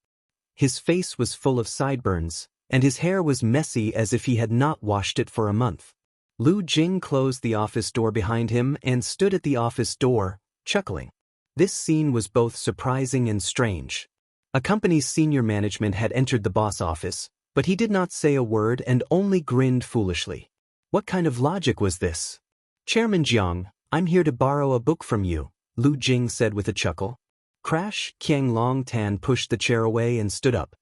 His face was full of sideburns, and his hair was messy as if he had not washed it for a month. Lu Jing closed the office door behind him and stood at the office door, chuckling. This scene was both surprising and strange. A company's senior management had entered the boss office, but he did not say a word and only grinned foolishly. What kind of logic was this? Chairman Jiang, I'm here to borrow a book from you, Lu Jing said with a chuckle. Crash, Qiang Longtan pushed the chair away and stood up.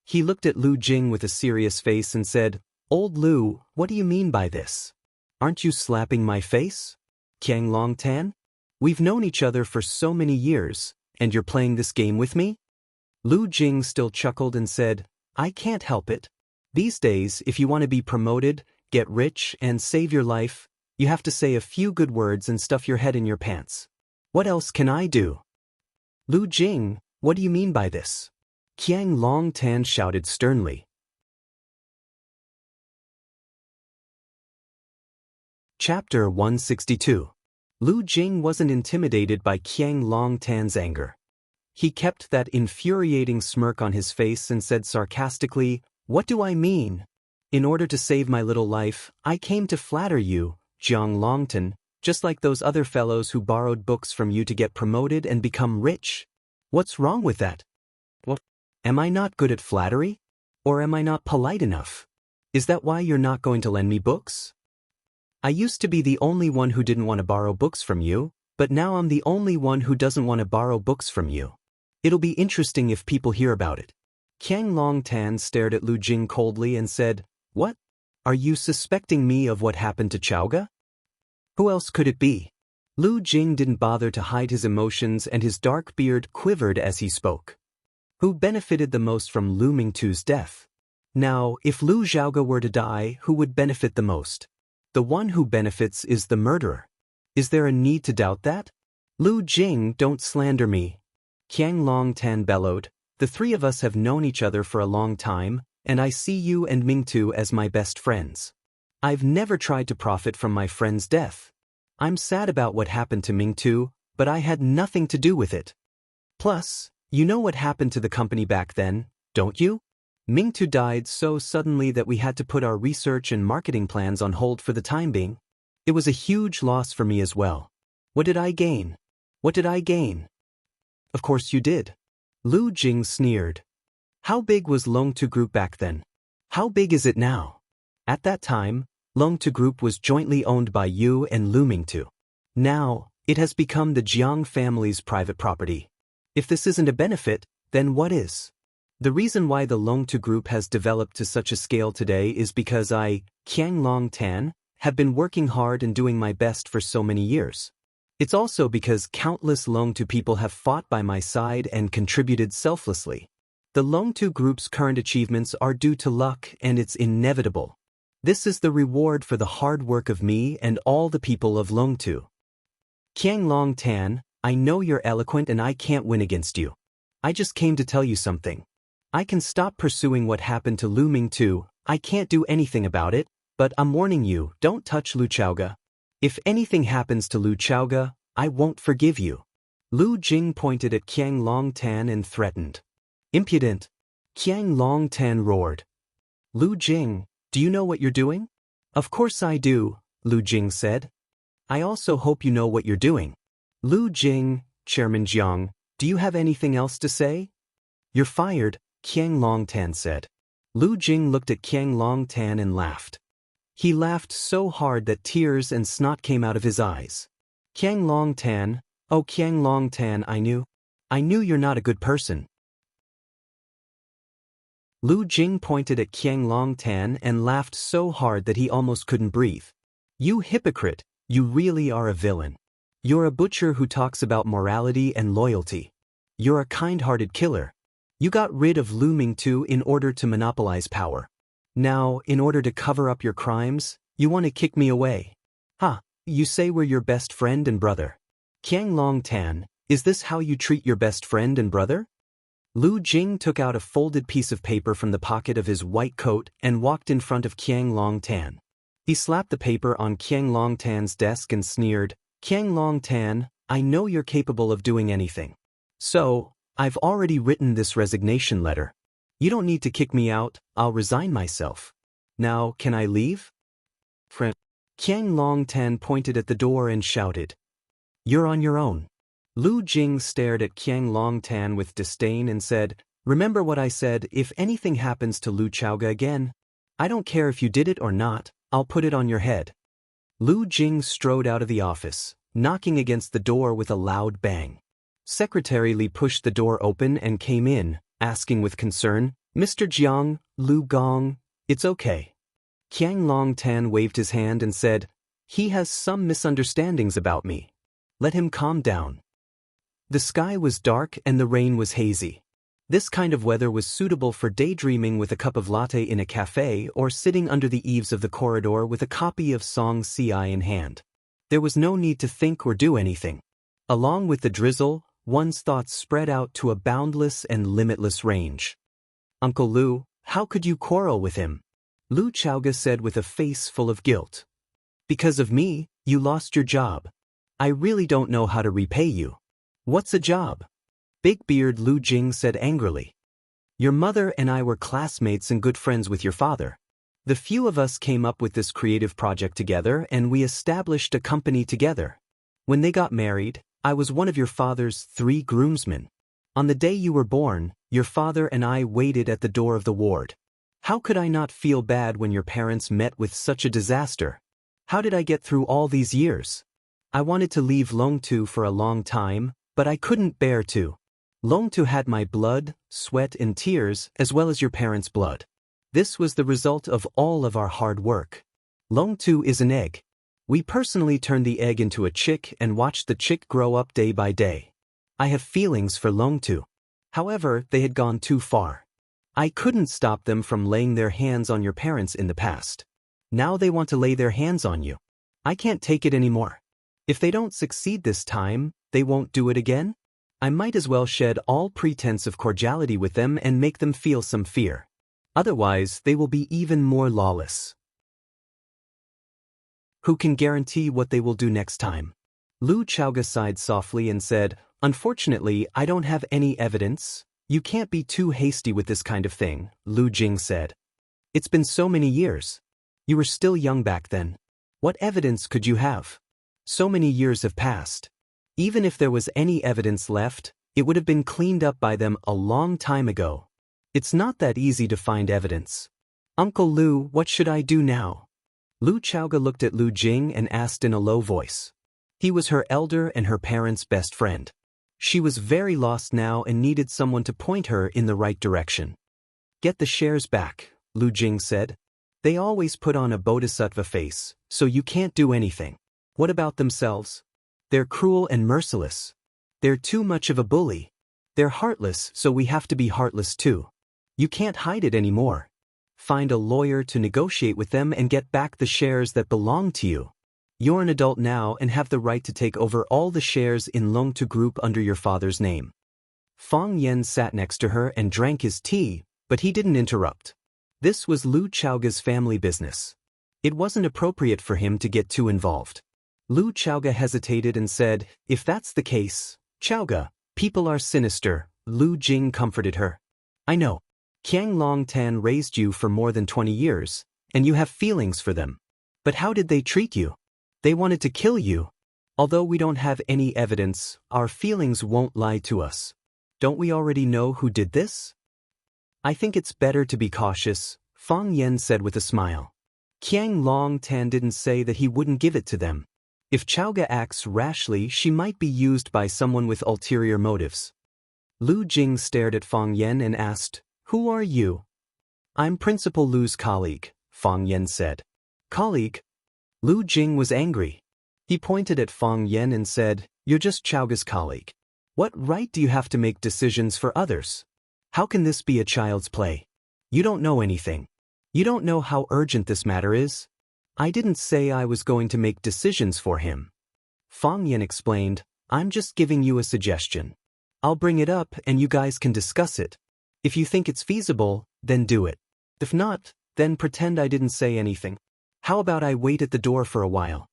He looked at Lu Jing with a serious face and said, Old Lu, what do you mean by this? Aren't you slapping my face? Qiang Longtan? We've known each other for so many years, and you're playing this game with me? Lu Jing still chuckled and said, I can't help it. These days, if you want to be promoted, get rich, and save your life, you have to say a few good words and stuff your head in your pants. What else can I do? Lu Jing, what do you mean by this? Qiang Longtan shouted sternly. Chapter 162. Lu Jing wasn't intimidated by Qiang Longtan's anger. He kept that infuriating smirk on his face and said sarcastically, What do I mean? In order to save my little life, I came to flatter you, Jiang Longtan, just like those other fellows who borrowed books from you to get promoted and become rich. What's wrong with that? What? Am I not good at flattery? Or am I not polite enough? Is that why you're not going to lend me books? I used to be the only one who didn't want to borrow books from you, but now I'm the only one who doesn't want to borrow books from you. It'll be interesting if people hear about it. Qiang Longtan stared at Lu Jing coldly and said, What? Are you suspecting me of what happened to Chaoga? Who else could it be? Lu Jing didn't bother to hide his emotions and his dark beard quivered as he spoke. Who benefited the most from Lu Mingtu's death? Now, if Lu Xiaoga were to die, who would benefit the most? The one who benefits is the murderer. Is there a need to doubt that? Lu Jing, don't slander me. Qiang Longtan bellowed. The three of us have known each other for a long time, and I see you and Mingtu as my best friends. I've never tried to profit from my friend's death. I'm sad about what happened to Mingtu, but I had nothing to do with it. Plus, you know what happened to the company back then, don't you? Mingtu died so suddenly that we had to put our research and marketing plans on hold for the time being. It was a huge loss for me as well. What did I gain? What did I gain? Of course you did. Lu Jing sneered. How big was Longtu Group back then? How big is it now? At that time, Longtu Group was jointly owned by you and Lu Mingtu. Now, it has become the Jiang family's private property. If this isn't a benefit, then what is? The reason why the Longtu Group has developed to such a scale today is because I, Qiang Longtan, have been working hard and doing my best for so many years. It's also because countless Longtu people have fought by my side and contributed selflessly. The Longtu Group's current achievements are due to luck and it's inevitable. This is the reward for the hard work of me and all the people of Longtu. Qiang Longtan, I know you're eloquent and I can't win against you. I just came to tell you something. I can stop pursuing what happened to Lu Mingtu. I can't do anything about it, but I'm warning you, don't touch Lu Chaoga. If anything happens to Lu Chaoga, I won't forgive you. Lu Jing pointed at Qiang Longtan and threatened. Impudent! Qiang Longtan roared. Lu Jing, do you know what you're doing? Of course I do, Lu Jing said. I also hope you know what you're doing. Lu Jing, Chairman Jiang, do you have anything else to say? You're fired, Qiang Longtan said. Lu Jing looked at Qiang Longtan and laughed. He laughed so hard that tears and snot came out of his eyes. Qiang Longtan, oh Qiang Longtan, I knew you're not a good person. Lu Jing pointed at Qiang Longtan and laughed so hard that he almost couldn't breathe. You hypocrite, you really are a villain. You're a butcher who talks about morality and loyalty. You're a kind-hearted killer. You got rid of Lu Mingtu in order to monopolize power. Now, in order to cover up your crimes, you want to kick me away. Ha, you say we're your best friend and brother. Qiang Longtan, is this how you treat your best friend and brother? Lu Jing took out a folded piece of paper from the pocket of his white coat and walked in front of Qiang Longtan. He slapped the paper on Qiang Longtan's desk and sneered, Qiang Longtan, I know you're capable of doing anything. So, I've already written this resignation letter. You don't need to kick me out, I'll resign myself. Now, can I leave? Friend. Qiang Longtan pointed at the door and shouted. You're on your own. Lu Jing stared at Qiang Longtan with disdain and said, Remember what I said, if anything happens to Lu Chaoga again, I don't care if you did it or not, I'll put it on your head. Lu Jing strode out of the office, knocking against the door with a loud bang. Secretary Li pushed the door open and came in, asking with concern, Mr. Jiang, Lu Gong, it's okay. Qiang Longtan waved his hand and said, He has some misunderstandings about me. Let him calm down. The sky was dark and the rain was hazy. This kind of weather was suitable for daydreaming with a cup of latte in a cafe or sitting under the eaves of the corridor with a copy of Song Ci in hand. There was no need to think or do anything. Along with the drizzle, one's thoughts spread out to a boundless and limitless range. Uncle Lu, how could you quarrel with him? Lu Chaoga said with a face full of guilt. Because of me, you lost your job. I really don't know how to repay you. What's a job? Big Beard Lu Jing said angrily. Your mother and I were classmates and good friends with your father. The few of us came up with this creative project together and we established a company together. When they got married, I was one of your father's 3 groomsmen. On the day you were born, your father and I waited at the door of the ward. How could I not feel bad when your parents met with such a disaster? How did I get through all these years? I wanted to leave Longtu for a long time, but I couldn't bear to. Longtu had my blood, sweat and tears, as well as your parents' blood. This was the result of all of our hard work. Longtu is an egg. We personally turned the egg into a chick and watched the chick grow up day by day. I have feelings for Longtu. However, they had gone too far. I couldn't stop them from laying their hands on your parents in the past. Now they want to lay their hands on you. I can't take it anymore. If they don't succeed this time, they won't do it again? I might as well shed all pretense of cordiality with them and make them feel some fear. Otherwise, they will be even more lawless. Who can guarantee what they will do next time? Lu Chaoga sighed softly and said, Unfortunately, I don't have any evidence. You can't be too hasty with this kind of thing, Lu Jing said. It's been so many years. You were still young back then. What evidence could you have? So many years have passed. Even if there was any evidence left, it would have been cleaned up by them a long time ago. It's not that easy to find evidence. Uncle Lu, what should I do now? Lu Chaoga looked at Lu Jing and asked in a low voice. He was her elder and her parents' best friend. She was very lost now and needed someone to point her in the right direction. Get the shares back, Lu Jing said. They always put on a bodhisattva face, so you can't do anything. What about themselves? They're cruel and merciless. They're too much of a bully. They're heartless, so we have to be heartless too. You can't hide it anymore. Find a lawyer to negotiate with them and get back the shares that belong to you. You're an adult now and have the right to take over all the shares in Longtu Group under your father's name. Fang Yen sat next to her and drank his tea, but he didn't interrupt. This was Lu Chaoga's family business. It wasn't appropriate for him to get too involved. Lu Chaoga hesitated and said, If that's the case, Chaoga, people are sinister, Lu Jing comforted her. I know. Qiang Longtan raised you for more than 20 years, and you have feelings for them. But how did they treat you? They wanted to kill you. Although we don't have any evidence, our feelings won't lie to us. Don't we already know who did this? I think it's better to be cautious, Fang Yen said with a smile. Qiang Longtan didn't say that he wouldn't give it to them. If Chaoga acts rashly, she might be used by someone with ulterior motives. Lu Jing stared at Fang Yen and asked, Who are you? I'm Principal Lu's colleague, Fang Yen said. Colleague? Lu Jing was angry. He pointed at Fang Yen and said, You're just Chaoga's colleague. What right do you have to make decisions for others? How can this be a child's play? You don't know anything. You don't know how urgent this matter is. I didn't say I was going to make decisions for him. Fang Yen explained, I'm just giving you a suggestion. I'll bring it up and you guys can discuss it. If you think it's feasible, then do it. If not, then pretend I didn't say anything. How about I wait at the door for a while?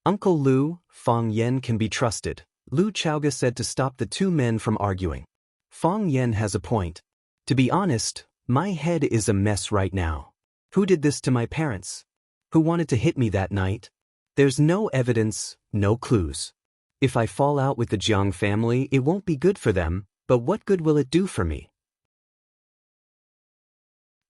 Uncle Lu, Fang Yen can be trusted, Lu Chaoga said to stop the two men from arguing. Fang Yen has a point. To be honest, my head is a mess right now. Who did this to my parents? Who wanted to hit me that night? There's no evidence, no clues. If I fall out with the Jiang family, it won't be good for them, but what good will it do for me?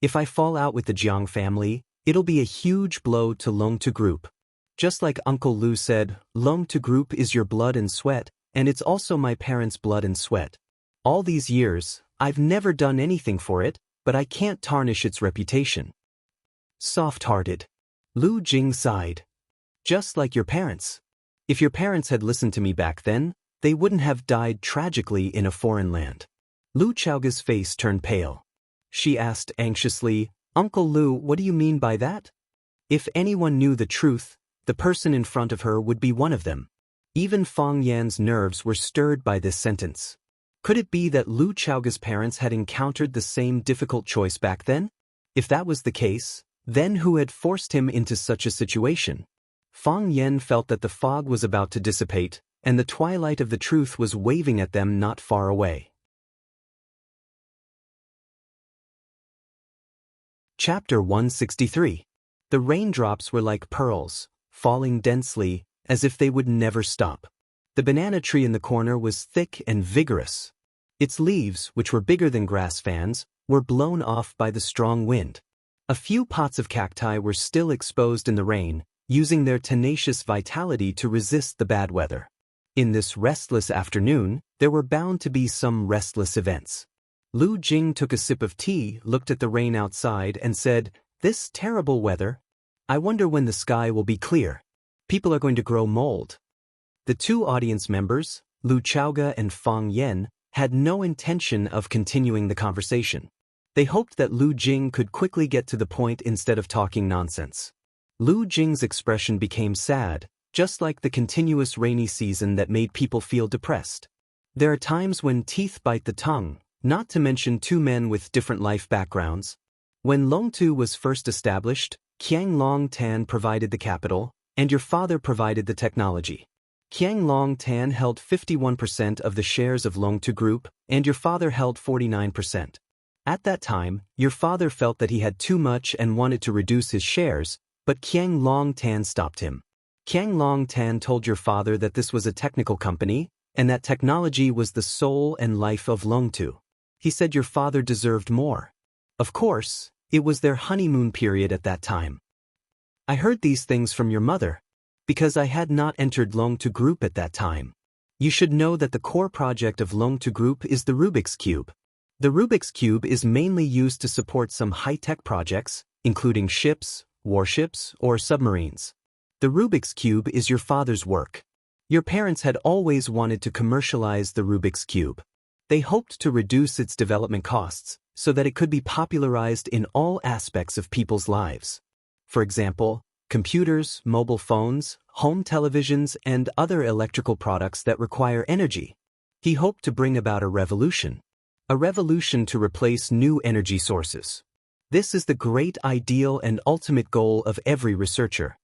If I fall out with the Jiang family, it'll be a huge blow to Longtu Group. Just like Uncle Lu said, Longtu Group is your blood and sweat, and it's also my parents' blood and sweat. All these years, I've never done anything for it, but I can't tarnish its reputation. Soft-hearted. Lu Jing sighed. Just like your parents. If your parents had listened to me back then, they wouldn't have died tragically in a foreign land. Lu Chaoga's face turned pale. She asked anxiously, Uncle Lu, what do you mean by that? If anyone knew the truth, the person in front of her would be one of them. Even Fang Yan's nerves were stirred by this sentence. Could it be that Lu Chaoga's parents had encountered the same difficult choice back then? If that was the case, then who had forced him into such a situation? Fang Yan felt that the fog was about to dissipate, and the twilight of the truth was waving at them not far away. Chapter 163. The raindrops were like pearls, falling densely, as if they would never stop. The banana tree in the corner was thick and vigorous. Its leaves, which were bigger than grass fans, were blown off by the strong wind. A few pots of cacti were still exposed in the rain, using their tenacious vitality to resist the bad weather. In this restless afternoon, there were bound to be some restless events. Lu Jing took a sip of tea, looked at the rain outside, and said, "This terrible weather. I wonder when the sky will be clear. People are going to grow mold." The two audience members, Lu Chaoga and Fang Yan, had no intention of continuing the conversation. They hoped that Lu Jing could quickly get to the point instead of talking nonsense. Lu Jing's expression became sad, just like the continuous rainy season that made people feel depressed. There are times when teeth bite the tongue, not to mention two men with different life backgrounds. When Longtu was first established, Qiang Long Tan provided the capital, and your father provided the technology. Qiang Long Tan held 51% of the shares of Longtu Group, and your father held 49%. At that time, your father felt that he had too much and wanted to reduce his shares, but Qiang Long Tan stopped him. Qiang Long Tan told your father that this was a technical company, and that technology was the soul and life of Longtu. He said your father deserved more. Of course, it was their honeymoon period at that time. I heard these things from your mother, because I had not entered Longtu Group at that time. You should know that the core project of Longtu Group is the Rubik's Cube. The Rubik's Cube is mainly used to support some high-tech projects, including ships, warships, or submarines. The Rubik's Cube is your father's work. Your parents had always wanted to commercialize the Rubik's Cube. They hoped to reduce its development costs so that it could be popularized in all aspects of people's lives. For example, computers, mobile phones, home televisions, and other electrical products that require energy. He hoped to bring about a revolution to replace new energy sources. This is the great ideal and ultimate goal of every researcher.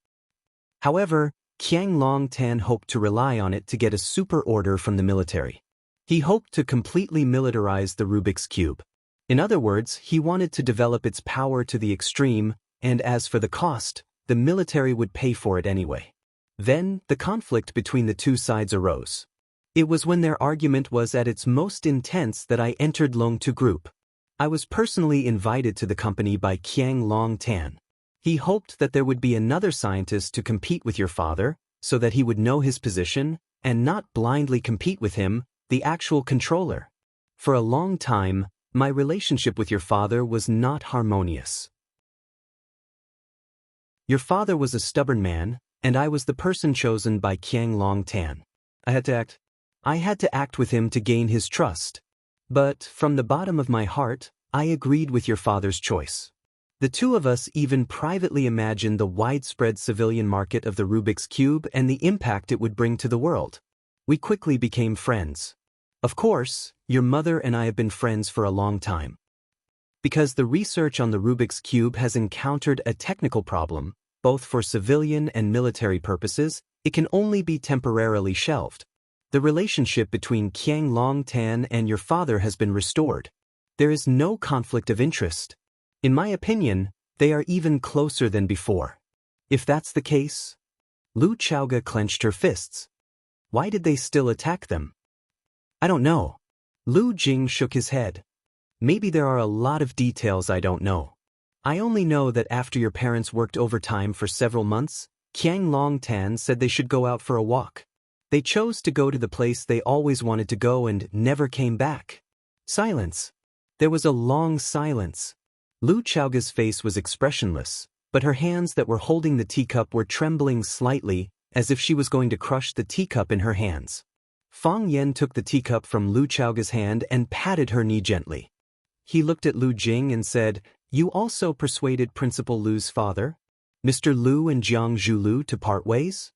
However, Qiang Long Tan hoped to rely on it to get a super order from the military. He hoped to completely militarize the Rubik's Cube. In other words, he wanted to develop its power to the extreme, and as for the cost, the military would pay for it anyway. Then, the conflict between the two sides arose. It was when their argument was at its most intense that I entered Longtu Group. I was personally invited to the company by Qiang Long Tan. He hoped that there would be another scientist to compete with your father, so that he would know his position, and not blindly compete with him, the actual controller. For a long time, my relationship with your father was not harmonious. Your father was a stubborn man, and I was the person chosen by Qiang Long Tan. I had to act with him to gain his trust. But, from the bottom of my heart, I agreed with your father's choice. The two of us even privately imagined the widespread civilian market of the Rubik's Cube and the impact it would bring to the world. We quickly became friends. Of course, your mother and I have been friends for a long time. Because the research on the Rubik's Cube has encountered a technical problem, both for civilian and military purposes, it can only be temporarily shelved. The relationship between Qiang Long Tan and your father has been restored. There is no conflict of interest. In my opinion, they are even closer than before. If that's the case? Lu Chaoga clenched her fists. Why did they still attack them? I don't know. Lu Jing shook his head. Maybe there are a lot of details I don't know. I only know that after your parents worked overtime for several months, Qiang Longtan said they should go out for a walk. They chose to go to the place they always wanted to go and never came back. Silence. There was a long silence. Lu Chaoga's face was expressionless, but her hands that were holding the teacup were trembling slightly, as if she was going to crush the teacup in her hands. Fang Yen took the teacup from Lu Chaoga's hand and patted her knee gently. He looked at Lu Jing and said, "You also persuaded Principal Lu's father, Mr. Lu and Jiang Zhulu, to part ways?"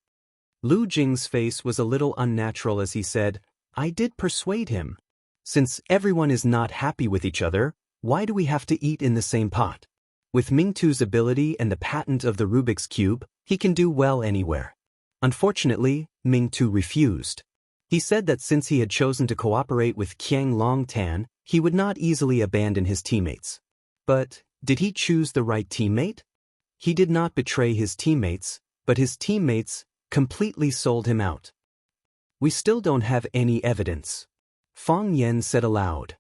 Lu Jing's face was a little unnatural as he said, "I did persuade him. Since everyone is not happy with each other, why do we have to eat in the same pot? With Mingtu's ability and the patent of the Rubik's Cube, he can do well anywhere." Unfortunately, Mingtu refused. He said that since he had chosen to cooperate with Qiang Longtan, he would not easily abandon his teammates. But, did he choose the right teammate? He did not betray his teammates, but his teammates completely sold him out. "We still don't have any evidence," Fang Yen said aloud.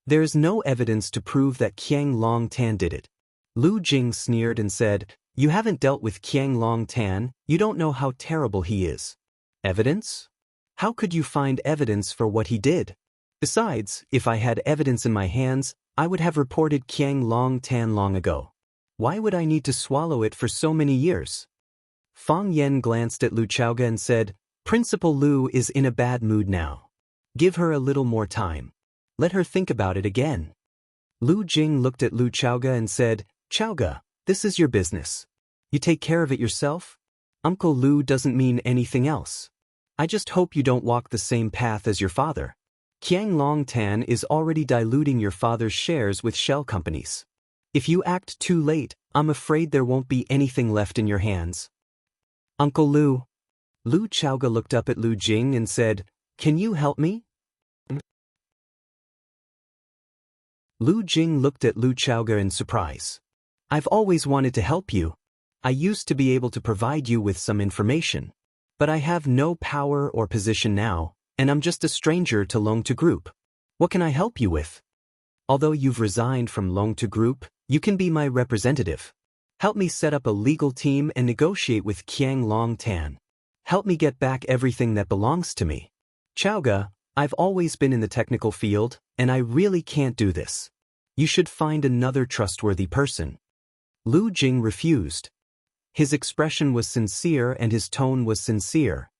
"There is no evidence to prove that Qiang Longtan did it." Lu Jing sneered and said, "You haven't dealt with Qiang Longtan, you don't know how terrible he is." "Evidence? How could you find evidence for what he did? Besides, if I had evidence in my hands, I would have reported Qiang Longtan long ago. Why would I need to swallow it for so many years?" Fang Yen glanced at Lu Chaoga and said, "Principal Lu is in a bad mood now. Give her a little more time. Let her think about it again." Lu Jing looked at Lu Chaoga and said, "Chaoga, this is your business. You take care of it yourself. Uncle Lu doesn't mean anything else. I just hope you don't walk the same path as your father. Qiang Longtan is already diluting your father's shares with shell companies. If you act too late, I'm afraid there won't be anything left in your hands." "Uncle Lu." Lu Chaoga looked up at Lu Jing and said, "Can you help me?" Lu Jing looked at Lu Chaoga in surprise. "I've always wanted to help you. I used to be able to provide you with some information. But I have no power or position now, and I'm just a stranger to Longtu Group. What can I help you with? Although you've resigned from Longtu Group, you can be my representative. Help me set up a legal team and negotiate with Qiang Longtan. Help me get back everything that belongs to me. Chaoga, I've always been in the technical field, and I really can't do this. You should find another trustworthy person." Lu Jing refused. His expression was sincere and his tone was sincere.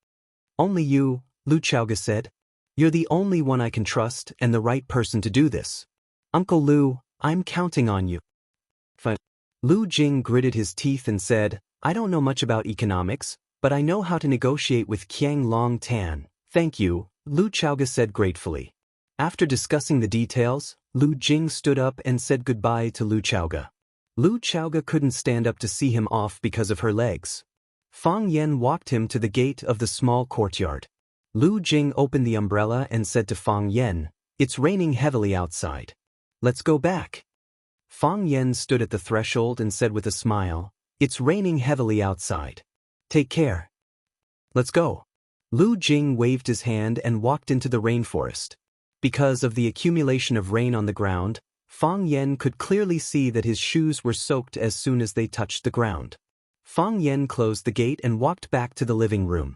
"Only you," Lu Chaoga said. "You're the only one I can trust and the right person to do this. Uncle Lu, I'm counting on you." Lu Jing gritted his teeth and said, "I don't know much about economics, but I know how to negotiate with Qiang Longtan. Thank you," Lu Chaoga said gratefully. After discussing the details, Lu Jing stood up and said goodbye to Lu Chaoga. Lu Chaoga couldn't stand up to see him off because of her legs. Fang Yen walked him to the gate of the small courtyard. Lu Jing opened the umbrella and said to Fang Yen, "It's raining heavily outside. Let's go back." Fang Yen stood at the threshold and said with a smile, "It's raining heavily outside. Take care. Let's go." Lu Jing waved his hand and walked into the rainforest. Because of the accumulation of rain on the ground, Fang Yen could clearly see that his shoes were soaked as soon as they touched the ground. Fang Yen closed the gate and walked back to the living room.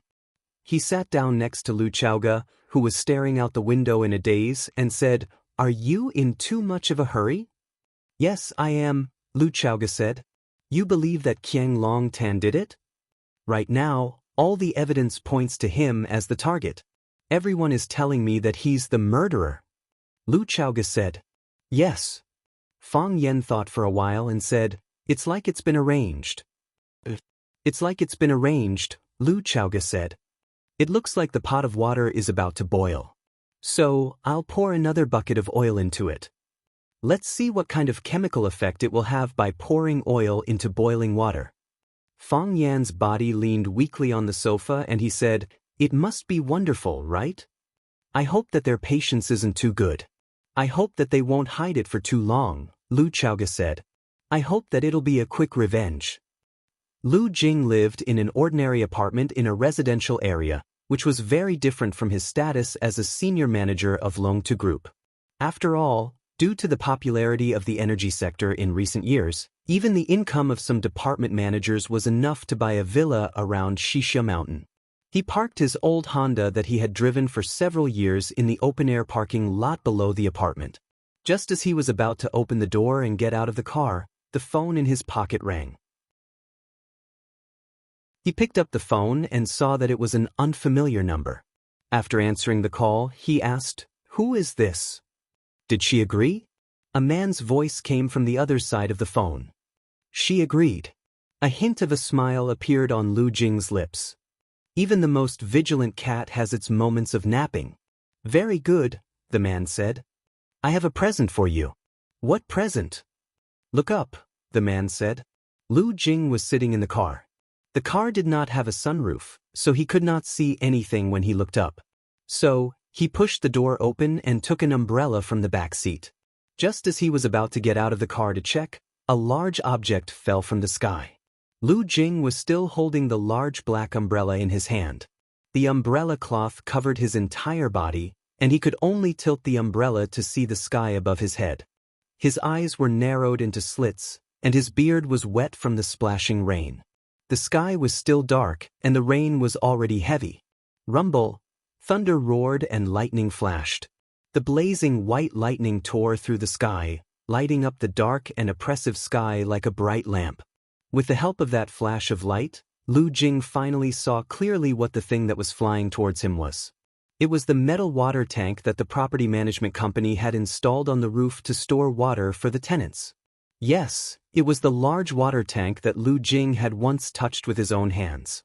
He sat down next to Lu Chaoga, who was staring out the window in a daze, and said, "Are you in too much of a hurry?" "Yes, I am," Lu Chaoga said. "You believe that Qiang Longtan did it?" "Right now, all the evidence points to him as the target. Everyone is telling me that he's the murderer." Lu Chaoga said, "Yes." Fang Yen thought for a while and said, "It's like it's been arranged." "It's like it's been arranged," Lu Chaoga said. "It looks like the pot of water is about to boil. So, I'll pour another bucket of oil into it. Let's see what kind of chemical effect it will have by pouring oil into boiling water." Fang Yan's body leaned weakly on the sofa and he said, "It must be wonderful, right? I hope that their patience isn't too good. I hope that they won't hide it for too long, Lu Chaoga said. I hope that it'll be a quick revenge. Lu Jing lived in an ordinary apartment in a residential area, which was very different from his status as a senior manager of Longtu Group. After all, due to the popularity of the energy sector in recent years, even the income of some department managers was enough to buy a villa around Shisha Mountain. He parked his old Honda that he had driven for several years in the open-air parking lot below the apartment. Just as he was about to open the door and get out of the car, the phone in his pocket rang. He picked up the phone and saw that it was an unfamiliar number. After answering the call, he asked, "Who is this?" Did she agree? A man's voice came from the other side of the phone. She agreed. A hint of a smile appeared on Lu Jing's lips. Even the most vigilant cat has its moments of napping. Very good, the man said. I have a present for you. What present? Look up, the man said. Lu Jing was sitting in the car. The car did not have a sunroof, so he could not see anything when he looked up. So, he pushed the door open and took an umbrella from the back seat. Just as he was about to get out of the car to check, a large object fell from the sky. Lu Jing was still holding the large black umbrella in his hand. The umbrella cloth covered his entire body, and he could only tilt the umbrella to see the sky above his head. His eyes were narrowed into slits, and his beard was wet from the splashing rain. The sky was still dark, and the rain was already heavy. Rumble! Thunder roared and lightning flashed. The blazing white lightning tore through the sky, lighting up the dark and oppressive sky like a bright lamp. With the help of that flash of light, Lu Jing finally saw clearly what the thing that was flying towards him was. It was the metal water tank that the property management company had installed on the roof to store water for the tenants. Yes, it was the large water tank that Lu Jing had once touched with his own hands.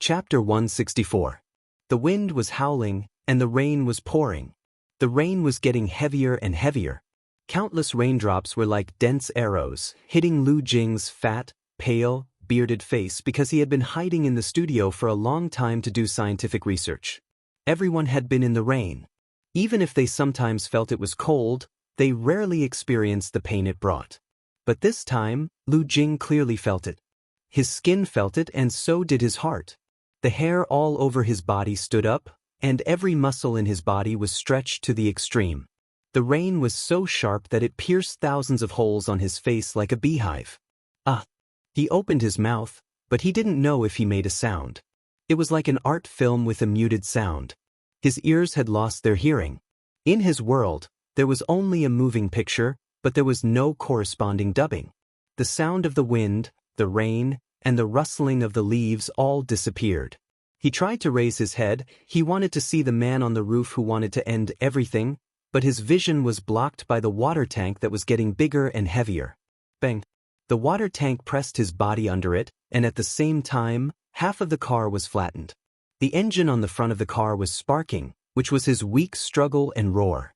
Chapter 164. The wind was howling, and the rain was pouring. The rain was getting heavier and heavier. Countless raindrops were like dense arrows, hitting Lu Jing's fat, pale, bearded face because he had been hiding in the studio for a long time to do scientific research. Everyone had been in the rain. Even if they sometimes felt it was cold, they rarely experienced the pain it brought. But this time, Lu Jing clearly felt it. His skin felt it, and so did his heart. The hair all over his body stood up, and every muscle in his body was stretched to the extreme. The rain was so sharp that it pierced thousands of holes on his face like a beehive. He opened his mouth, but he didn't know if he made a sound. It was like an art film with a muted sound. His ears had lost their hearing. In his world, there was only a moving picture, but there was no corresponding dubbing. The sound of the wind, the rain, and the rustling of the leaves all disappeared. He tried to raise his head. He wanted to see the man on the roof who wanted to end everything, but his vision was blocked by the water tank that was getting bigger and heavier. Bang! The water tank pressed his body under it, and at the same time, half of the car was flattened. The engine on the front of the car was sparking, which was his weak struggle and roar.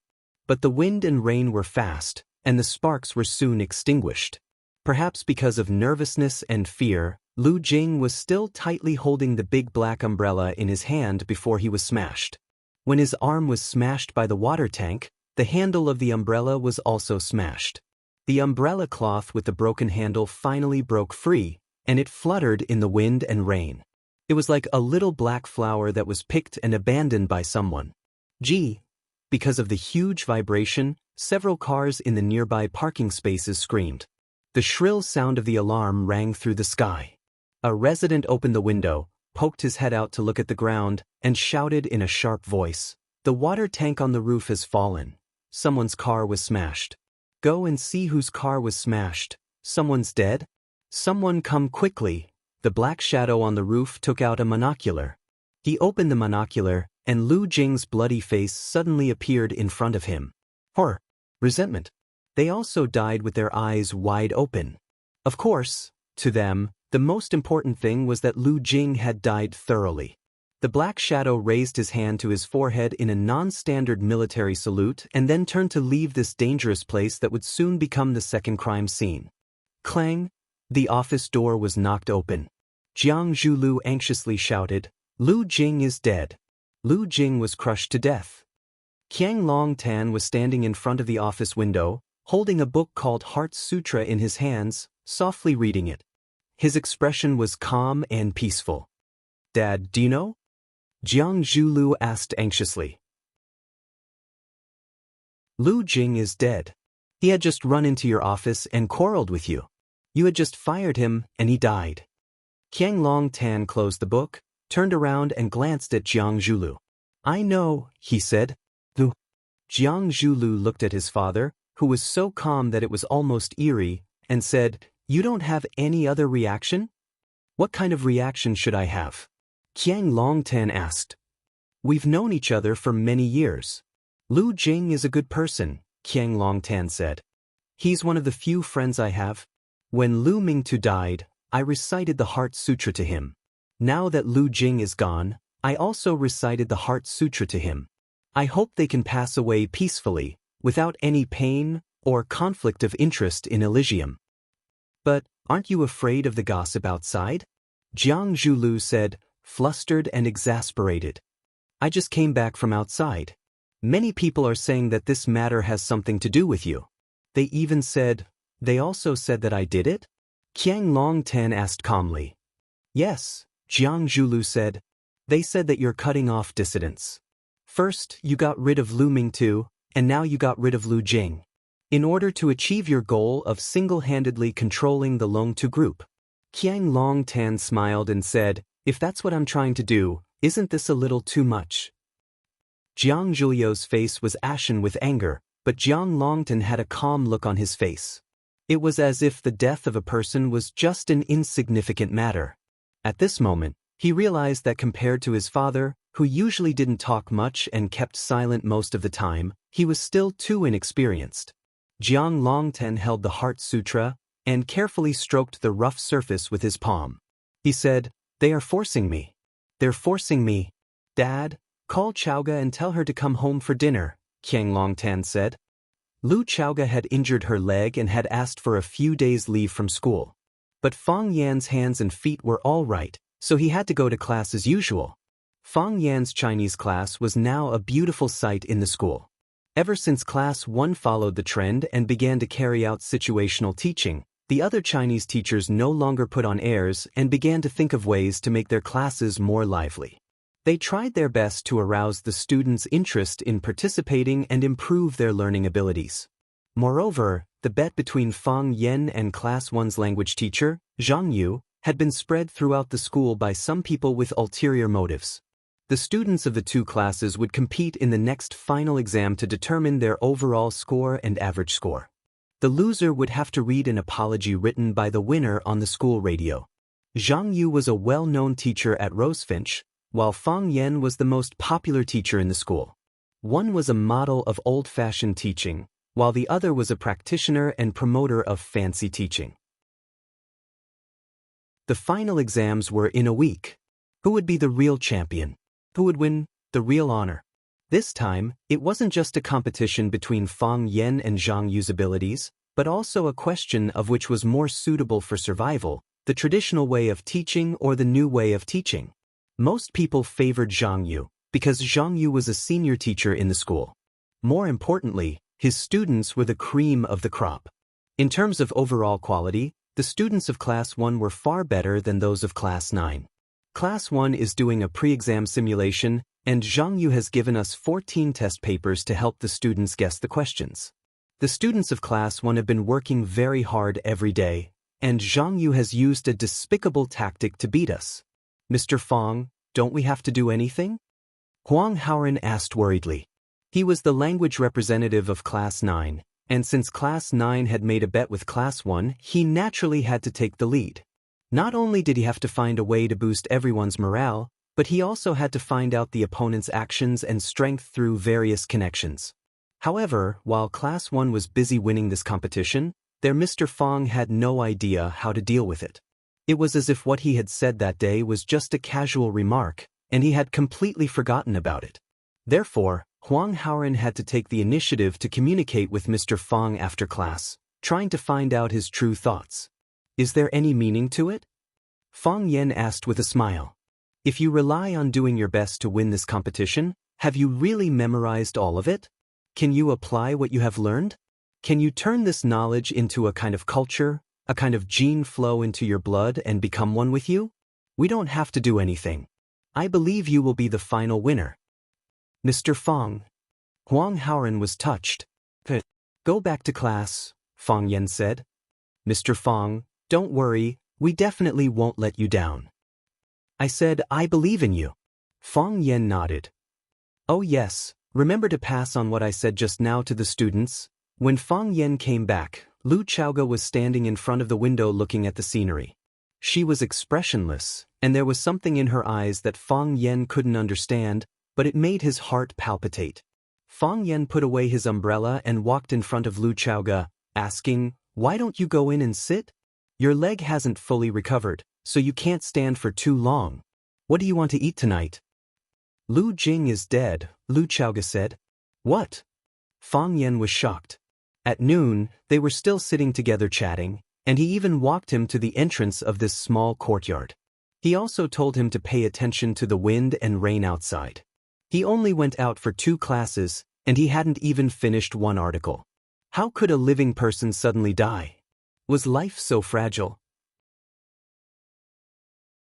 But the wind and rain were fast, and the sparks were soon extinguished. Perhaps because of nervousness and fear, Lu Jing was still tightly holding the big black umbrella in his hand before he was smashed. When his arm was smashed by the water tank, the handle of the umbrella was also smashed. The umbrella cloth with the broken handle finally broke free, and it fluttered in the wind and rain. It was like a little black flower that was picked and abandoned by someone. Gee! Because of the huge vibration, several cars in the nearby parking spaces screamed. The shrill sound of the alarm rang through the sky. A resident opened the window, poked his head out to look at the ground, and shouted in a sharp voice, "The water tank on the roof has fallen. Someone's car was smashed. Go and see whose car was smashed. Someone's dead? Someone come quickly." The black shadow on the roof took out a monocular. He opened the monocular, and Lu Jing's bloody face suddenly appeared in front of him. Horror! Resentment! They also died with their eyes wide open. Of course, to them, the most important thing was that Lu Jing had died thoroughly. The black shadow raised his hand to his forehead in a non-standard military salute and then turned to leave this dangerous place that would soon become the second crime scene. Clang! The office door was knocked open. Jiang Zhulu anxiously shouted, "Lu Jing is dead." Lu Jing was crushed to death. Qiang Long Tan was standing in front of the office window, holding a book called Heart Sutra in his hands, softly reading it. His expression was calm and peaceful. "Dad, do you know?" Jiang Zhulu asked anxiously. "Lu Jing is dead. He had just run into your office and quarreled with you. You had just fired him, and he died." Qiang Long Tan closed the book, turned around and glanced at Jiang Zhulu. "I know," he said. "Lu." Jiang Zhulu looked at his father, who was so calm that it was almost eerie, and said, "You don't have any other reaction?" "What kind of reaction should I have?" Qiang Long Tan asked. "We've known each other for many years. Lu Jing is a good person," Qiang Long Tan said. "He's one of the few friends I have. When Lu Mingtu died, I recited the Heart Sutra to him. Now that Lu Jing is gone, I also recited the Heart Sutra to him. I hope they can pass away peacefully, without any pain or conflict of interest in Elysium." "But aren't you afraid of the gossip outside?" Jiang Zhulu said, flustered and exasperated. "I just came back from outside. Many people are saying that this matter has something to do with you. They also said that I did it?" Qiang Long Tan asked calmly. "Yes," Jiang Zhulu said. "They said that you're cutting off dissidents. First, you got rid of Lu Mingtu, and now you got rid of Lu Jing. In order to achieve your goal of single-handedly controlling the Longtu group." Qiang Long Tan smiled and said, "If that's what I'm trying to do, isn't this a little too much?" Jiang Zhulio's face was ashen with anger, but Jiang Longtan had a calm look on his face. It was as if the death of a person was just an insignificant matter. At this moment, he realized that compared to his father, who usually didn't talk much and kept silent most of the time, he was still too inexperienced. Jiang Longtan held the Heart Sutra and carefully stroked the rough surface with his palm. He said, "They are forcing me. They're forcing me. Dad, call Chaoga and tell her to come home for dinner," Qiang Longtan said. Lu Chaoga had injured her leg and had asked for a few days' leave from school. But Fang Yan's hands and feet were all right, so he had to go to class as usual. Fang Yan's Chinese class was now a beautiful sight in the school. Ever since Class 1 followed the trend and began to carry out situational teaching, the other Chinese teachers no longer put on airs and began to think of ways to make their classes more lively. They tried their best to arouse the students' interest in participating and improve their learning abilities. Moreover, the bet between Fang Yan and Class 1's language teacher, Zhang Yu, had been spread throughout the school by some people with ulterior motives. The students of the two classes would compete in the next final exam to determine their overall score and average score. The loser would have to read an apology written by the winner on the school radio. Zhang Yu was a well-known teacher at Rosefinch, while Fang Yan was the most popular teacher in the school. One was a model of old-fashioned teaching, while the other was a practitioner and promoter of fancy teaching. The final exams were in a week. Who would be the real champion? Who would win the real honor? This time, it wasn't just a competition between Fang Yan and Zhang Yu's abilities, but also a question of which was more suitable for survival, the traditional way of teaching or the new way of teaching. Most people favored Zhang Yu, because Zhang Yu was a senior teacher in the school. More importantly, his students were the cream of the crop. In terms of overall quality, the students of Class 1 were far better than those of Class 9. Class 1 is doing a pre-exam simulation, and Zhang Yu has given us 14 test papers to help the students guess the questions. The students of Class 1 have been working very hard every day, and Zhang Yu has used a despicable tactic to beat us. "Mr. Fang, don't we have to do anything?" Huang Haoran asked worriedly. He was the language representative of Class 9, and since Class 9 had made a bet with Class 1, he naturally had to take the lead. Not only did he have to find a way to boost everyone's morale, but he also had to find out the opponent's actions and strength through various connections. However, while Class 1 was busy winning this competition, their Mr. Fang had no idea how to deal with it. It was as if what he had said that day was just a casual remark, and he had completely forgotten about it. Therefore, Huang Haoran had to take the initiative to communicate with Mr. Fang after class, trying to find out his true thoughts. "Is there any meaning to it?" Fang Yan asked with a smile. If you rely on doing your best to win this competition, have you really memorized all of it? Can you apply what you have learned? Can you turn this knowledge into a kind of culture, a kind of gene flow into your blood and become one with you? We don't have to do anything. I believe you will be the final winner. Mr. Fong. Huang Haoren was touched. Go back to class, Fong Yan said. Mr. Fong, don't worry, we definitely won't let you down. I said, I believe in you. Fong Yan nodded. Oh yes, remember to pass on what I said just now to the students. When Fong Yan came back, Lu Chaoge was standing in front of the window looking at the scenery. She was expressionless, and there was something in her eyes that Fong Yan couldn't understand, but it made his heart palpitate. Fong Yan put away his umbrella and walked in front of Lu Chaoge, asking, Why don't you go in and sit? Your leg hasn't fully recovered, so you can't stand for too long. What do you want to eat tonight? Lu Jing is dead, Lu Chaoge said. What? Fong Yan was shocked. At noon, they were still sitting together chatting, and he even walked him to the entrance of this small courtyard. He also told him to pay attention to the wind and rain outside. He only went out for 2 classes, and he hadn't even finished 1 article. How could a living person suddenly die? Was life so fragile?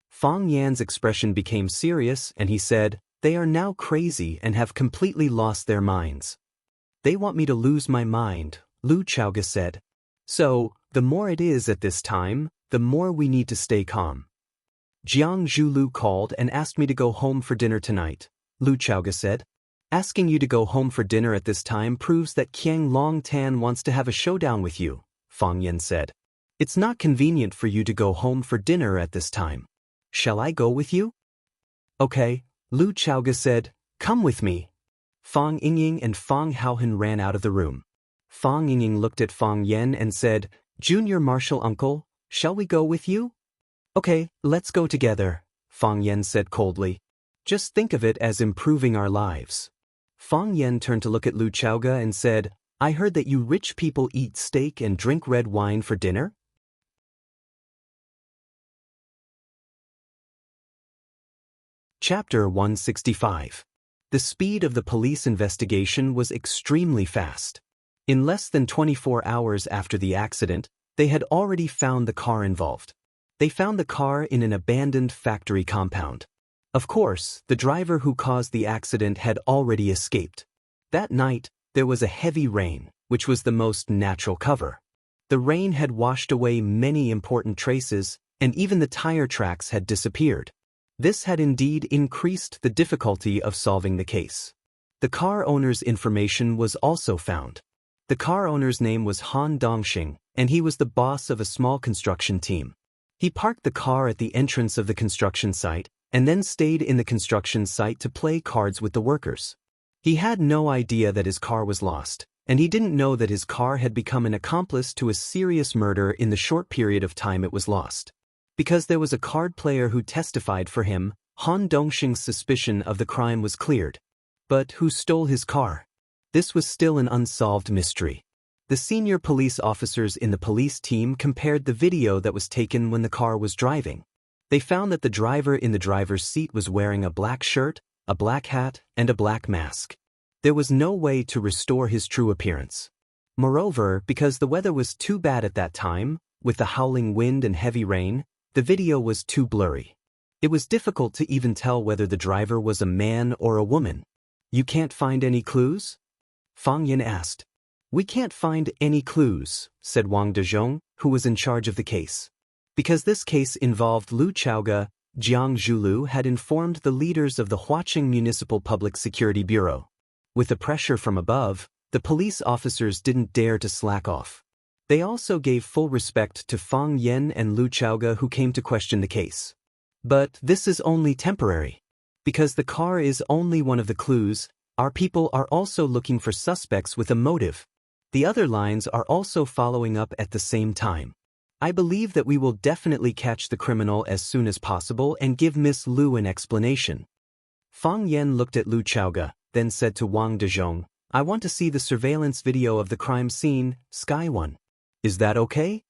Fong Yan's expression became serious, and he said, They are now crazy and have completely lost their minds. They want me to lose my mind, Lu Chaoge said. So, the more it is at this time, the more we need to stay calm. Jiang Zhulu called and asked me to go home for dinner tonight, Lu Chaoge said. Asking you to go home for dinner at this time proves that Qiang Longtan wants to have a showdown with you, Fong Yan said. It's not convenient for you to go home for dinner at this time. Shall I go with you? Okay, Lu Chaoge said, Come with me. Fong Yingying and Fong Haohen ran out of the room. Fong Yingying looked at Fong Yan and said, Junior Marshal Uncle, shall we go with you? Okay, let's go together, Fong Yan said coldly. Just think of it as improving our lives. Fong Yan turned to look at Lu Chaoge and said, I heard that you rich people eat steak and drink red wine for dinner? Chapter 165. The speed of the police investigation was extremely fast. In less than 24 hours after the accident, they had already found the car involved. They found the car in an abandoned factory compound. Of course, the driver who caused the accident had already escaped. That night, there was a heavy rain, which was the most natural cover. The rain had washed away many important traces, and even the tire tracks had disappeared. This had indeed increased the difficulty of solving the case. The car owner's information was also found. The car owner's name was Han Dongxing, and he was the boss of a small construction team. He parked the car at the entrance of the construction site, and then stayed in the construction site to play cards with the workers. He had no idea that his car was lost, and he didn't know that his car had become an accomplice to a serious murder in the short period of time it was lost. Because there was a card player who testified for him, Han Dongxing's suspicion of the crime was cleared. But who stole his car? This was still an unsolved mystery. The senior police officers in the police team compared the video that was taken when the car was driving. They found that the driver in the driver's seat was wearing a black shirt, a black hat, and a black mask. There was no way to restore his true appearance. Moreover, because the weather was too bad at that time, with the howling wind and heavy rain, the video was too blurry. It was difficult to even tell whether the driver was a man or a woman. You can't find any clues? Fong Yan asked. We can't find any clues, said Wang Dezhong, who was in charge of the case. Because this case involved Lu Chaoge, Jiang Zhulu had informed the leaders of the Huaqing Municipal Public Security Bureau. With the pressure from above, the police officers didn't dare to slack off. They also gave full respect to Fong Yan and Lu Chaoge who came to question the case. But this is only temporary. Because the car is only one of the clues, our people are also looking for suspects with a motive. The other lines are also following up at the same time. I believe that we will definitely catch the criminal as soon as possible and give Miss Lu an explanation. Fong Yan looked at Lu Chaoge, then said to Wang Dezhong, I want to see the surveillance video of the crime scene, Sky One. Is that okay?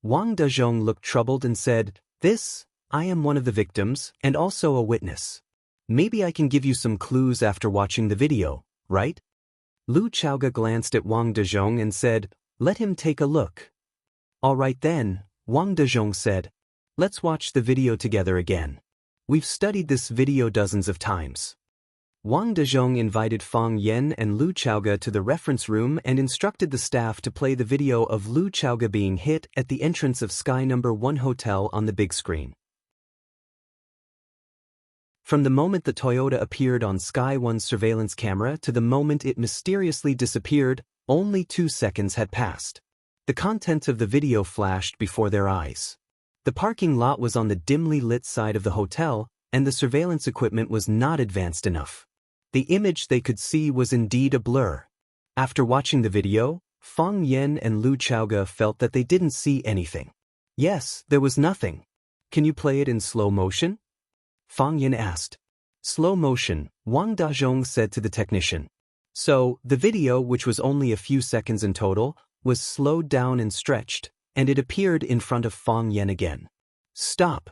Wang Dezhong looked troubled and said, This, I am one of the victims and also a witness. Maybe I can give you some clues after watching the video, right? Lu Chaoga glanced at Wang Dezhong and said, "Let him take a look." "All right then," Wang Dezhong said. "Let's watch the video together again. We've studied this video dozens of times." Wang Dezhong invited Fang Yan and Lu Chaoga to the reference room and instructed the staff to play the video of Lu Chaoga being hit at the entrance of Sky No. 1 Hotel on the big screen. From the moment the Toyota appeared on Sky 1's surveillance camera to the moment it mysteriously disappeared, only 2 seconds had passed. The contents of the video flashed before their eyes. The parking lot was on the dimly lit side of the hotel, and the surveillance equipment was not advanced enough. The image they could see was indeed a blur. After watching the video, Fang Yan and Lu Chaoga felt that they didn't see anything. "Yes, there was nothing. Can you play it in slow motion?" Fang Yan asked. "Slow motion," Wang Dezhong said to the technician. So, the video, which was only a few seconds in total, was slowed down and stretched, and it appeared in front of Fang Yan again. "Stop!"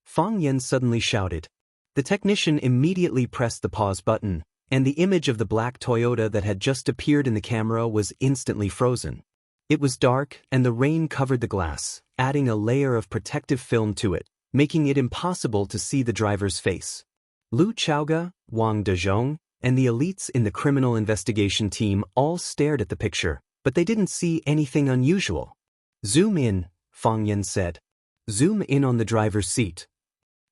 Fang Yan suddenly shouted. The technician immediately pressed the pause button, and the image of the black Toyota that had just appeared in the camera was instantly frozen. It was dark, and the rain covered the glass, adding a layer of protective film to it, making it impossible to see the driver's face. Lu Chaoga, Wang Dezhong, and the elites in the criminal investigation team all stared at the picture, but they didn't see anything unusual. "Zoom in," Fang Yan said. "Zoom in on the driver's seat."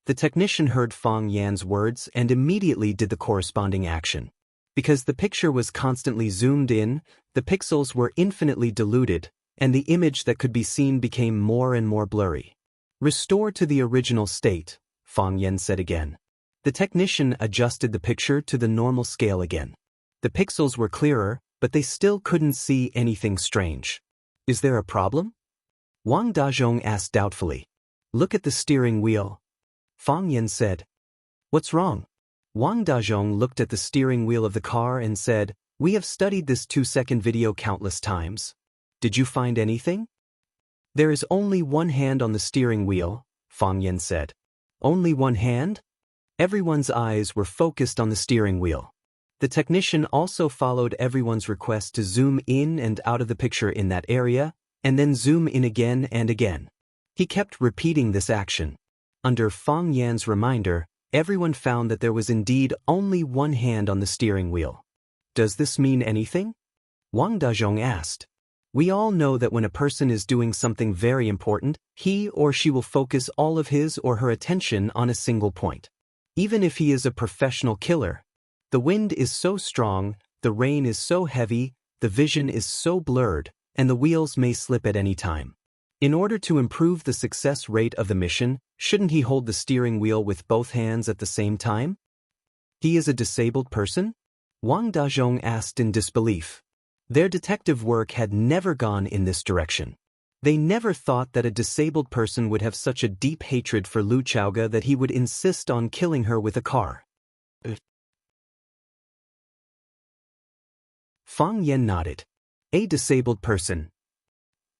The technician heard Fang Yan's words and immediately did the corresponding action. Because the picture was constantly zoomed in, the pixels were infinitely diluted, and the image that could be seen became more and more blurry. "Restore to the original state," Fang Yan said again. The technician adjusted the picture to the normal scale again. The pixels were clearer, but they still couldn't see anything strange. "Is there a problem?" Wang Dezhong asked doubtfully. "Look at the steering wheel," Fang Yan said. "What's wrong?" Wang Dezhong looked at the steering wheel of the car and said, "We have studied this 2-second video countless times. Did you find anything?" "There is only one hand on the steering wheel," Fang Yan said. "Only one hand?" Everyone's eyes were focused on the steering wheel. The technician also followed everyone's request to zoom in and out of the picture in that area, and then zoom in again and again. He kept repeating this action. Under Fang Yan's reminder, everyone found that there was indeed only one hand on the steering wheel. "Does this mean anything?" Wang Dezhong asked. "We all know that when a person is doing something very important, he or she will focus all of his or her attention on a single point. Even if he is a professional killer. The wind is so strong, the rain is so heavy, the vision is so blurred, and the wheels may slip at any time. In order to improve the success rate of the mission, shouldn't he hold the steering wheel with both hands at the same time?" "He is a disabled person?" Wang Dezhong asked in disbelief. Their detective work had never gone in this direction. They never thought that a disabled person would have such a deep hatred for Lu Chaoga that he would insist on killing her with a car. Fang Yan nodded. A disabled person.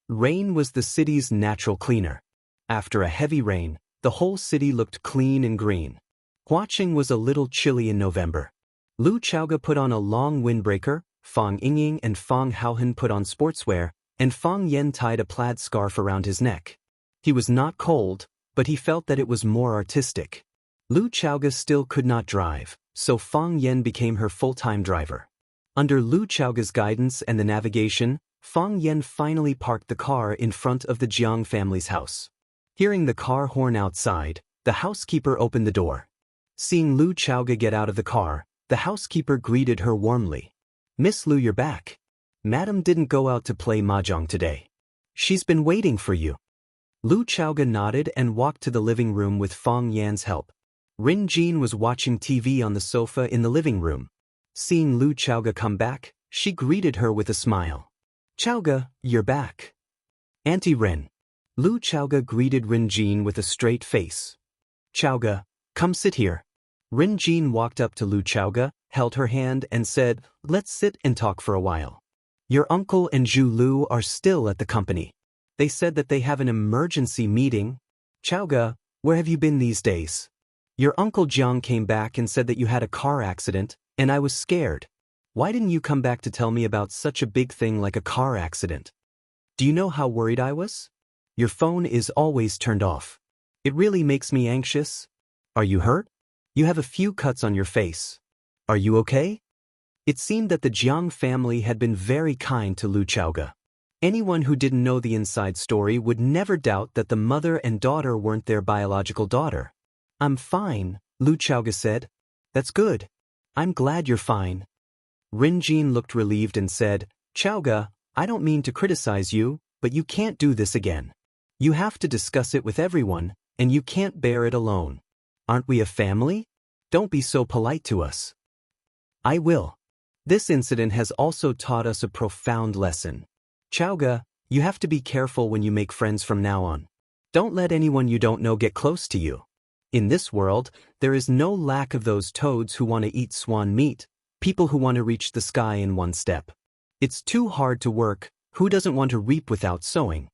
Rain was the city's natural cleaner. After a heavy rain, the whole city looked clean and green. Huaqing was a little chilly in November. Lu Chaoga put on a long windbreaker, Fang Yingying and Fang Haohan put on sportswear, and Fang Yan tied a plaid scarf around his neck. He was not cold, but he felt that it was more artistic. Lu Chaoga still could not drive, so Fang Yan became her full-time driver. Under Lu Chaoga's guidance and the navigation, Fang Yan finally parked the car in front of the Jiang family's house. Hearing the car horn outside, the housekeeper opened the door. Seeing Lu Chaoga get out of the car, the housekeeper greeted her warmly. "Miss Lu, you're back. Madam didn't go out to play mahjong today. She's been waiting for you." Lu Chaoga nodded and walked to the living room with Fang Yan's help. Rin Jin was watching TV on the sofa in the living room. Seeing Lu Chaoga come back, she greeted her with a smile. "Chaoga, you're back." "Auntie Rin." Lu Chaoga greeted Rin Jin with a straight face. "Chaoga, come sit here." Rin Jin walked up to Lu Chaoga, held her hand and said, "Let's sit and talk for a while. Your uncle and Zhu Lu are still at the company. They said that they have an emergency meeting." "Chaoga, Where have you been these days? Your Uncle Jiang came back and said that you had a car accident, and I was scared. Why didn't you come back to tell me about such a big thing like a car accident? Do you know how worried I was? Your phone is always turned off. It really makes me anxious. Are you hurt? You have a few cuts on your face. Are you okay? It seemed that the Jiang family had been very kind to Lu Chaoge. Anyone who didn't know the inside story would never doubt that the mother and daughter weren't their biological daughter. I'm fine, Lu Chaoge said. That's good. I'm glad you're fine. Rinjin looked relieved and said, Chaoge, I don't mean to criticize you, but you can't do this again. You have to discuss it with everyone, and you can't bear it alone. Aren't we a family? Don't be so polite to us. I will. This incident has also taught us a profound lesson. Chaoge, you have to be careful when you make friends from now on. Don't let anyone you don't know get close to you. In this world, there is no lack of those toads who want to eat swan meat, people who want to reach the sky in one step. It's too hard to work. Who doesn't want to reap without sowing?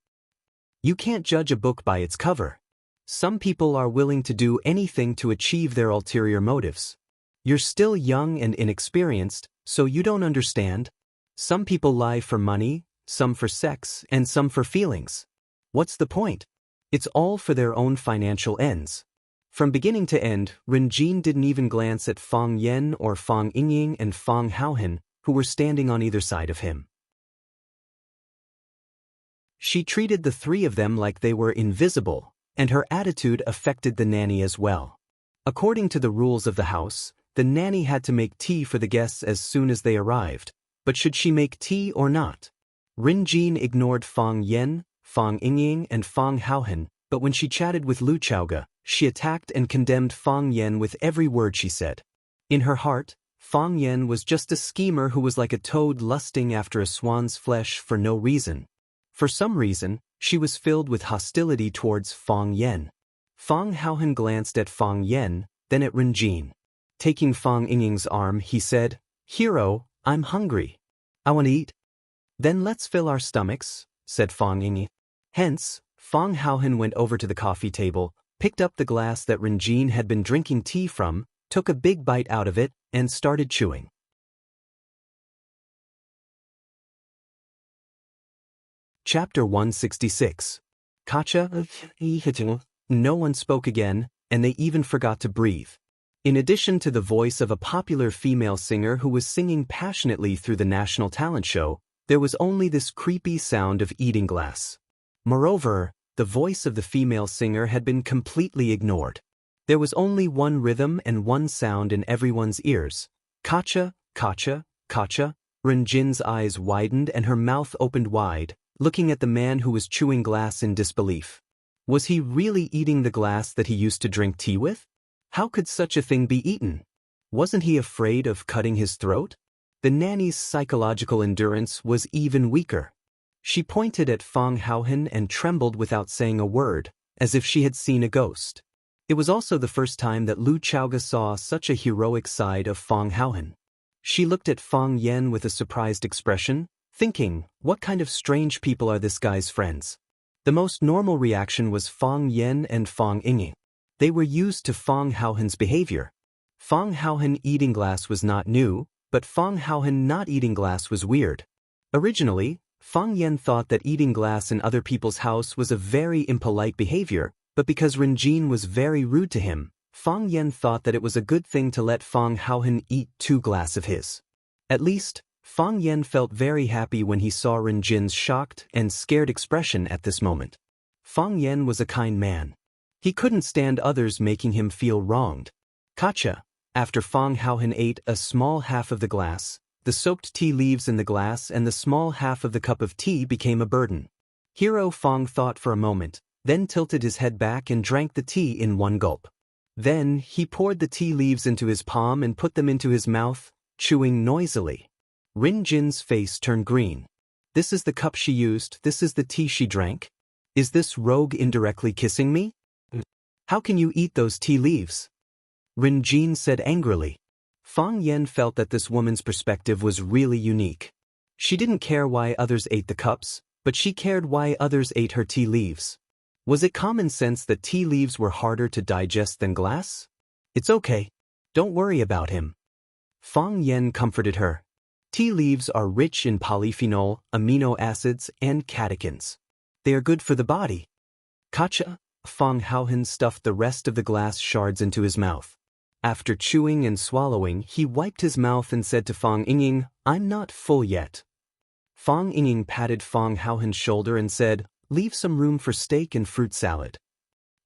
You can't judge a book by its cover. Some people are willing to do anything to achieve their ulterior motives. You're still young and inexperienced, so you don't understand. Some people lie for money, some for sex, and some for feelings. What's the point? It's all for their own financial ends. From beginning to end, Rinjin didn't even glance at Fang Yan or Fang Yingying and Fang Haohan, who were standing on either side of him. She treated the three of them like they were invisible, and her attitude affected the nanny as well. According to the rules of the house, the nanny had to make tea for the guests as soon as they arrived, but should she make tea or not? Rinjin ignored Fang Yan, Fang Yingying, and Fang Haohan, but when she chatted with Lu Chaoge, she attacked and condemned Fang Yan with every word she said. In her heart, Fang Yan was just a schemer who was like a toad lusting after a swan's flesh for no reason. For some reason, she was filled with hostility towards Fang Yan. Fang Haohan glanced at Fang Yan, then at Rinjin. Taking Fang Yingying's arm, he said, Hero, I'm hungry. I want to eat. Then let's fill our stomachs, said Fang Yingying. Hence, Fang Haohan went over to the coffee table, picked up the glass that Rinjin had been drinking tea from, took a big bite out of it, and started chewing. Chapter 166. Kacha. No one spoke again, and they even forgot to breathe. In addition to the voice of a popular female singer who was singing passionately through the national talent show, there was only this creepy sound of eating glass. Moreover, the voice of the female singer had been completely ignored. There was only one rhythm and one sound in everyone's ears. Kacha, kacha, kacha. Rinjin's eyes widened and her mouth opened wide, looking at the man who was chewing glass in disbelief. Was he really eating the glass that he used to drink tea with? How could such a thing be eaten? Wasn't he afraid of cutting his throat? The nanny's psychological endurance was even weaker. She pointed at Fang Haohan and trembled without saying a word, as if she had seen a ghost. It was also the first time that Lu Chaoge saw such a heroic side of Fang Haohan. She looked at Fang Yan with a surprised expression, thinking, what kind of strange people are this guy's friends? The most normal reaction was Fang Yan and Fang Yingying. They were used to Fang Haohan's behavior. Fang Haohan eating glass was not new, but Fang Haohan not eating glass was weird. Originally, Fang Yan thought that eating glass in other people's house was a very impolite behavior, but because Rinjin was very rude to him, Fang Yan thought that it was a good thing to let Fang Haohan eat 2 glass of his. At least, Fang Yan felt very happy when he saw Rinjin's shocked and scared expression at this moment. Fang Yan was a kind man. He couldn't stand others making him feel wronged. Kacha. After Fang Haohan ate a small half of the glass, the soaked tea leaves in the glass and the small half of the cup of tea became a burden. Hero Fang thought for a moment, then tilted his head back and drank the tea in one gulp. Then, he poured the tea leaves into his palm and put them into his mouth, chewing noisily. Rinjin's face turned green. This is the cup she used, this is the tea she drank? Is this rogue indirectly kissing me? How can you eat those tea leaves? Rinjin said angrily. Fang Yan felt that this woman's perspective was really unique. She didn't care why others ate the cups, but she cared why others ate her tea leaves. Was it common sense that tea leaves were harder to digest than glass? It's okay. Don't worry about him. Fang Yen comforted her. Tea leaves are rich in polyphenol, amino acids, and catechins. They are good for the body. Kacha, Fang Haohen stuffed the rest of the glass shards into his mouth. After chewing and swallowing, he wiped his mouth and said to Fang Ying, "I'm not full yet." Fang Ying patted Fang Haohen's shoulder and said, "Leave some room for steak and fruit salad."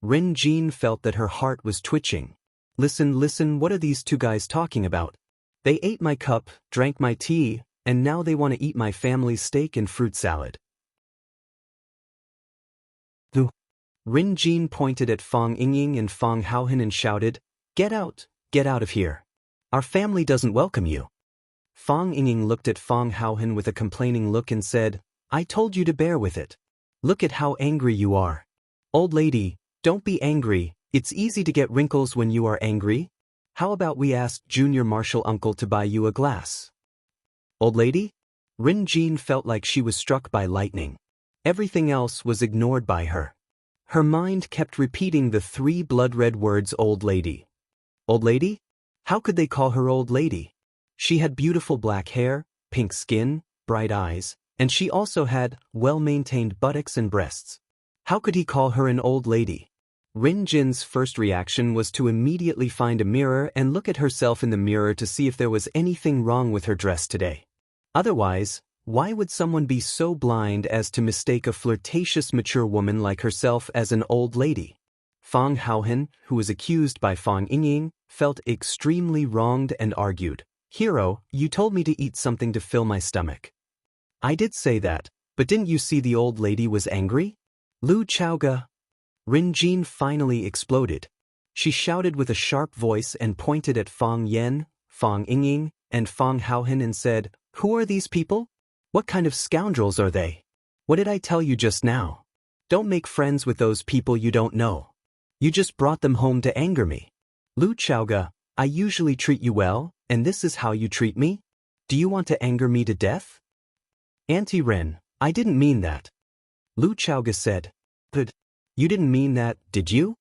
Rin Jin felt that her heart was twitching. Listen, what are these two guys talking about? They ate my cup, drank my tea, and now they want to eat my family's steak and fruit salad. Rin Jin pointed at Fang Ying and Fang Haohen and shouted, get out of here. Our family doesn't welcome you." Fang Ying looked at Fang Haohen with a complaining look and said, "I told you to bear with it. Look at how angry you are. Old lady, don't be angry, it's easy to get wrinkles when you are angry. How about we ask Junior Marshall Uncle to buy you a glass?" Old lady? Rin Jin felt like she was struck by lightning. Everything else was ignored by her. Her mind kept repeating the three blood-red words old lady. Old lady? How could they call her old lady? She had beautiful black hair, pink skin, bright eyes, and she also had well-maintained buttocks and breasts. How could he call her an old lady? Rin Jin's first reaction was to immediately find a mirror and look at herself in the mirror to see if there was anything wrong with her dress today. Otherwise, why would someone be so blind as to mistake a flirtatious mature woman like herself as an old lady? Fang Haohen, who was accused by Fang Ying, felt extremely wronged and argued. "Hero, you told me to eat something to fill my stomach." "I did say that, but didn't you see the old lady was angry?" "Lu Chaoga." Rin Jin finally exploded. She shouted with a sharp voice and pointed at Fang Yen, Fang Ying, and Fang Haohen and said, "Who are these people? What kind of scoundrels are they? What did I tell you just now? Don't make friends with those people you don't know. You just brought them home to anger me. Lu Chaoga, I usually treat you well, and this is how you treat me? Do you want to anger me to death?" "Auntie Ren, I didn't mean that." Lu Chaoga said. "But you didn't mean that, did you?"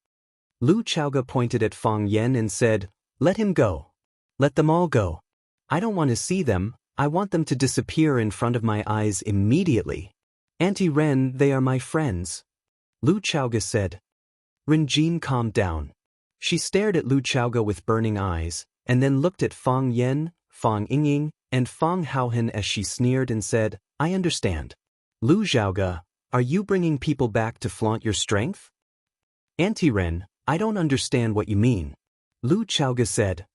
Lu Chaoga pointed at Fang Yen and said, "Let him go. Let them all go. I don't want to see them. I want them to disappear in front of my eyes immediately. Auntie Ren, they are my friends." Lu Chaoga said. Rin Jin calmed down. She stared at Lu Chaoga with burning eyes, and then looked at Fang Yen, Fang Ying, and Fang Haohen as she sneered and said, "I understand. Lu Chaoga, are you bringing people back to flaunt your strength?" "Auntie Ren, I don't understand what you mean." Lu Chaoga said.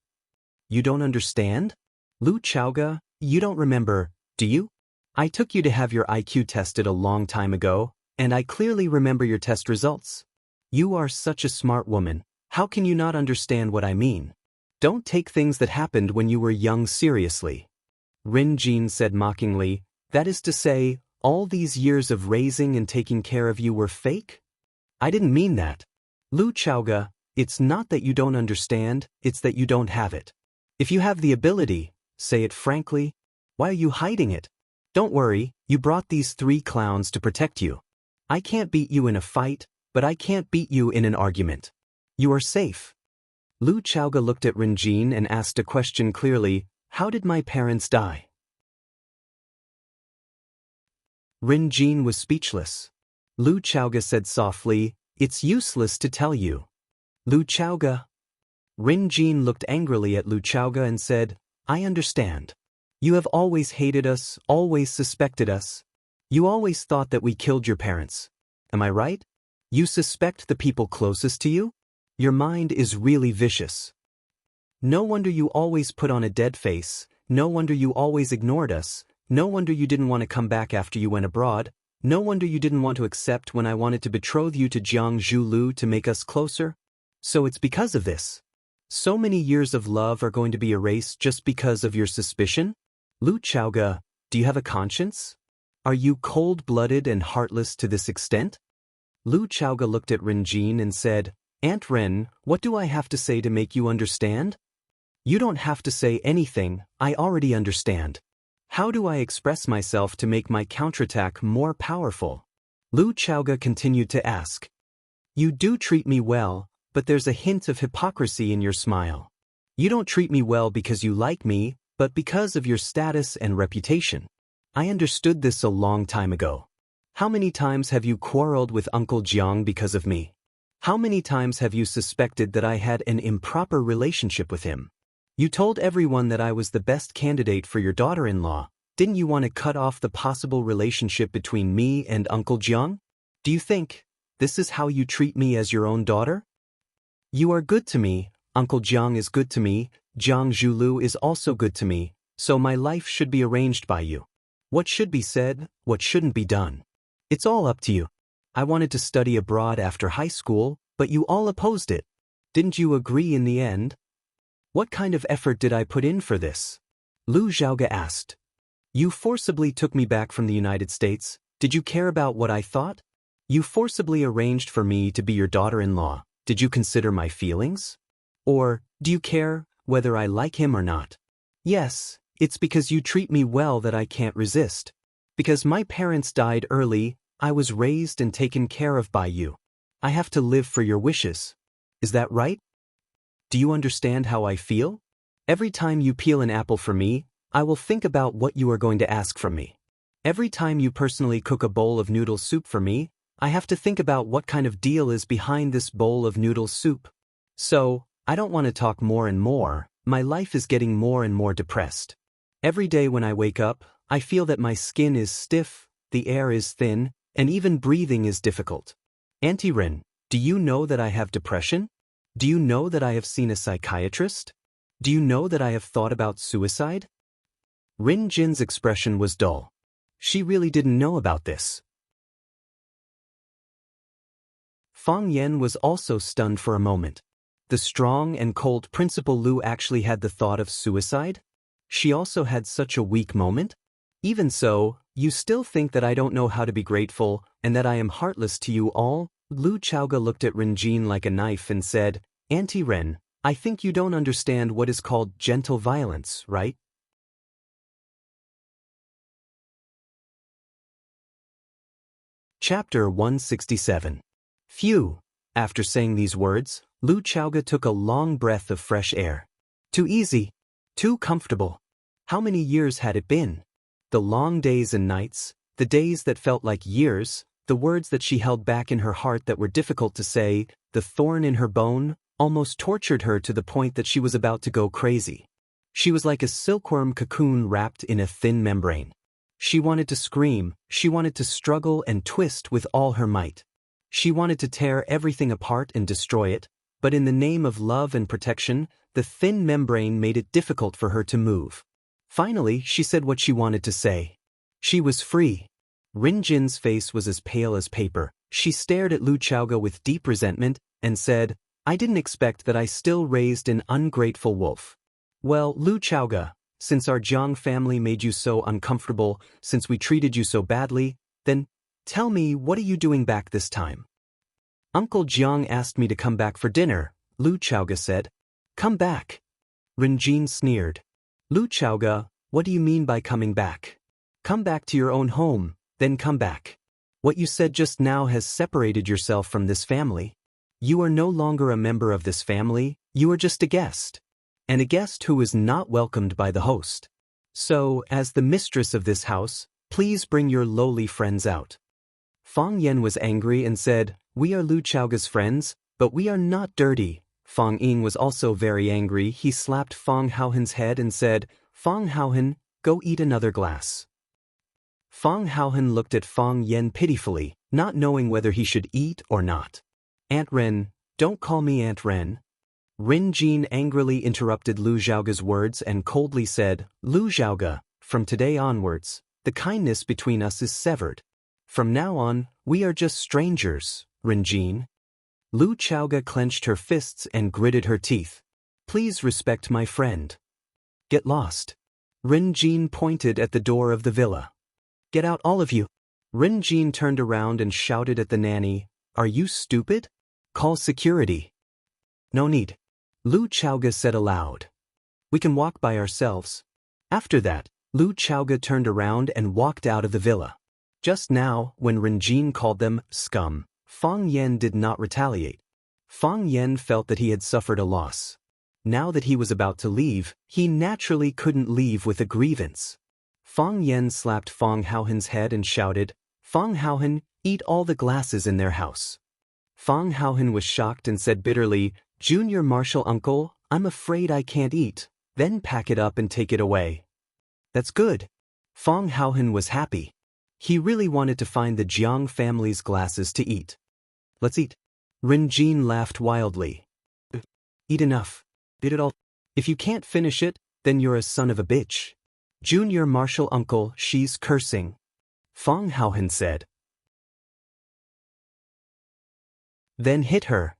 "You don't understand? Lu Chaoga, you don't remember, do you? I took you to have your IQ tested a long time ago, and I clearly remember your test results. You are such a smart woman, how can you not understand what I mean? Don't take things that happened when you were young seriously." Rin Jin said mockingly, "That is to say, all these years of raising and taking care of you were fake? I didn't mean that. Lu Chaoga, it's not that you don't understand, it's that you don't have it. If you have the ability, say it frankly. Why are you hiding it? Don't worry, you brought these three clowns to protect you. I can't beat you in a fight, but I can't beat you in an argument. You are safe." Lu Chaoga looked at Rin Jin and asked a question clearly, "How did my parents die?" Rin Jin was speechless. Lu Chaoga said softly, "It's useless to tell you." "Lu Chaoga." Rin Jin looked angrily at Lu Chaoga and said, "I understand. You have always hated us, always suspected us. You always thought that we killed your parents. Am I right? You suspect the people closest to you? Your mind is really vicious. No wonder you always put on a dead face, no wonder you always ignored us, no wonder you didn't want to come back after you went abroad, no wonder you didn't want to accept when I wanted to betroth you to Jiang Zhulu to make us closer. So it's because of this. So many years of love are going to be erased just because of your suspicion? Lu Chaoga, do you have a conscience? Are you cold-blooded and heartless to this extent?" Lu Chaoga looked at Rin Jin and said, "Aunt Ren, what do I have to say to make you understand?" "You don't have to say anything, I already understand. How do I express myself to make my counterattack more powerful?" Lu Chaoga continued to ask. You do treat me well, but there's a hint of hypocrisy in your smile. You don't treat me well because you like me, but because of your status and reputation. I understood this a long time ago. How many times have you quarreled with Uncle Jiang because of me? How many times have you suspected that I had an improper relationship with him? You told everyone that I was the best candidate for your daughter-in-law. Didn't you want to cut off the possible relationship between me and Uncle Jiang? Do you think this is how you treat me as your own daughter? You are good to me, Uncle Jiang is good to me, Jiang Zhulu is also good to me, so my life should be arranged by you. What should be said, what shouldn't be done. It's all up to you. I wanted to study abroad after high school, but you all opposed it. Didn't you agree in the end? What kind of effort did I put in for this? Lu Xiaoge asked. You forcibly took me back from the United States. Did you care about what I thought? You forcibly arranged for me to be your daughter-in-law. Did you consider my feelings? Or, do you care whether I like him or not? Yes, it's because you treat me well that I can't resist. Because my parents died early, I was raised and taken care of by you. I have to live for your wishes. Is that right? Do you understand how I feel? Every time you peel an apple for me, I will think about what you are going to ask from me. Every time you personally cook a bowl of noodle soup for me, I have to think about what kind of deal is behind this bowl of noodle soup. So, I don't want to talk more and more, my life is getting more and more depressed. Every day when I wake up, I feel that my skin is stiff, the air is thin, and even breathing is difficult. Auntie Ren, do you know that I have depression? Do you know that I have seen a psychiatrist? Do you know that I have thought about suicide? Rin Jin's expression was dull. She really didn't know about this. Fang Yan was also stunned for a moment. The strong and cold Principal Lu actually had the thought of suicide? She also had such a weak moment? Even so, you still think that I don't know how to be grateful, and that I am heartless to you all? Lu Chaoga looked at Ren Jin like a knife and said, Auntie Ren, I think you don't understand what is called gentle violence, right? Chapter 167. Phew! After saying these words, Lu Chaoga took a long breath of fresh air. Too easy. Too comfortable. How many years had it been? The long days and nights, the days that felt like years, the words that she held back in her heart that were difficult to say, the thorn in her bone, almost tortured her to the point that she was about to go crazy. She was like a silkworm cocoon wrapped in a thin membrane. She wanted to scream, she wanted to struggle and twist with all her might. She wanted to tear everything apart and destroy it, but in the name of love and protection, the thin membrane made it difficult for her to move. Finally, she said what she wanted to say. She was free. Rin Jin's face was as pale as paper. She stared at Lu Chaoga with deep resentment and said, I didn't expect that I still raised an ungrateful wolf. Well, Lu Chaoga, since our Jiang family made you so uncomfortable, since we treated you so badly, then tell me, what are you doing back this time? Uncle Jiang asked me to come back for dinner, Lu Chaoga said. Come back. Rin Jin sneered. Lu Chaoga, what do you mean by coming back? Come back to your own home, then come back. What you said just now has separated yourself from this family. You are no longer a member of this family, you are just a guest. And a guest who is not welcomed by the host. So, as the mistress of this house, please bring your lowly friends out. Fang Yan was angry and said, We are Lu Chaoga's friends, but we are not dirty. Fang Ying was also very angry. He slapped Fang Haohen's head and said, Fang Haohen, go eat another glass. Fang Haohen looked at Fang Yan pitifully, not knowing whether he should eat or not. Aunt Ren, don't call me Aunt Ren. Rin Jin angrily interrupted Lu Xiaoga's words and coldly said, Lu Xiaoga, from today onwards, the kindness between us is severed. From now on, we are just strangers, Rin Jin. Lu Chaoga clenched her fists and gritted her teeth. Please respect my friend. Get lost. Rin Jin pointed at the door of the villa. Get out, all of you. Rin Jin turned around and shouted at the nanny, Are you stupid? Call security. No need. Lu Chaoga said aloud. We can walk by ourselves. After that, Lu Chaoga turned around and walked out of the villa. Just now, when Rin Jin called them scum, Fang Yan did not retaliate. Fang Yan felt that he had suffered a loss. Now that he was about to leave, he naturally couldn't leave with a grievance. Fang Yan slapped Fang Haohen's head and shouted, "Fang Haohen, eat all the glasses in their house." Fang Haohen was shocked and said bitterly, "Junior Marshal Uncle, I'm afraid I can't eat, then pack it up and take it away." "That's good." Fang Haohen was happy. He really wanted to find the Jiang family's glasses to eat. "Let's eat." Rin Jin laughed wildly. "Eat enough. Eat it all. If you can't finish it, then you're a son of a bitch." "Junior Marshal Uncle, she's cursing," Fang Haohen said. "Then hit her,"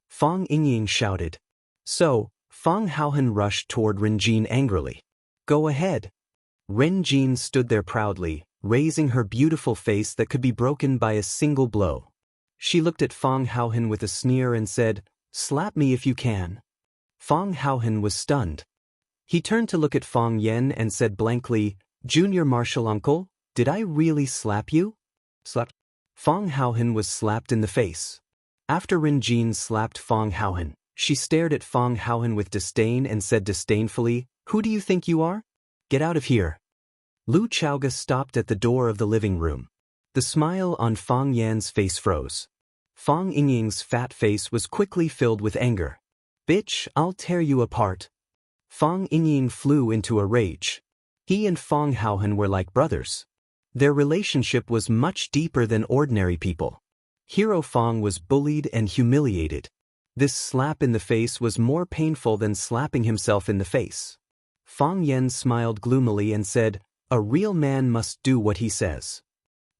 Fang Yingying shouted. So, Fang Haohen rushed toward Rin Jin angrily. "Go ahead." Rin Jin stood there proudly, raising her beautiful face that could be broken by a single blow. She looked at Fang Haohen with a sneer and said, "Slap me if you can." Fang Haohen was stunned. He turned to look at Fang Yan and said blankly, "Junior Marshal Uncle, did I really slap you?" "Slap." Fang Haohen was slapped in the face. After Rin Jin slapped Fang Haohen, she stared at Fang Haohen with disdain and said disdainfully, "Who do you think you are? Get out of here." Lu Chaoga stopped at the door of the living room. The smile on Fang Yan's face froze. Fang Yingying's fat face was quickly filled with anger. "Bitch, I'll tear you apart." Fang Yingying flew into a rage. He and Fang Haohen were like brothers. Their relationship was much deeper than ordinary people. Hero Fang was bullied and humiliated. This slap in the face was more painful than slapping himself in the face. Fang Yan smiled gloomily and said, "A real man must do what he says."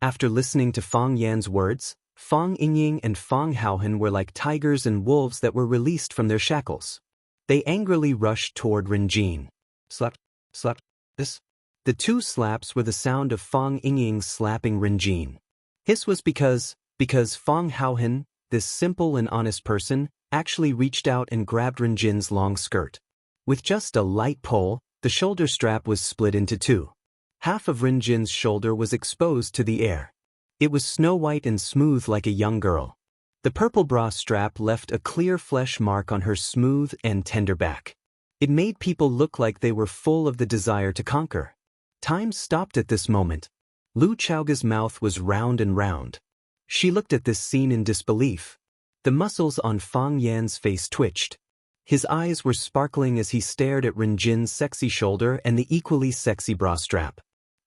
After listening to Fang Yan's words, Fang Yingying and Fang Haohen were like tigers and wolves that were released from their shackles. They angrily rushed toward Rin Jin. "Slap, slap, this." The two slaps were the sound of Fang Yingying slapping Rin Jin. This was because Fang Haohen, this simple and honest person, actually reached out and grabbed Rin Jin's long skirt. With just a light pull, the shoulder strap was split into two. Half of Rin Jin's shoulder was exposed to the air. It was snow-white and smooth like a young girl. The purple bra strap left a clear flesh mark on her smooth and tender back. It made people look like they were full of the desire to conquer. Time stopped at this moment. Lu Chaoga's mouth was round and round. She looked at this scene in disbelief. The muscles on Fang Yan's face twitched. His eyes were sparkling as he stared at Rin Jin's sexy shoulder and the equally sexy bra strap.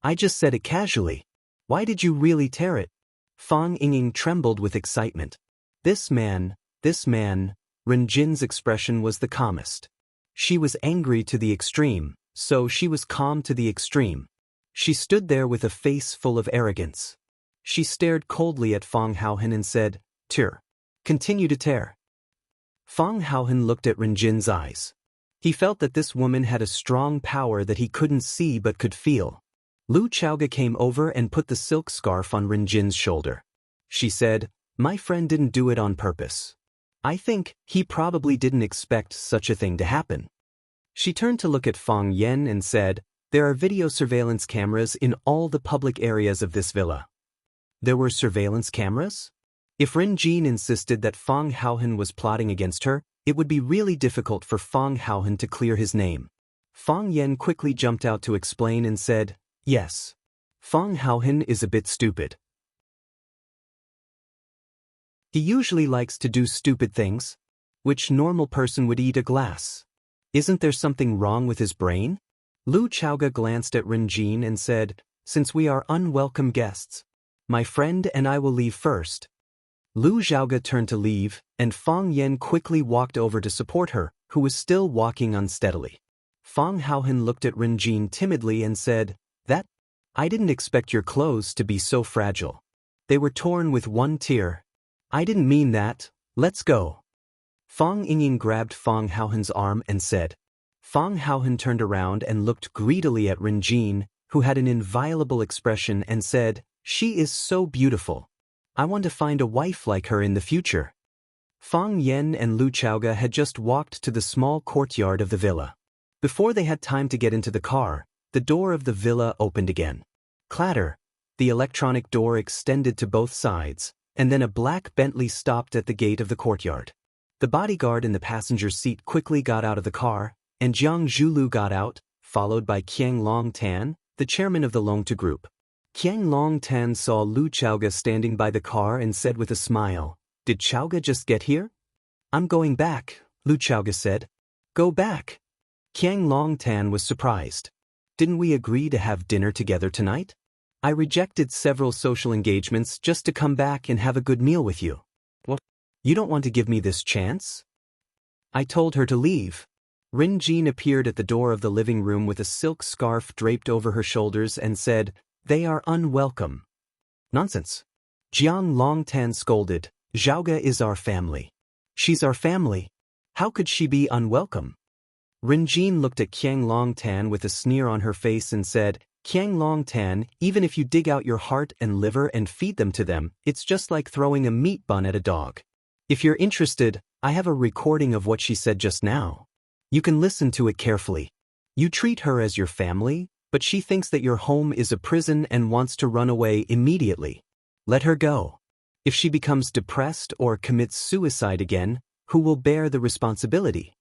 "I just said it casually. Why did you really tear it?" Fang Yingying trembled with excitement. This man, Rin Jin's expression was the calmest. She was angry to the extreme, so she was calm to the extreme. She stood there with a face full of arrogance. She stared coldly at Fang Haohen and said, "Tear. Continue to tear." Fang Haohen looked at Rin Jin's eyes. He felt that this woman had a strong power that he couldn't see but could feel. Lu Chaoga came over and put the silk scarf on Rin Jin's shoulder. She said, "My friend didn't do it on purpose. I think he probably didn't expect such a thing to happen." She turned to look at Fang Yan and said, "There are video surveillance cameras in all the public areas of this villa." There were surveillance cameras? If Rin Jin insisted that Fang Haohen was plotting against her, it would be really difficult for Fang Haohen to clear his name. Fang Yan quickly jumped out to explain and said, "Yes. Fang Haohen is a bit stupid. He usually likes to do stupid things. Which normal person would eat a glass? Isn't there something wrong with his brain?" Lu Chaoga glanced at Rin Jin and said, "Since we are unwelcome guests, my friend and I will leave first." Lu Xiaoga turned to leave, and Fang Yan quickly walked over to support her, who was still walking unsteadily. Fang Haohen looked at Rin Jin timidly and said, I didn't expect your clothes to be so fragile. They were torn with one tear." "I didn't mean that. Let's go." Fang Yingying grabbed Fang Haohen's arm and said. Fang Haohen turned around and looked greedily at Rin Jin, who had an inviolable expression, and said, "She is so beautiful. I want to find a wife like her in the future." Fang Yan and Lu Chaoga had just walked to the small courtyard of the villa. Before they had time to get into the car, the door of the villa opened again. Clatter! The electronic door extended to both sides, and then a black Bentley stopped at the gate of the courtyard. The bodyguard in the passenger seat quickly got out of the car, and Jiang Zhulu got out, followed by Qiang Longtan, the chairman of the Longtu Group. Qiang Longtan saw Lu Chaoga standing by the car and said with a smile, "Did Chaoga just get here?" "I'm going back," Lu Chaoga said. "Go back." Qiang Longtan was surprised. "Didn't we agree to have dinner together tonight? I rejected several social engagements just to come back and have a good meal with you. What? You don't want to give me this chance?" I told her to leave. Rin Jin appeared at the door of the living room with a silk scarf draped over her shoulders and said, "They are unwelcome." "Nonsense." Jiang Longtan scolded, "Zhaoga is our family. She's our family. How could she be unwelcome?" Rin Jin looked at Qiang Longtan with a sneer on her face and said, "Qiang Longtan, even if you dig out your heart and liver and feed them to them, it's just like throwing a meat bun at a dog. If you're interested, I have a recording of what she said just now. You can listen to it carefully. You treat her as your family, but she thinks that your home is a prison and wants to run away immediately. Let her go. If she becomes depressed or commits suicide again, who will bear the responsibility?"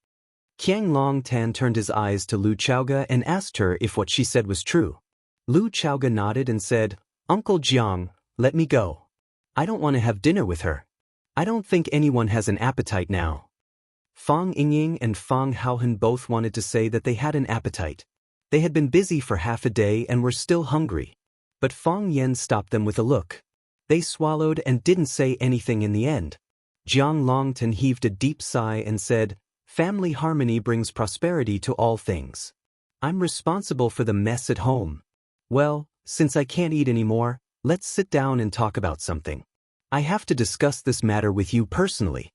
Qiang Longtan turned his eyes to Lu Chaoga and asked her if what she said was true. Lu Chaoga nodded and said, "Uncle Jiang, let me go. I don't want to have dinner with her. I don't think anyone has an appetite now." Fang Yingying and Fang Haohan both wanted to say that they had an appetite. They had been busy for half a day and were still hungry. But Fang Yen stopped them with a look. They swallowed and didn't say anything in the end. Jiang Longtan heaved a deep sigh and said, "Family harmony brings prosperity to all things. I'm responsible for the mess at home. Well, since I can't eat anymore, let's sit down and talk about something. I have to discuss this matter with you personally."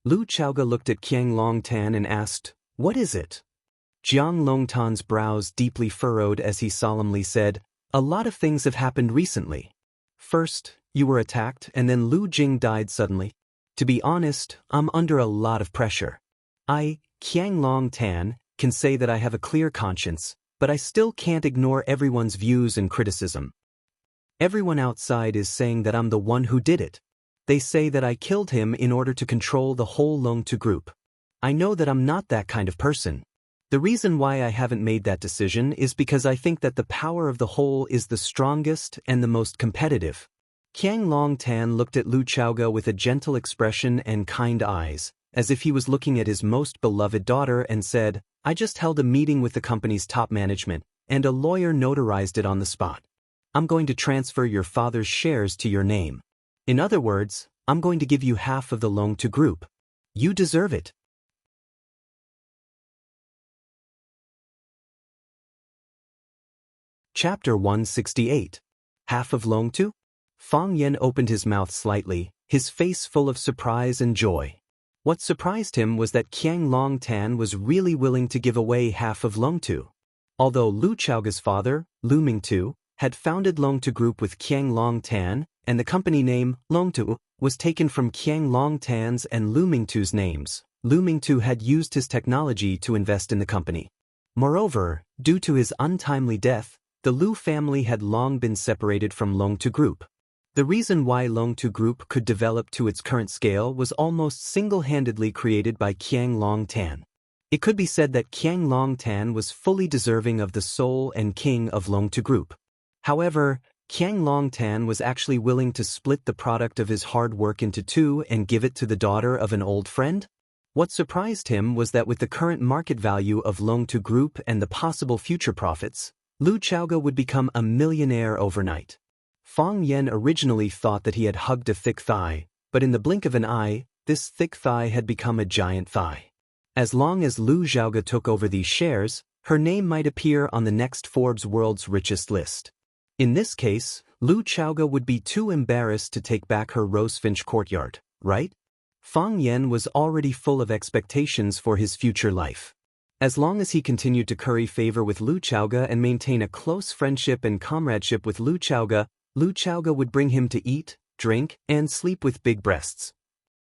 Lu Chaoga looked at Qiang Longtan and asked, "What is it?" Jiang Longtan's brows deeply furrowed as he solemnly said, "A lot of things have happened recently. First, you were attacked and then Lu Jing died suddenly. To be honest, I'm under a lot of pressure. I, Qiang Longtan, can say that I have a clear conscience, but I still can't ignore everyone's views and criticism. Everyone outside is saying that I'm the one who did it. They say that I killed him in order to control the whole Longtu Group. I know that I'm not that kind of person. The reason why I haven't made that decision is because I think that the power of the whole is the strongest and the most competitive." Qiang Longtan looked at Lu Chaoga with a gentle expression and kind eyes, as if he was looking at his most beloved daughter, and said, "I just held a meeting with the company's top management, and a lawyer notarized it on the spot. I'm going to transfer your father's shares to your name. In other words, I'm going to give you half of the Longtu Group. You deserve it." Chapter 168. Half of Longtu? Fang Yen opened his mouth slightly, his face full of surprise and joy. What surprised him was that Qiang Longtan was really willing to give away half of Longtu. Although Lu Chaoga's father, Lu Mingtu, had founded Longtu Group with Qiang Longtan, and the company name, Longtu, was taken from Qiang Longtan's and Lu Mingtu's names, Lu Mingtu had used his technology to invest in the company. Moreover, due to his untimely death, the Lu family had long been separated from Longtu Group. The reason why Longtu Group could develop to its current scale was almost single-handedly created by Qiang Longtan. It could be said that Qiang Longtan was fully deserving of the soul and king of Longtu Group. However, Qiang Longtan was actually willing to split the product of his hard work into two and give it to the daughter of an old friend? What surprised him was that with the current market value of Longtu Group and the possible future profits, Lu Chaoga would become a millionaire overnight. Fang Yen originally thought that he had hugged a thick thigh, but in the blink of an eye, this thick thigh had become a giant thigh. As long as Lu Chaoga took over these shares, her name might appear on the next Forbes World's Richest list. In this case, Lu Chaoga would be too embarrassed to take back her Rosefinch courtyard, right? Fang Yen was already full of expectations for his future life. As long as he continued to curry favor with Lu Chaoga and maintain a close friendship and comradeship with Lu Chaoga would bring him to eat, drink, and sleep with big breasts.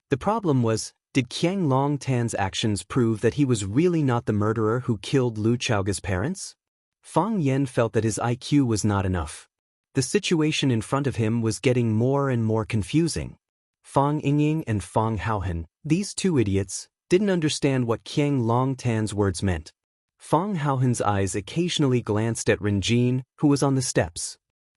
The problem was, did Qiang Longtan's actions prove that he was really not the murderer who killed Lu Chaoga's parents? Fang Yen felt that his IQ was not enough. The situation in front of him was getting more and more confusing. Fang Yingying and Fang Haohan, these two idiots, didn't understand what Qiang Longtan's words meant. Fang Haohan's eyes occasionally glanced at Ren Jin, who was on the steps.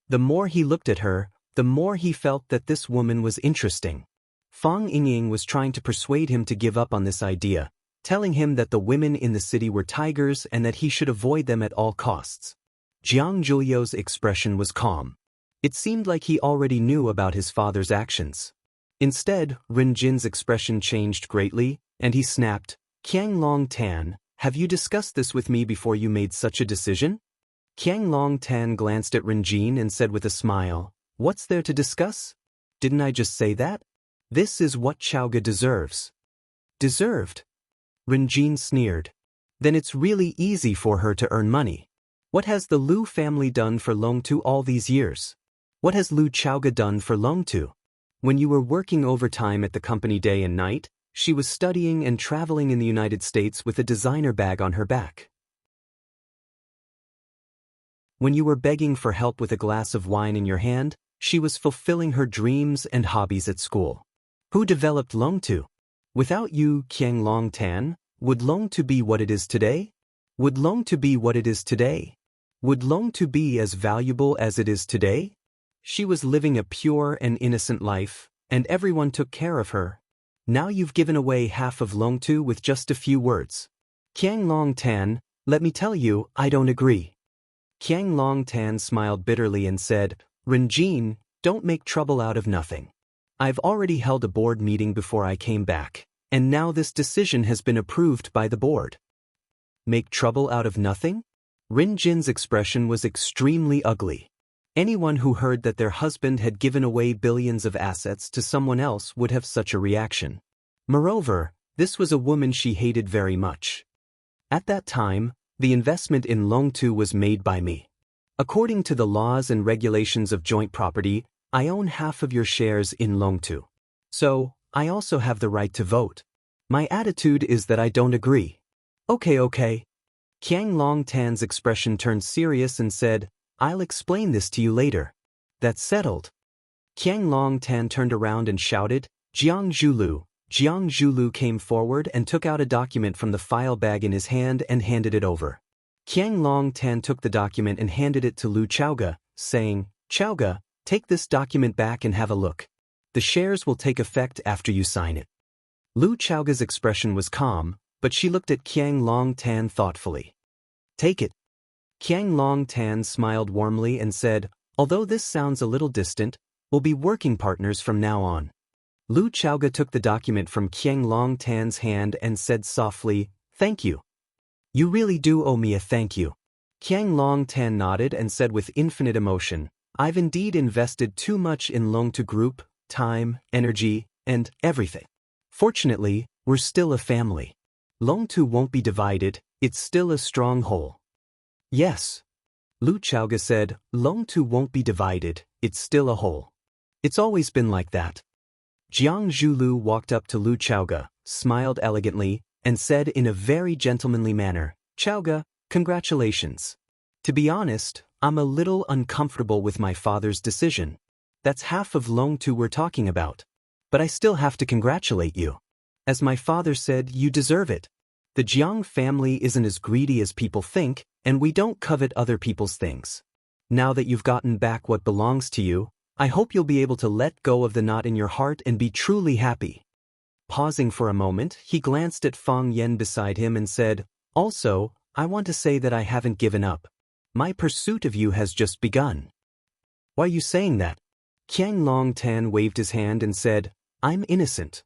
The more he looked at her, the more he felt that this woman was interesting. Fang Yingying was trying to persuade him to give up on this idea, telling him that the women in the city were tigers and that he should avoid them at all costs. Jiang Zhuliu's expression was calm. It seemed like he already knew about his father's actions. Instead, Ren Jin's expression changed greatly, and he snapped, "Qiang Longtan, have you discussed this with me before you made such a decision?" Qiang Longtan glanced at Ren Jin and said with a smile, "What's there to discuss? Didn't I just say that? This is what Chaoga deserves." Deserved? Ren Jin sneered. Then it's really easy for her to earn money. What has the Lu family done for Longtu all these years? What has Lu Chaoga done for Longtu? When you were working overtime at the company day and night, she was studying and traveling in the United States with a designer bag on her back. When you were begging for help with a glass of wine in your hand, she was fulfilling her dreams and hobbies at school. Who developed Longtu? Without you, Qiang Longtan, would Longtu be what it is today? Would Longtu be what it is today? Would Longtu be as valuable as it is today? She was living a pure and innocent life, and everyone took care of her. Now you've given away half of Longtu with just a few words. Qiang Longtan, let me tell you, I don't agree. Qiang Longtan smiled bitterly and said, "Ren Jin, don't make trouble out of nothing. I've already held a board meeting before I came back, and now this decision has been approved by the board." Make trouble out of nothing? Ren Jin's expression was extremely ugly. Anyone who heard that their husband had given away billions of assets to someone else would have such a reaction. Moreover, this was a woman she hated very much. At that time, the investment in Longtu was made by me. According to the laws and regulations of joint property, I own half of your shares in Longtu. So, I also have the right to vote. My attitude is that I don't agree. Okay. Qiang Longtan's expression turned serious and said, "I'll explain this to you later." That's settled. Qiang Longtan turned around and shouted, "Jiang Zhulu." Jiang Zhulu came forward and took out a document from the file bag in his hand and handed it over. Qiang Longtan took the document and handed it to Lu Chaoga, saying, "Chaoga, take this document back and have a look. The shares will take effect after you sign it." Lu Chaoga's expression was calm, but she looked at Qiang Longtan thoughtfully. "Take it." Qiang Longtan smiled warmly and said, "Although this sounds a little distant, we'll be working partners from now on." Lu Chaoga took the document from Qiang Longtan's hand and said softly, "Thank you. You really do owe me a thank you." Qiang Longtan nodded and said with infinite emotion, "I've indeed invested too much in Longtu Group, time, energy, and everything. Fortunately, we're still a family. Longtu won't be divided, it's still a strong whole." "Yes." Lu Chaoga said, "Longtu won't be divided, it's still a whole. It's always been like that." Jiang Zhulu walked up to Lu Chaoga, smiled elegantly, and said in a very gentlemanly manner, "Chaoga, congratulations. To be honest, I'm a little uncomfortable with my father's decision. That's half of Longtu we're talking about. But I still have to congratulate you. As my father said, you deserve it. The Jiang family isn't as greedy as people think, and we don't covet other people's things. Now that you've gotten back what belongs to you, I hope you'll be able to let go of the knot in your heart and be truly happy." Pausing for a moment, he glanced at Fang Yen beside him and said, "Also, I want to say that I haven't given up. My pursuit of you has just begun." "Why are you saying that?" Qiang Longtan waved his hand and said, "I'm innocent.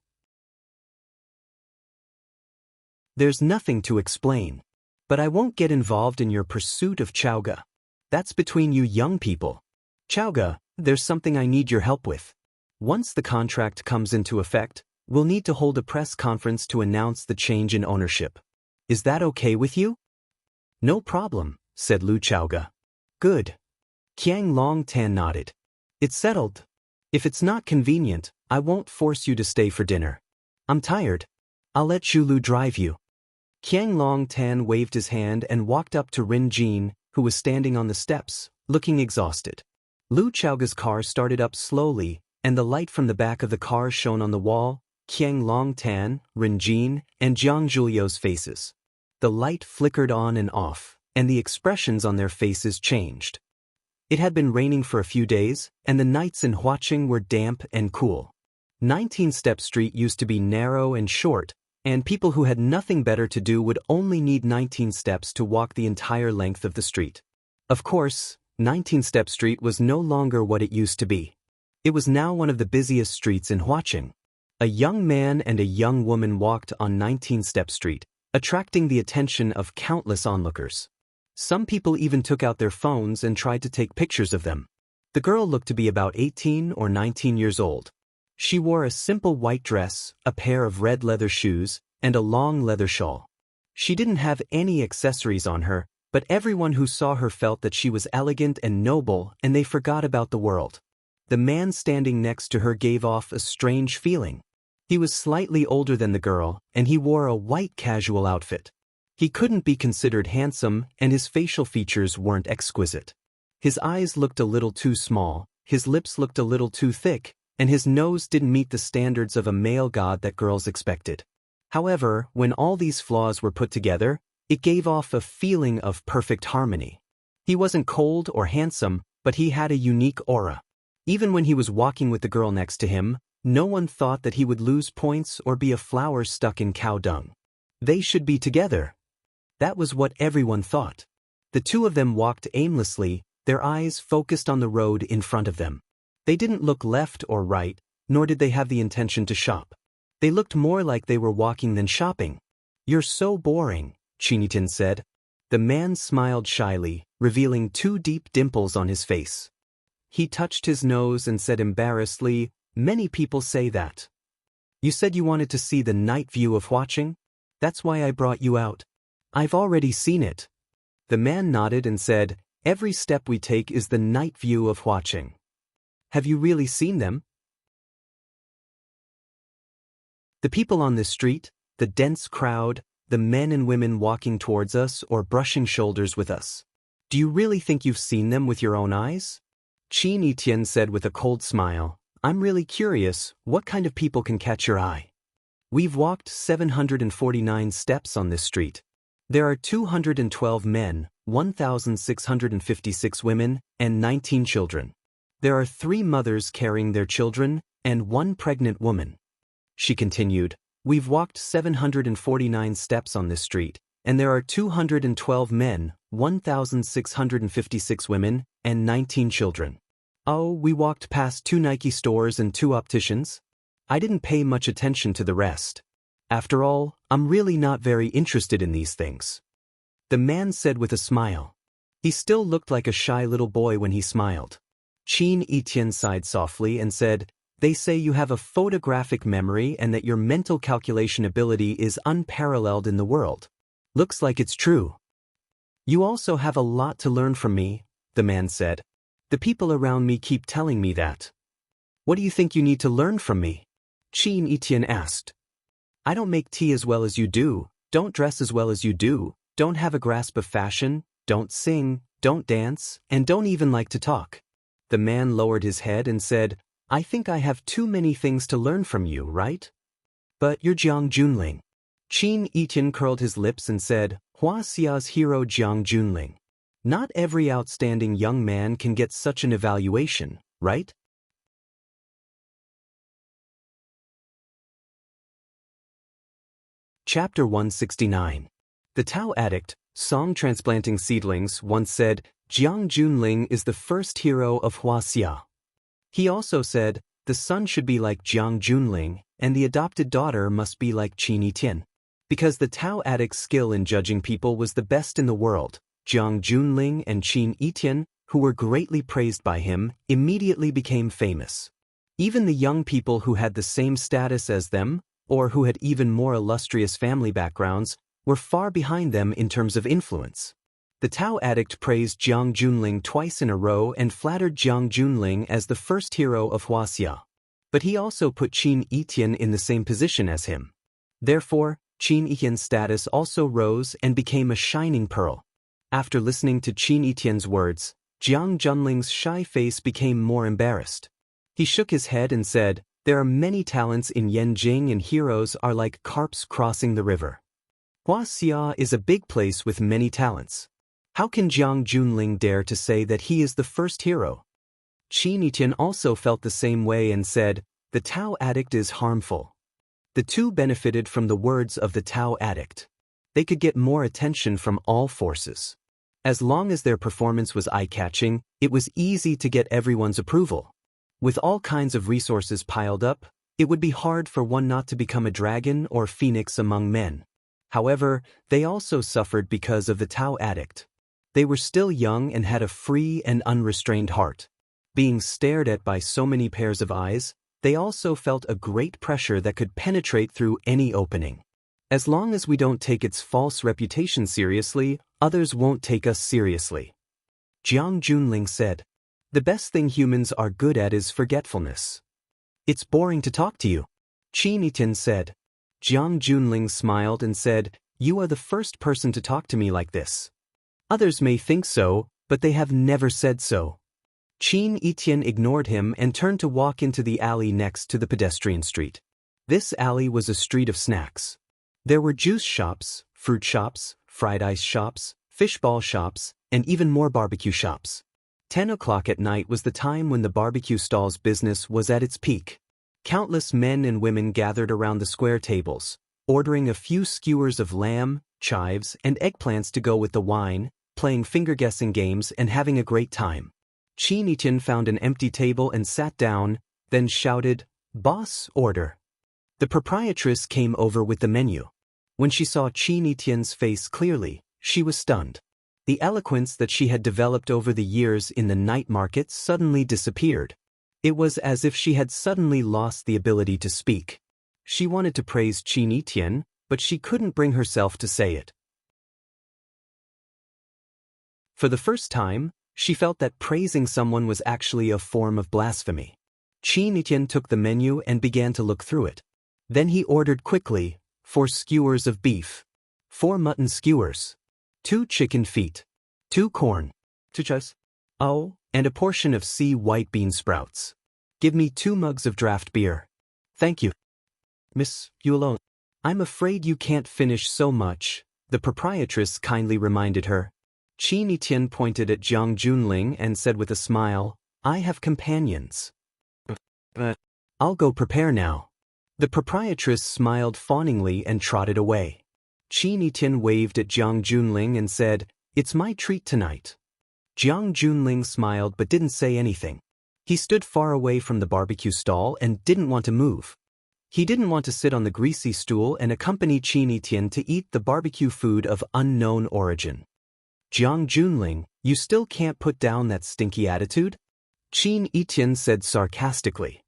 There's nothing to explain. But I won't get involved in your pursuit of Chaoga. That's between you young people. Chaoga, there's something I need your help with. Once the contract comes into effect, we'll need to hold a press conference to announce the change in ownership. Is that okay with you?" "No problem," said Lu Chaoga. "Good." Qiang Longtan nodded. "It's settled. If it's not convenient, I won't force you to stay for dinner. I'm tired. I'll let Zhulu drive you." Qiang Longtan waved his hand and walked up to Ren Jin, who was standing on the steps, looking exhausted. Lu Chaoga's car started up slowly, and the light from the back of the car shone on the wall, Qiang Longtan, Rin Jin, and Jiang Zhulio's faces. The light flickered on and off, and the expressions on their faces changed. It had been raining for a few days, and the nights in Huaqing were damp and cool. 19-step street used to be narrow and short, and people who had nothing better to do would only need 19 steps to walk the entire length of the street. Of course, 19-step street was no longer what it used to be. It was now one of the busiest streets in Huaqing. A young man and a young woman walked on 19-step street, attracting the attention of countless onlookers. Some people even took out their phones and tried to take pictures of them. The girl looked to be about 18 or 19 years old. She wore a simple white dress, a pair of red leather shoes, and a long leather shawl. She didn't have any accessories on her, but everyone who saw her felt that she was elegant and noble, and they forgot about the world. The man standing next to her gave off a strange feeling. He was slightly older than the girl, and he wore a white casual outfit. He couldn't be considered handsome, and his facial features weren't exquisite. His eyes looked a little too small, his lips looked a little too thick, and his nose didn't meet the standards of a male god that girls expected. However, when all these flaws were put together, it gave off a feeling of perfect harmony. He wasn't cold or handsome, but he had a unique aura. Even when he was walking with the girl next to him, no one thought that he would lose points or be a flower stuck in cow dung. They should be together. That was what everyone thought. The two of them walked aimlessly, their eyes focused on the road in front of them. They didn't look left or right, nor did they have the intention to shop. They looked more like they were walking than shopping. "You're so boring," Qinitin said. The man smiled shyly, revealing two deep dimples on his face. He touched his nose and said embarrassedly, "Many people say that. You said you wanted to see the night view of Huaqing? That's why I brought you out." "I've already seen it." The man nodded and said, "Every step we take is the night view of Huaqing." "Have you really seen them?" The people on this street, the dense crowd, the men and women walking towards us or brushing shoulders with us. Do you really think you've seen them with your own eyes? Qin Etienne said with a cold smile, "I'm really curious, what kind of people can catch your eye?" "We've walked 749 steps on this street. There are 212 men, 1,656 women, and 19 children. There are 3 mothers carrying their children, and 1 pregnant woman." She continued, "We've walked 749 steps on this street, and there are 212 men, 1,656 women, and 19 children. Oh, we walked past 2 Nike stores and 2 opticians. I didn't pay much attention to the rest. After all, I'm really not very interested in these things." The man said with a smile. He still looked like a shy little boy when he smiled. Qin Etienne sighed softly and said, "They say you have a photographic memory and that your mental calculation ability is unparalleled in the world. Looks like it's true." "You also have a lot to learn from me," the man said. "The people around me keep telling me that." "What do you think you need to learn from me?" Qin Etienne asked. "I don't make tea as well as you do, don't dress as well as you do, don't have a grasp of fashion, don't sing, don't dance, and don't even like to talk." The man lowered his head and said, "I think I have too many things to learn from you, right? But you're Jiang Junling." Qin Etienne curled his lips and said, "Huaxia's hero Jiang Junling. Not every outstanding young man can get such an evaluation, right?" Chapter 169. The Tao addict, Song Transplanting Seedlings, once said, "Jiang Junling is the first hero of Huaxia." He also said, "The son should be like Jiang Junling, and the adopted daughter must be like Qin Etienne." Because the Tao addict's skill in judging people was the best in the world, Jiang Junling and Qin Etienne, who were greatly praised by him, immediately became famous. Even the young people who had the same status as them, or who had even more illustrious family backgrounds, were far behind them in terms of influence. The Tao addict praised Jiang Junling twice in a row and flattered Jiang Junling as the first hero of Huaxia. But he also put Qin Etienne in the same position as him. Therefore, Qin Etienne's status also rose and became a shining pearl. After listening to Qin Etienne's words, Jiang Junling's shy face became more embarrassed. He shook his head and said, "There are many talents in Yanjing and heroes are like carps crossing the river. Huaxia is a big place with many talents. How can Jiang Junling dare to say that he is the first hero?" Qin Yitian also felt the same way and said, "The Tao addict is harmful." The two benefited from the words of the Tao addict. They could get more attention from all forces. As long as their performance was eye-catching, it was easy to get everyone's approval. With all kinds of resources piled up, it would be hard for one not to become a dragon or phoenix among men. However, they also suffered because of the Tao addict. They were still young and had a free and unrestrained heart. Being stared at by so many pairs of eyes, they also felt a great pressure that could penetrate through any opening. As long as we don't take its false reputation seriously, others won't take us seriously. Jiang Junling said, "The best thing humans are good at is forgetfulness." "It's boring to talk to you," Qin Yitian said. Jiang Junling smiled and said, "You are the first person to talk to me like this. Others may think so, but they have never said so." Qin Yitian ignored him and turned to walk into the alley next to the pedestrian street. This alley was a street of snacks. There were juice shops, fruit shops, fried ice shops, fishball shops, and even more barbecue shops. 10 o'clock at night was the time when the barbecue stall's business was at its peak. Countless men and women gathered around the square tables, ordering a few skewers of lamb, chives, and eggplants to go with the wine, playing finger-guessing games and having a great time. Qin Yitian found an empty table and sat down, then shouted, "Boss, order." The proprietress came over with the menu. When she saw Qin Yitian's face clearly, she was stunned. The eloquence that she had developed over the years in the night market suddenly disappeared. It was as if she had suddenly lost the ability to speak. She wanted to praise Qin Yitian, but she couldn't bring herself to say it. For the first time, she felt that praising someone was actually a form of blasphemy. Qin Yitian took the menu and began to look through it. Then he ordered quickly, 4 skewers of beef, 4 mutton skewers, 2 chicken feet, 2 corn, 2 chives, and a portion of white bean sprouts. "Give me 2 mugs of draft beer." "Thank you. Miss, you alone." "I'm afraid you can't finish so much," the proprietress kindly reminded her. Qin Yitian pointed at Jiang Junling and said with a smile, "I have companions. But I'll go prepare now." The proprietress smiled fawningly and trotted away. Qin Yitian waved at Jiang Junling and said, "It's my treat tonight." Jiang Junling smiled but didn't say anything. He stood far away from the barbecue stall and didn't want to move. He didn't want to sit on the greasy stool and accompany Qin Yitian to eat the barbecue food of unknown origin. "Jiang Junling, you still can't put down that stinky attitude?" Qin Yitian said sarcastically.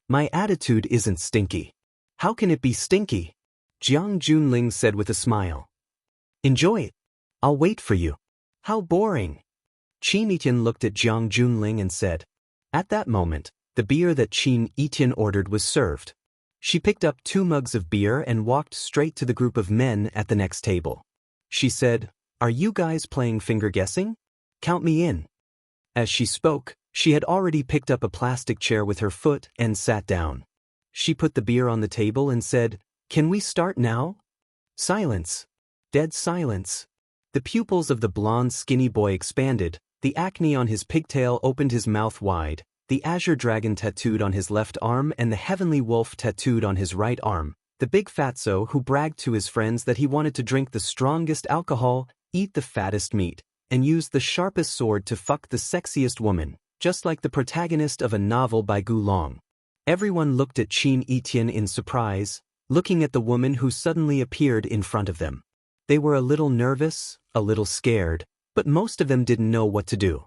"My attitude isn't stinky. How can it be stinky?" Jiang Junling said with a smile. "Enjoy it. I'll wait for you." "How boring." Qin Yitian looked at Jiang Junling and said. At that moment, the beer that Qin Yitian ordered was served. She picked up 2 mugs of beer and walked straight to the group of men at the next table. She said, "Are you guys playing finger guessing? Count me in." As she spoke, she had already picked up a plastic chair with her foot and sat down. She put the beer on the table and said, "Can we start now?" Silence. Dead silence. The pupils of the blonde skinny boy expanded, the acne on his pigtail opened his mouth wide, the azure dragon tattooed on his left arm and the heavenly wolf tattooed on his right arm, the big fatso who bragged to his friends that he wanted to drink the strongest alcohol, eat the fattest meat, and use the sharpest sword to fuck the sexiest woman, just like the protagonist of a novel by Gu Long. Everyone looked at Qin Yitian in surprise, looking at the woman who suddenly appeared in front of them. They were a little nervous, a little scared, but most of them didn't know what to do.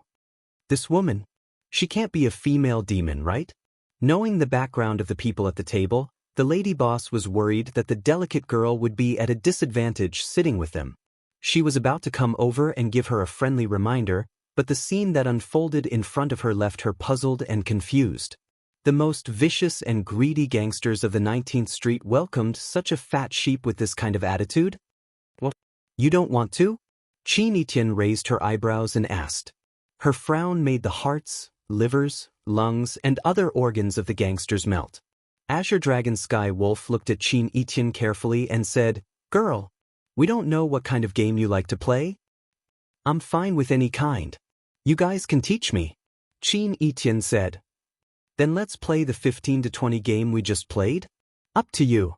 This woman? She can't be a female demon, right? Knowing the background of the people at the table, the lady boss was worried that the delicate girl would be at a disadvantage sitting with them. She was about to come over and give her a friendly reminder, but the scene that unfolded in front of her left her puzzled and confused. The most vicious and greedy gangsters of the 19th Street welcomed such a fat sheep with this kind of attitude? What? You don't want to? Qin Yitian raised her eyebrows and asked. Her frown made the hearts, livers, lungs, and other organs of the gangsters melt. Azure Dragon Sky Wolf looked at Qin Etienne carefully and said, "Girl, we don't know what kind of game you like to play. I'm fine with any kind. You guys can teach me." Qin Etienne said, "Then let's play the 15 to 20 game we just played? Up to you.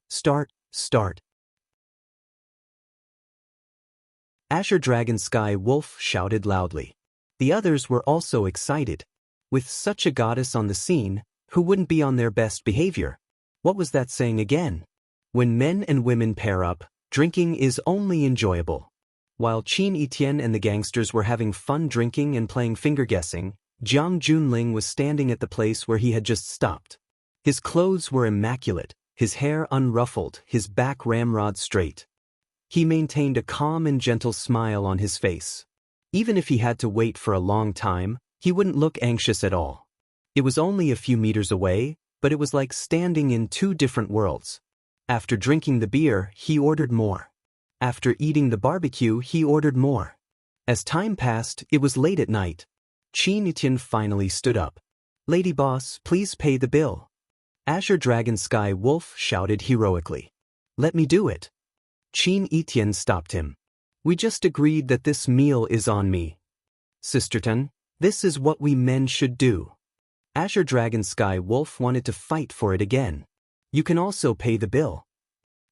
Start." Azure Dragon Sky Wolf shouted loudly. The others were also excited. With such a goddess on the scene, who wouldn't be on their best behavior? What was that saying again? When men and women pair up, drinking is only enjoyable. While Qin Etienne and the gangsters were having fun drinking and playing finger guessing, Jiang Junling was standing at the place where he had just stopped. His clothes were immaculate, his hair unruffled, his back ramrod straight. He maintained a calm and gentle smile on his face. Even if he had to wait for a long time, he wouldn't look anxious at all. It was only a few meters away, but it was like standing in two different worlds. After drinking the beer, he ordered more. After eating the barbecue, he ordered more. As time passed, it was late at night. Qin Etienne finally stood up. "Lady boss, please pay the bill." Azure Dragon Sky Wolf shouted heroically. "Let me do it." Qin Etienne stopped him. "We just agreed that this meal is on me. Sisterton, this is what we men should do." Azure Dragon Sky Wolf wanted to fight for it again. "You can also pay the bill,"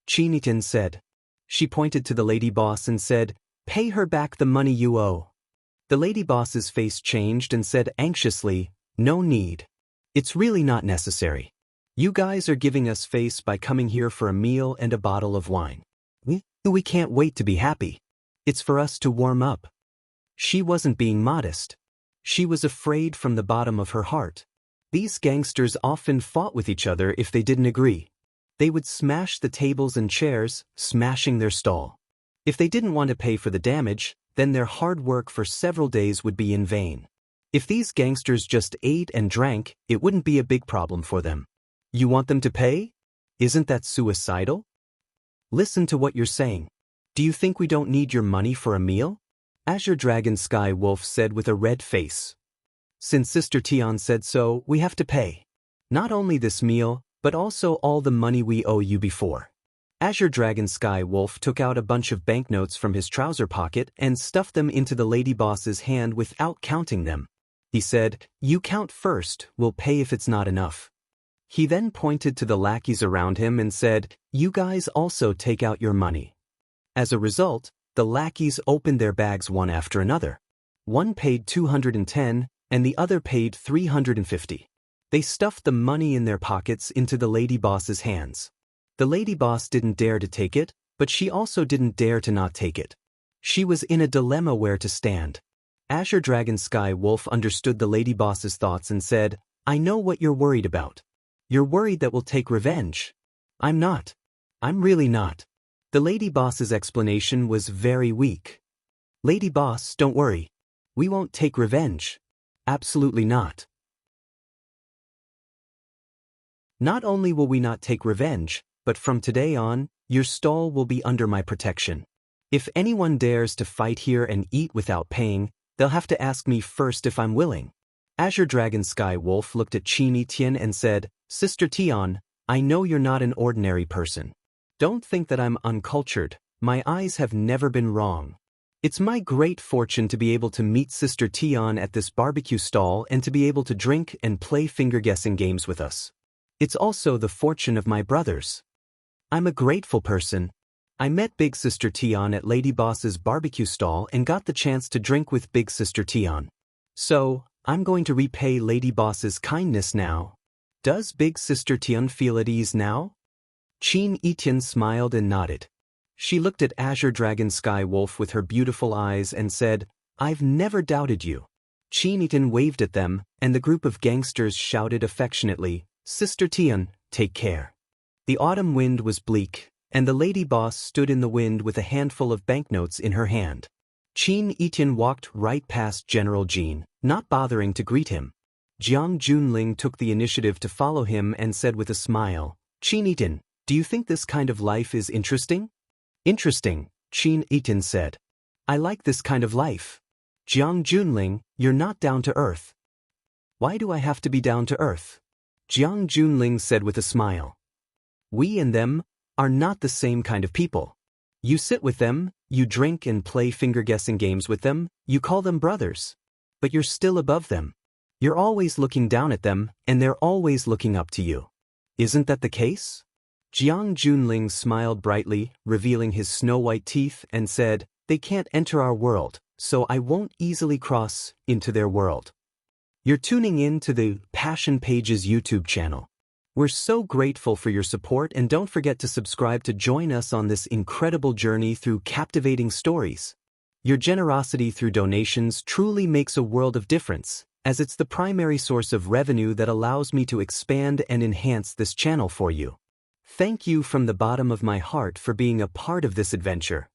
Qin Etienne said. She pointed to the lady boss and said, "Pay her back the money you owe." The lady boss's face changed and said anxiously, "No need. It's really not necessary. You guys are giving us face by coming here for a meal and a bottle of wine. We can't wait to be happy. It's for us to warm up." She wasn't being modest. She was afraid from the bottom of her heart. These gangsters often fought with each other if they didn't agree. They would smash the tables and chairs, smashing their stall. If they didn't want to pay for the damage, then their hard work for several days would be in vain. If these gangsters just ate and drank, it wouldn't be a big problem for them. You want them to pay? Isn't that suicidal? Listen to what you're saying. Do you think we don't need your money for a meal? Azure Dragon Sky Wolf said with a red face. Since Sister Tian said so, we have to pay. Not only this meal, but also all the money we owe you before. Azure Dragon Sky Wolf took out a bunch of banknotes from his trouser pocket and stuffed them into the lady boss's hand without counting them. He said, "You count first, we'll pay if it's not enough." He then pointed to the lackeys around him and said, "You guys also take out your money." As a result, the lackeys opened their bags one after another. One paid 210, and the other paid 350. They stuffed the money in their pockets into the lady boss's hands. The lady boss didn't dare to take it, but she also didn't dare to not take it. She was in a dilemma where to stand. Azure Dragon Sky Wolf understood the lady boss's thoughts and said, "I know what you're worried about. You're worried that we'll take revenge. I'm not. I'm really not." The lady boss's explanation was very weak. "Lady boss, don't worry. We won't take revenge. Absolutely not. Not only will we not take revenge, but from today on, your stall will be under my protection. If anyone dares to fight here and eat without paying, they'll have to ask me first if I'm willing." Azure Dragon Sky Wolf looked at Qin Etienne and said, "Sister Tian, I know you're not an ordinary person. Don't think that I'm uncultured. My eyes have never been wrong. It's my great fortune to be able to meet Sister Tian at this barbecue stall and to be able to drink and play finger-guessing games with us. It's also the fortune of my brothers. I'm a grateful person. I met Big Sister Tian at Lady Boss's barbecue stall and got the chance to drink with Big Sister Tian. So, I'm going to repay Lady Boss's kindness now. Does Big Sister Tian feel at ease now?" Qin Etienne smiled and nodded. She looked at Azure Dragon Sky Wolf with her beautiful eyes and said, "I've never doubted you." Qin Etienne waved at them, and the group of gangsters shouted affectionately, "Sister Tian, take care." The autumn wind was bleak, and the lady boss stood in the wind with a handful of banknotes in her hand. Qin Etienne walked right past General Jean, not bothering to greet him. Jiang Junling took the initiative to follow him and said with a smile, "Qin Etienne, do you think this kind of life is interesting?" "Interesting," Qin Etienne said. "I like this kind of life. Jiang Junling, you're not down to earth. Why do I have to be down to earth? Jiang Junling said with a smile. We and them are not the same kind of people. You sit with them, you drink and play finger-guessing games with them, you call them brothers. But you're still above them. You're always looking down at them, and they're always looking up to you. Isn't that the case? Jiang Junling smiled brightly, revealing his snow-white teeth, and said, They can't enter our world, so I won't easily cross into their world. You're tuning in to the Passion Pages YouTube channel. We're so grateful for your support, and don't forget to subscribe to join us on this incredible journey through captivating stories. Your generosity through donations truly makes a world of difference, as it's the primary source of revenue that allows me to expand and enhance this channel for you. Thank you from the bottom of my heart for being a part of this adventure.